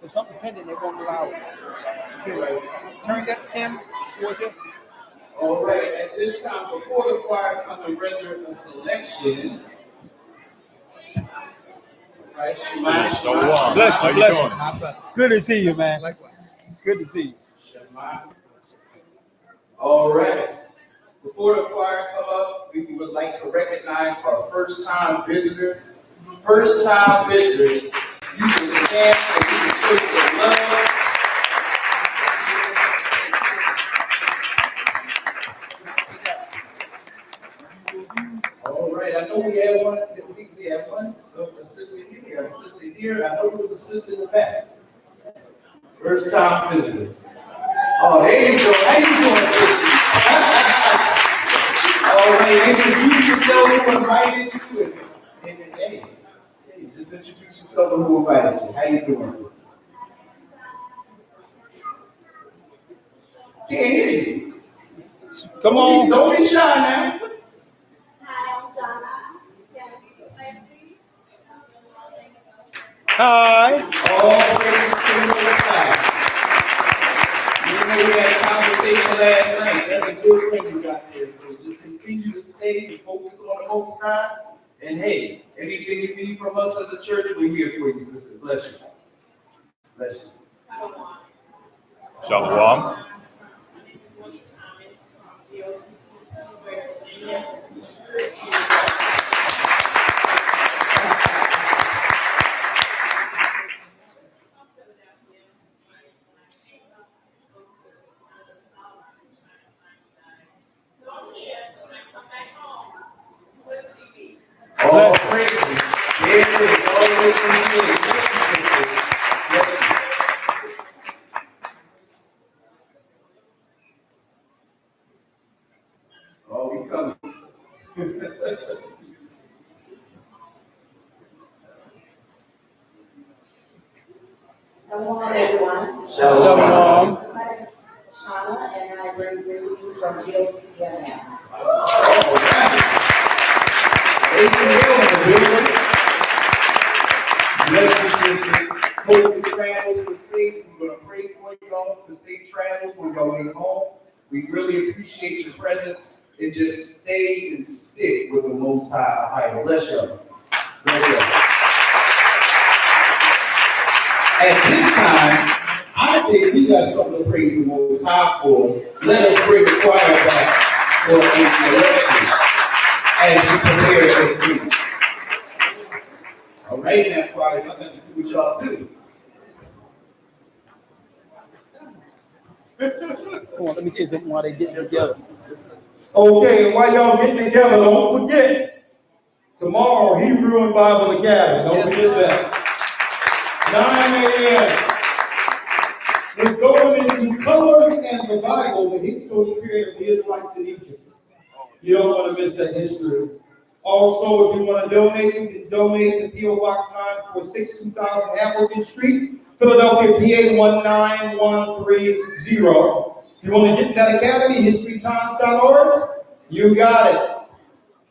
If something pending, they won't allow it. Okay. Turn that camera towards us. All right, at this time, before the choir come and render a selection, right, Shema, Shema. Bless How you, you bless doing? you. Good to see you, man. Likewise. Good to see you. Shema. All right. Before the choir come up, we would like to recognize our first-time visitors. First-time visitors, you can stand so we can show you some love. All right, I know we had one assistant here. We have an assistant here. I know there was an assistant in the back. First-time visitors. Oh, there you go. How you doing, sister? All right, introduce yourself who invited you. And hey, just introduce yourself and who invited you. How you doing, sister? Can't hear you. Come on. Don't be shy now. Hi, I'm Jana. Hi. All praises to the Most High. You know we had a conversation last night. That's a good thing you got there. So just continue to stay and focus on the Most High. And hey, anything you need from us as a church, we're here for you, sister. Bless you. Bless you. Shalom. All praises. There it is. All the way from the beginning. Thank you, sister. Bless you. Oh, we coming. Hello, everyone. Shalom. I'm Shauna, and I bring greetings from G.O.C.C. now. All right. ATL in the building. Bless you, sister. Hope the travels were safe. We're going to pray for you all for safe travels on your way home. We really appreciate your presence and just stay and stick with the Most High. Bless you. Bless you. At this time, I think we got something to praise the Most High for. Let us bring the choir back for a selection as we prepare for the meeting. All right, now, choir, y'all got to do what y'all do. Come on, let me see something while they get together. Okay, and while y'all getting together, don't forget, tomorrow, Hebrew and Bible Academy. Don't forget that. 9 a.m. We're going into color and the Bible, the historical period of the Israelites in Egypt. You don't want to miss that history. Also, if you want to donate, you can donate to P.O. Box 946, 2000 Appleton Street, Philadelphia, PA 19130. If you want to get in that academy, historytimes.org, you got it.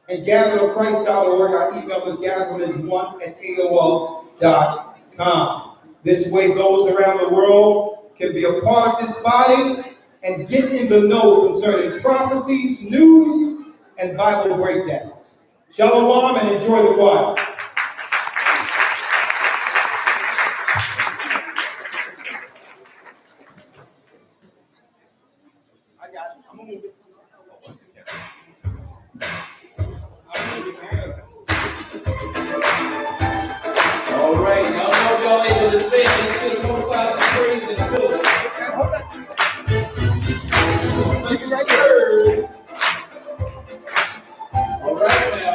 And gatherofchrist.org, our email is gatheringisone@aol.com. This way, those around the world can be a part of this body and get in the know concerning prophecies, news, and Bible breakdowns. Shalom and enjoy the choir. I got it. I'm gonna move it. All right, y'all know y'all able to stand and to the Most High some praise in the building. Right there. All right, now.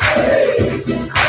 Hey.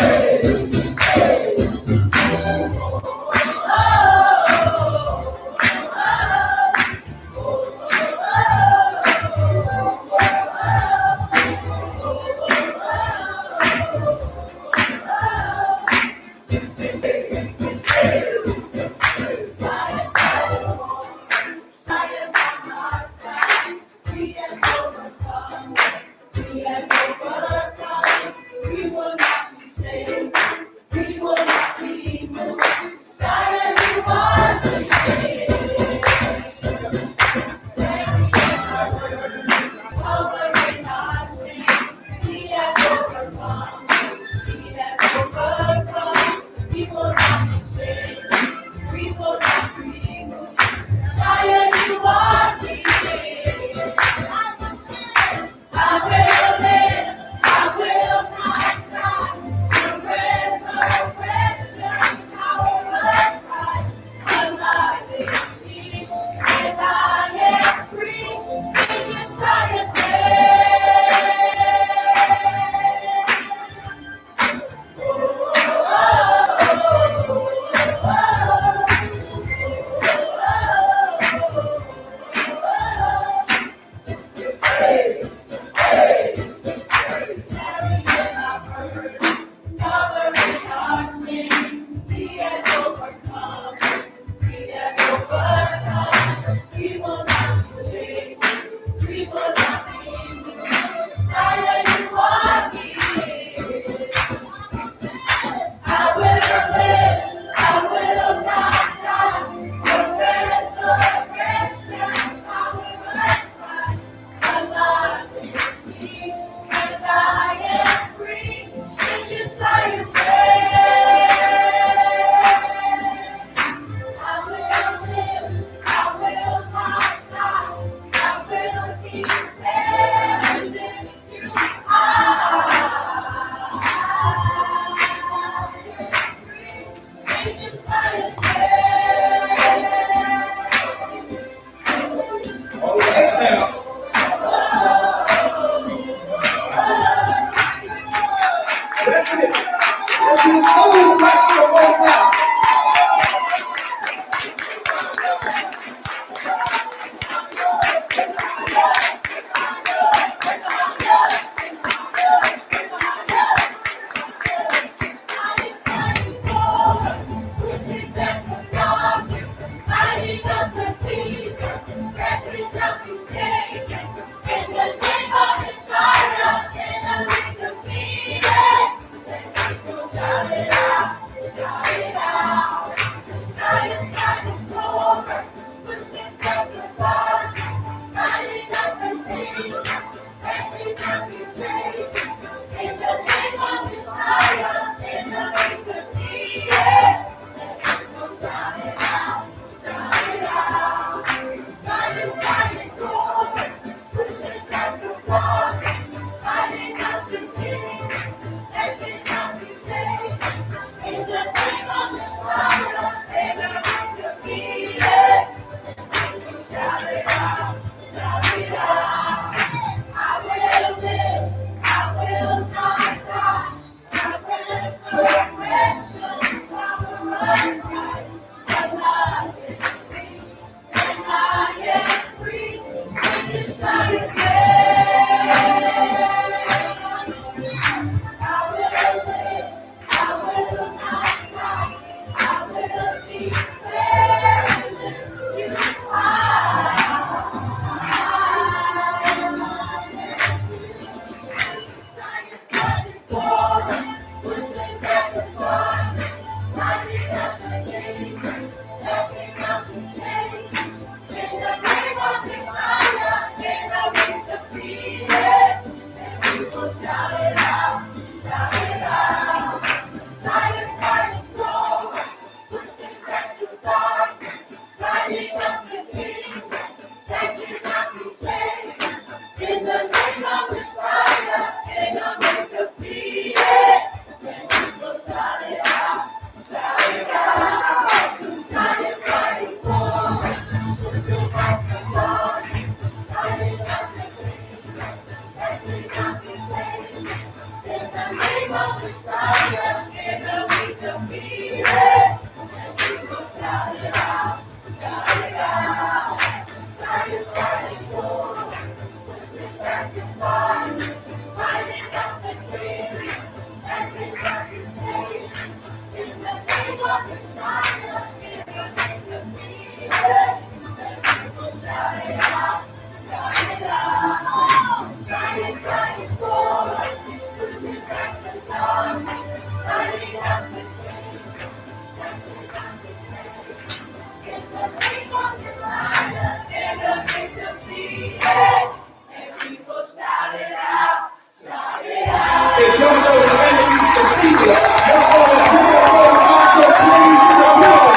If y'all know the enemies defeated, y'all gonna give the Lord lots of praise to the Lord.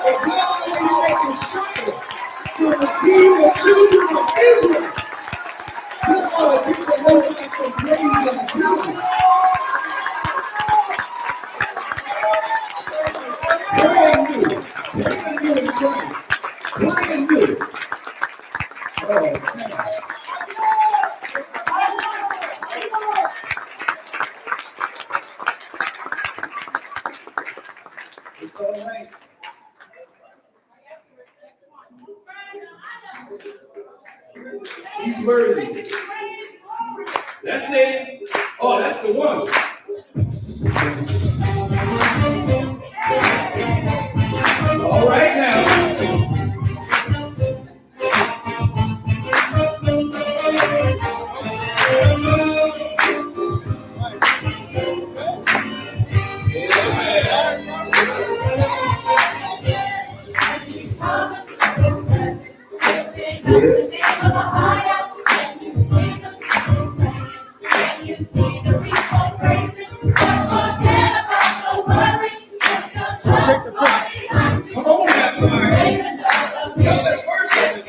If y'all always make a shout to redeem the children of Israel, you ought to give the Lord lots of praise and glory. Brand new in Christ. Brand new. Oh, man. It's all right. He's worthy. That's it. Oh, that's the one. All right now. Come on now, somebody. Y'all that worship.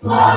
All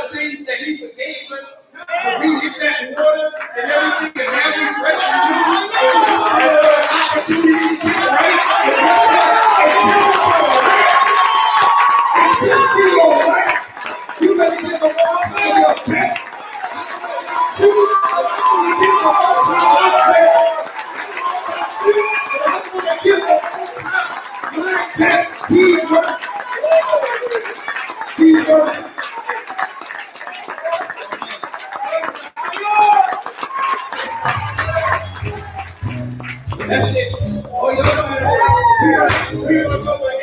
the things that he forgave us, when we hit that water and everything, and now he's rescuing opportunity to get right. You better get the wall on your back. He's working. He's working. That's it. Oh, y'all know we are going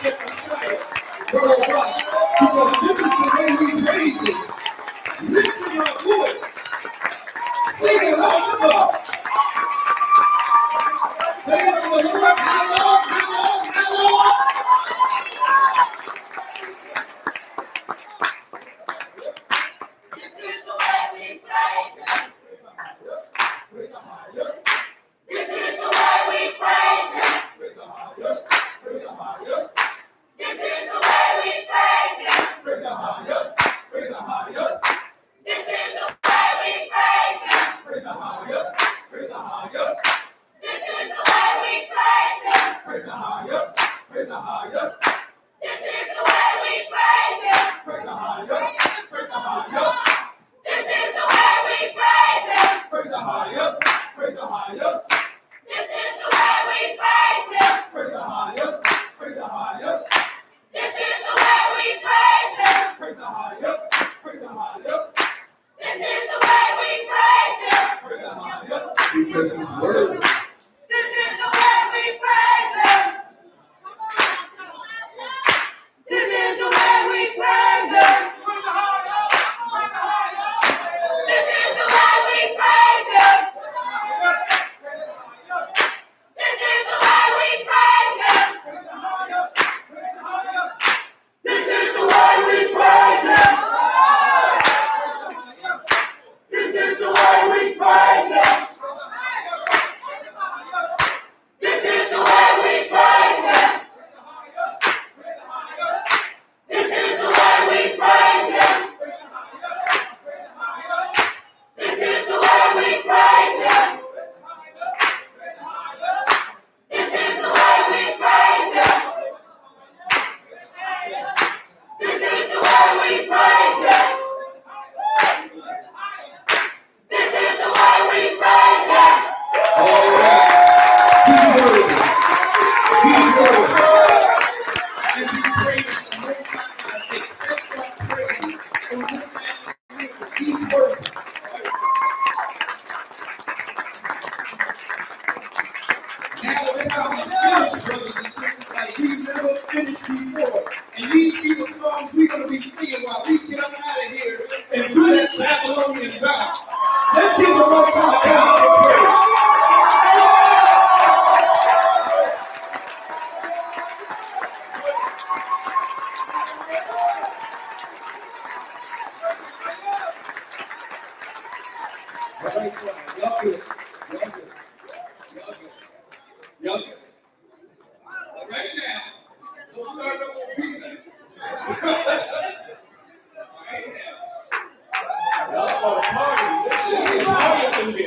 get excited. Worldwide. Because this is the way we praise Him. Lifting our voice. Sing a love song. Say unto the Lord, how long, how long, how long? This is the way we praise Him. This is the way we praise Him. This is the way we praise Him. This is the way we praise Him. This is the way we praise Him. This is the way we praise Him. This is the way we praise Him. This is the way we praise Him. This is the way we praise Him. This is the way we praise Him. This is the way we praise Him. This is the way we praise Him. This is the way we praise Him. Because He's worthy. This is the way we praise Him. This is the way we praise Him. This is the way we praise Him. This is the way we praise Him. This is the way we praise Him. This is the way we praise Him. This is the way we praise Him. This is the way we praise Him. This is the way we praise Him. This is the way we praise Him. This is the way we praise Him. This is the way we praise Him. All right. He's worthy. He's worthy. And we pray that the Most High accepts our praise on this Saturday. He's worthy. Now that's how we finish, brothers and sisters, like we've never finished before. And these be the songs we're going to be singing while we get up out of here and do that Babylonian bounce. Let's give the Most High God some praise. All right, y'all good. Y'all good. Y'all good. Y'all good. All right now, we'll start over.